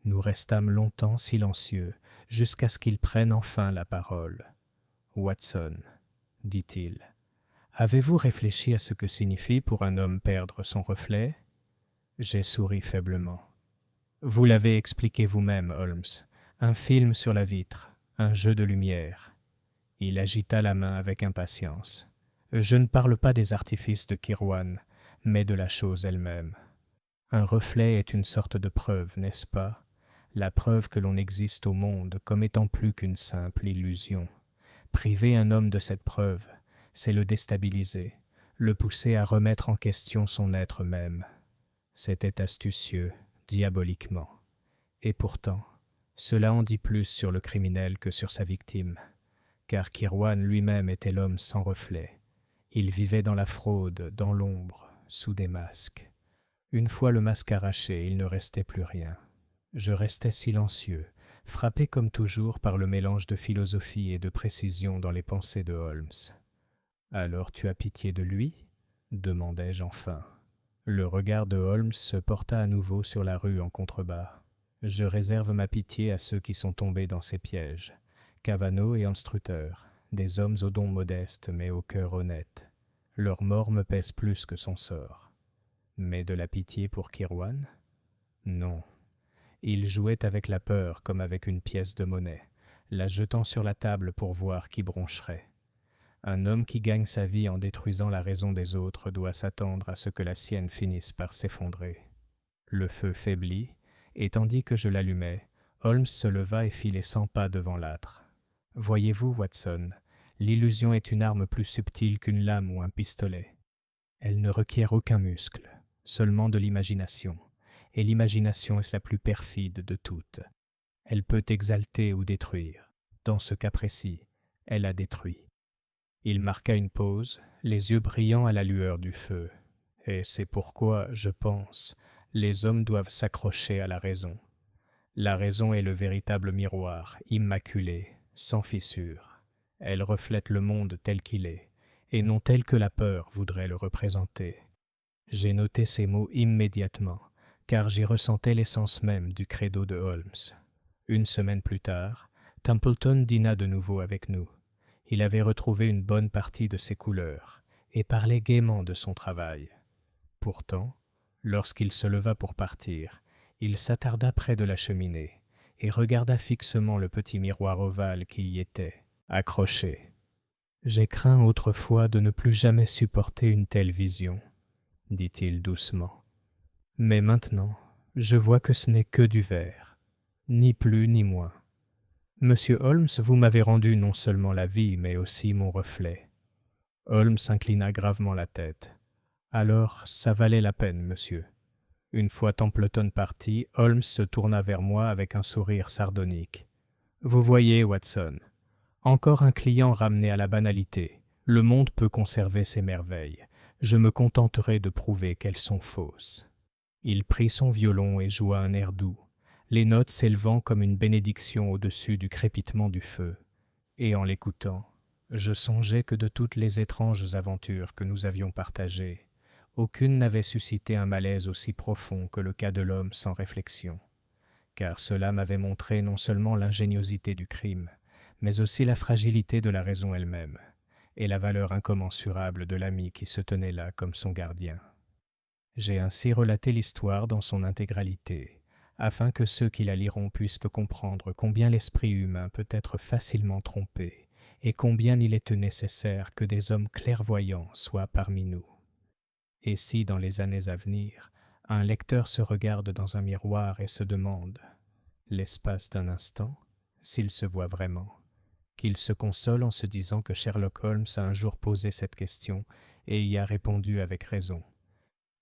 Nous restâmes longtemps silencieux, jusqu'à ce qu'il prenne enfin la parole. « Watson, dit-il, avez-vous réfléchi à ce que signifie pour un homme perdre son reflet ?» J'ai souri faiblement. « Vous l'avez expliqué vous-même, Holmes. Un film sur la vitre, un jeu de lumière. » Il agita la main avec impatience. « Je ne parle pas des artifices de Kirwan, mais de la chose elle-même. Un reflet est une sorte de preuve, n'est-ce pas ? La preuve que l'on existe au monde comme étant plus qu'une simple illusion. Priver un homme de cette preuve, c'est le déstabiliser, le pousser à remettre en question son être même. C'était astucieux, diaboliquement. Et pourtant, cela en dit plus sur le criminel que sur sa victime, car Kirwan lui-même était l'homme sans reflet. Il vivait dans la fraude, dans l'ombre, sous des masques. Une fois le masque arraché, il ne restait plus rien. Je restais silencieux, frappé comme toujours par le mélange de philosophie et de précision dans les pensées de Holmes. « Alors tu as pitié de lui ?» demandai-je enfin. Le regard de Holmes se porta à nouveau sur la rue en contrebas. « Je réserve ma pitié à ceux qui sont tombés dans ces pièges, Cavanagh et Anstruther, des hommes aux dons modestes mais au cœur honnête. Leur mort me pèse plus que son sort. Mais de la pitié pour Kirwan? Non. Il jouait avec la peur comme avec une pièce de monnaie, la jetant sur la table pour voir qui broncherait. Un homme qui gagne sa vie en détruisant la raison des autres doit s'attendre à ce que la sienne finisse par s'effondrer. Le feu faiblit, et tandis que je l'allumais, Holmes se leva et fit les 100 pas devant l'âtre. « Voyez-vous, Watson, l'illusion est une arme plus subtile qu'une lame ou un pistolet. Elle ne requiert aucun muscle, seulement de l'imagination, et l'imagination est la plus perfide de toutes. Elle peut exalter ou détruire. Dans ce cas précis, elle a détruit. » Il marqua une pause, les yeux brillants à la lueur du feu. Et c'est pourquoi, je pense, les hommes doivent s'accrocher à la raison. La raison est le véritable miroir, immaculé, sans fissure. Elle reflète le monde tel qu'il est, et non tel que la peur voudrait le représenter. J'ai noté ces mots immédiatement, car j'y ressentais l'essence même du credo de Holmes. Une semaine plus tard, Templeton dîna de nouveau avec nous. Il avait retrouvé une bonne partie de ses couleurs et parlait gaiement de son travail. Pourtant, lorsqu'il se leva pour partir, il s'attarda près de la cheminée et regarda fixement le petit miroir ovale qui y était, accroché. « J'ai craint autrefois de ne plus jamais supporter une telle vision, » dit-il doucement. « Mais maintenant, je vois que ce n'est que du verre, ni plus ni moins. Monsieur Holmes, vous m'avez rendu non seulement la vie, mais aussi mon reflet. » Holmes inclina gravement la tête. « Alors, ça valait la peine, monsieur. » Une fois Templeton parti, Holmes se tourna vers moi avec un sourire sardonique. « Vous voyez, Watson, encore un client ramené à la banalité. Le monde peut conserver ses merveilles. Je me contenterai de prouver qu'elles sont fausses. » Il prit son violon et joua un air doux, les notes s'élevant comme une bénédiction au-dessus du crépitement du feu. Et en l'écoutant, je songeais que de toutes les étranges aventures que nous avions partagées, aucune n'avait suscité un malaise aussi profond que le cas de l'homme sans réflexion, car cela m'avait montré non seulement l'ingéniosité du crime, mais aussi la fragilité de la raison elle-même, et la valeur incommensurable de l'ami qui se tenait là comme son gardien. J'ai ainsi relaté l'histoire dans son intégralité, afin que ceux qui la liront puissent comprendre combien l'esprit humain peut être facilement trompé, et combien il est nécessaire que des hommes clairvoyants soient parmi nous. Et si, dans les années à venir, un lecteur se regarde dans un miroir et se demande, l'espace d'un instant, s'il se voit vraiment, qu'il se console en se disant que Sherlock Holmes a un jour posé cette question et y a répondu avec raison.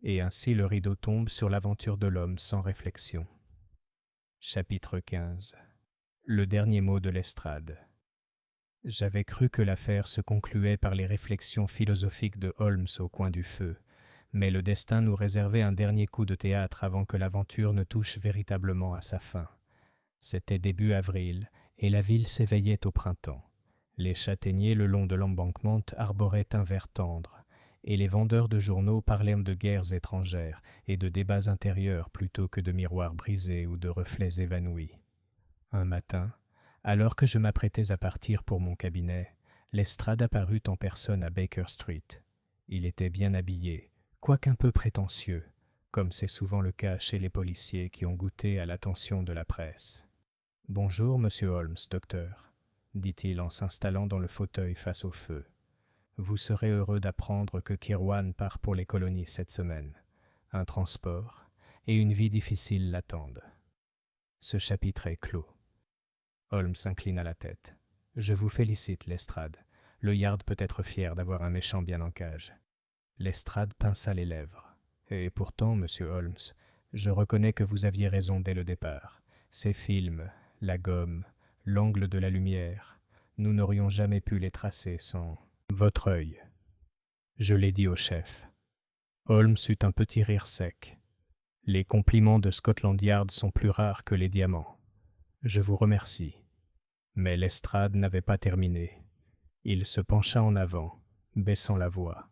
Et ainsi le rideau tombe sur l'aventure de l'homme sans réflexion. Chapitre 15. Le dernier mot de Lestrade. J'avais cru que l'affaire se concluait par les réflexions philosophiques de Holmes au coin du feu, mais le destin nous réservait un dernier coup de théâtre avant que l'aventure ne touche véritablement à sa fin. C'était début avril, et la ville s'éveillait au printemps. Les châtaigniers le long de l'embankment arboraient un vert tendre, et les vendeurs de journaux parlaient de guerres étrangères et de débats intérieurs plutôt que de miroirs brisés ou de reflets évanouis. Un matin, alors que je m'apprêtais à partir pour mon cabinet, Lestrade apparut en personne à Baker Street. Il était bien habillé, quoiqu'un peu prétentieux, comme c'est souvent le cas chez les policiers qui ont goûté à l'attention de la presse. « Bonjour, monsieur Holmes, docteur, » dit-il en s'installant dans le fauteuil face au feu. Vous serez heureux d'apprendre que Kirwan part pour les colonies cette semaine. Un transport et une vie difficile l'attendent. Ce chapitre est clos. Holmes inclina la tête. Je vous félicite, Lestrade. Le Yard peut être fier d'avoir un méchant bien en cage. Lestrade pinça les lèvres. Et pourtant, monsieur Holmes, je reconnais que vous aviez raison dès le départ. Ces films, la gomme, l'angle de la lumière, nous n'aurions jamais pu les tracer sans... votre œil. Je l'ai dit au chef. Holmes eut un petit rire sec. Les compliments de Scotland Yard sont plus rares que les diamants. Je vous remercie. Mais Lestrade n'avait pas terminé. Il se pencha en avant, baissant la voix.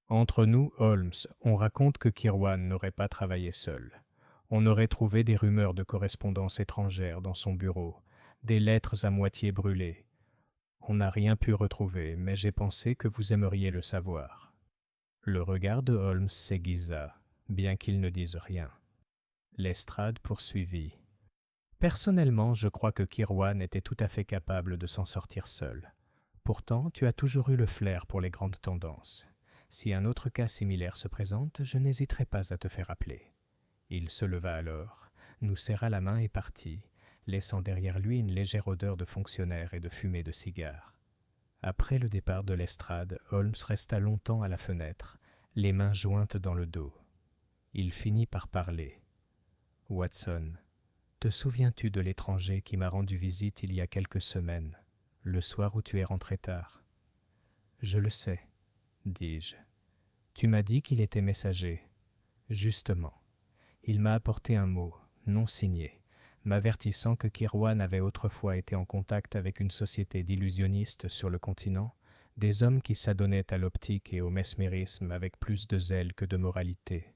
Entre nous, Holmes, on raconte que Kirwan n'aurait pas travaillé seul. On aurait trouvé des rumeurs de correspondance étrangère dans son bureau, des lettres à moitié brûlées. On n'a rien pu retrouver, mais j'ai pensé que vous aimeriez le savoir. Le regard de Holmes s'aiguisa, bien qu'il ne dise rien. Lestrade poursuivit. Personnellement, je crois que Kirwan était tout à fait capable de s'en sortir seul. Pourtant, tu as toujours eu le flair pour les grandes tendances. Si un autre cas similaire se présente, je n'hésiterai pas à te faire appeler. Il se leva alors, nous serra la main et partit, laissant derrière lui une légère odeur de fonctionnaire et de fumée de cigare. Après le départ de Lestrade, Holmes resta longtemps à la fenêtre, les mains jointes dans le dos. Il finit par parler. « Watson, te souviens-tu de l'étranger qui m'a rendu visite il y a quelques semaines, le soir où tu es rentré tard ?»« Je le sais, dis-je. Tu m'as dit qu'il était messager. Justement. Il m'a apporté un mot, non signé, m'avertissant que Kirwan avait autrefois été en contact avec une société d'illusionnistes sur le continent, des hommes qui s'adonnaient à l'optique et au mesmérisme avec plus de zèle que de moralité.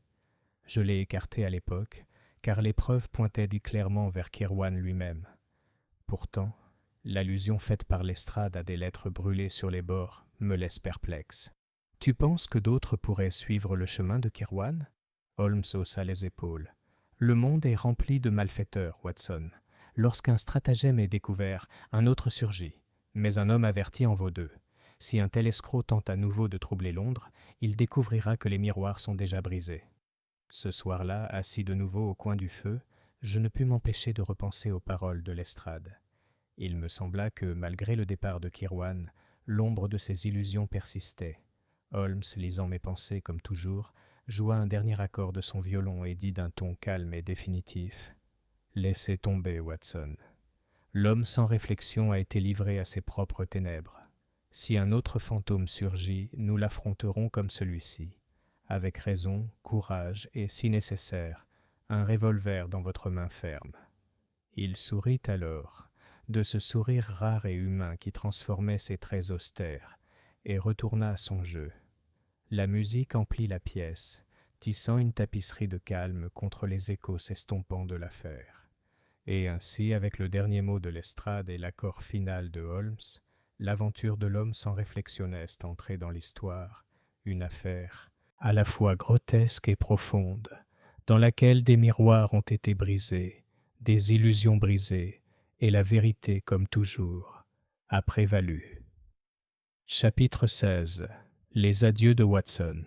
Je l'ai écarté à l'époque, car les preuves pointaient clairement vers Kirwan lui-même. Pourtant, l'allusion faite par Lestrade à des lettres brûlées sur les bords me laisse perplexe. Tu penses que d'autres pourraient suivre le chemin de Kirwan ? Holmes haussa les épaules. Le monde est rempli de malfaiteurs, Watson. Lorsqu'un stratagème est découvert, un autre surgit. Mais un homme averti en vaut deux. Si un tel escroc tente à nouveau de troubler Londres, il découvrira que les miroirs sont déjà brisés. Ce soir-là, assis de nouveau au coin du feu, je ne pus m'empêcher de repenser aux paroles de Lestrade. Il me sembla que, malgré le départ de Kirwan, l'ombre de ses illusions persistait. Holmes, lisant mes pensées comme toujours, joua un dernier accord de son violon et dit d'un ton calme et définitif « Laissez tomber, Watson. L'homme sans réflexion a été livré à ses propres ténèbres. Si un autre fantôme surgit, nous l'affronterons comme celui-ci, avec raison, courage et, si nécessaire, un revolver dans votre main ferme. » Il sourit alors, de ce sourire rare et humain qui transformait ses traits austères, et retourna à son jeu. La musique emplit la pièce, tissant une tapisserie de calme contre les échos s'estompant de l'affaire. Et ainsi, avec le dernier mot de Lestrade et l'accord final de Holmes, l'aventure de l'homme sans réflexion est entrée dans l'histoire, une affaire à la fois grotesque et profonde, dans laquelle des miroirs ont été brisés, des illusions brisées, et la vérité, comme toujours, a prévalu. Chapitre 16. Les adieux de Watson.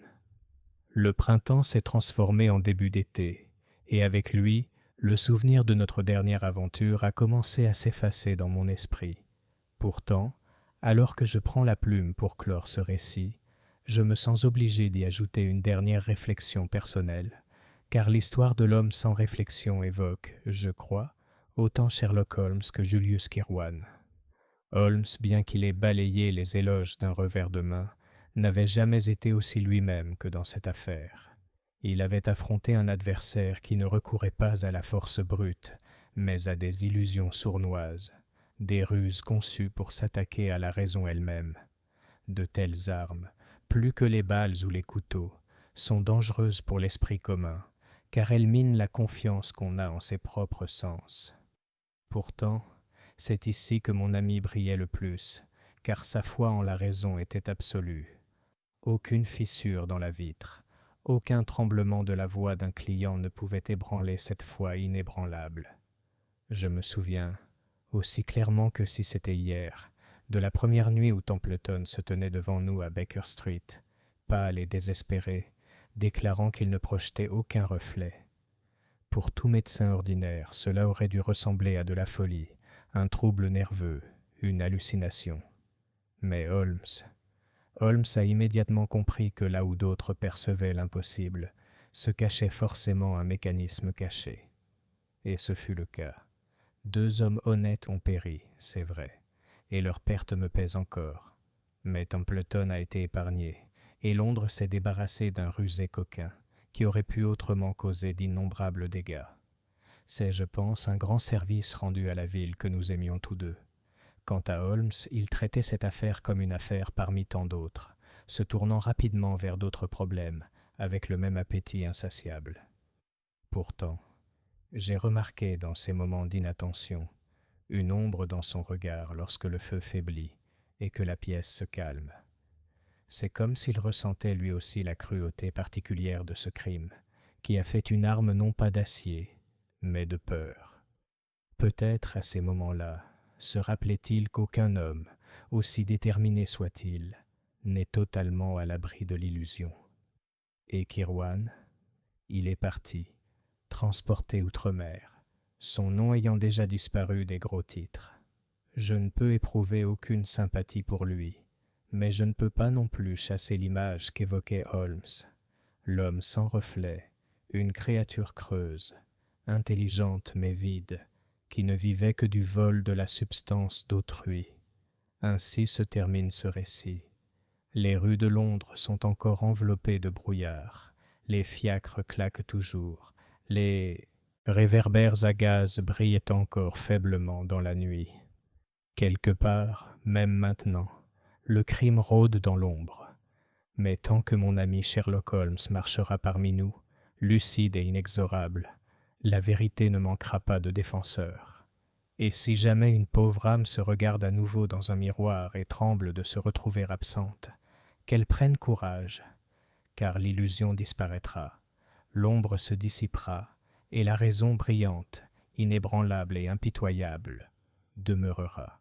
Le printemps s'est transformé en début d'été, et avec lui, le souvenir de notre dernière aventure a commencé à s'effacer dans mon esprit. Pourtant, alors que je prends la plume pour clore ce récit, je me sens obligé d'y ajouter une dernière réflexion personnelle, car l'histoire de l'homme sans réflexion évoque, je crois, autant Sherlock Holmes que Julius Kirwan. Holmes, bien qu'il ait balayé les éloges d'un revers de main, n'avait jamais été aussi lui-même que dans cette affaire. Il avait affronté un adversaire qui ne recourait pas à la force brute, mais à des illusions sournoises, des ruses conçues pour s'attaquer à la raison elle-même. De telles armes, plus que les balles ou les couteaux, sont dangereuses pour l'esprit commun, car elles minent la confiance qu'on a en ses propres sens. Pourtant, c'est ici que mon ami brillait le plus, car sa foi en la raison était absolue. Aucune fissure dans la vitre, aucun tremblement de la voix d'un client ne pouvait ébranler cette foi inébranlable. Je me souviens, aussi clairement que si c'était hier, de la première nuit où Templeton se tenait devant nous à Baker Street, pâle et désespéré, déclarant qu'il ne projetait aucun reflet. Pour tout médecin ordinaire, cela aurait dû ressembler à de la folie, un trouble nerveux, une hallucination. Mais Holmes a immédiatement compris que là où d'autres percevaient l'impossible, se cachait forcément un mécanisme caché. Et ce fut le cas. 2 hommes honnêtes ont péri, c'est vrai, et leur perte me pèse encore. Mais Templeton a été épargné, et Londres s'est débarrassée d'un rusé coquin, qui aurait pu autrement causer d'innombrables dégâts. C'est, je pense, un grand service rendu à la ville que nous aimions tous deux. Quant à Holmes, il traitait cette affaire comme une affaire parmi tant d'autres, se tournant rapidement vers d'autres problèmes, avec le même appétit insatiable. Pourtant, j'ai remarqué dans ces moments d'inattention une ombre dans son regard lorsque le feu faiblit et que la pièce se calme. C'est comme s'il ressentait lui aussi la cruauté particulière de ce crime, qui a fait une arme non pas d'acier, mais de peur. Peut-être à ces moments-là, se rappelait-il qu'aucun homme, aussi déterminé soit-il, n'est totalement à l'abri de l'illusion. Et Kirwan, il est parti, transporté outre-mer, son nom ayant déjà disparu des gros titres. Je ne peux éprouver aucune sympathie pour lui, mais je ne peux pas non plus chasser l'image qu'évoquait Holmes, l'homme sans reflet, une créature creuse, intelligente mais vide, qui ne vivait que du vol de la substance d'autrui. Ainsi se termine ce récit. Les rues de Londres sont encore enveloppées de brouillard, les fiacres claquent toujours, les réverbères à gaz brillent encore faiblement dans la nuit. Quelque part, même maintenant, le crime rôde dans l'ombre. Mais tant que mon ami Sherlock Holmes marchera parmi nous, lucide et inexorable, la vérité ne manquera pas de défenseur. Et si jamais une pauvre âme se regarde à nouveau dans un miroir et tremble de se retrouver absente, qu'elle prenne courage, car l'illusion disparaîtra, l'ombre se dissipera, et la raison brillante, inébranlable et impitoyable, demeurera.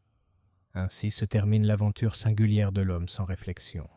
Ainsi se termine l'aventure singulière de l'homme sans réflexion.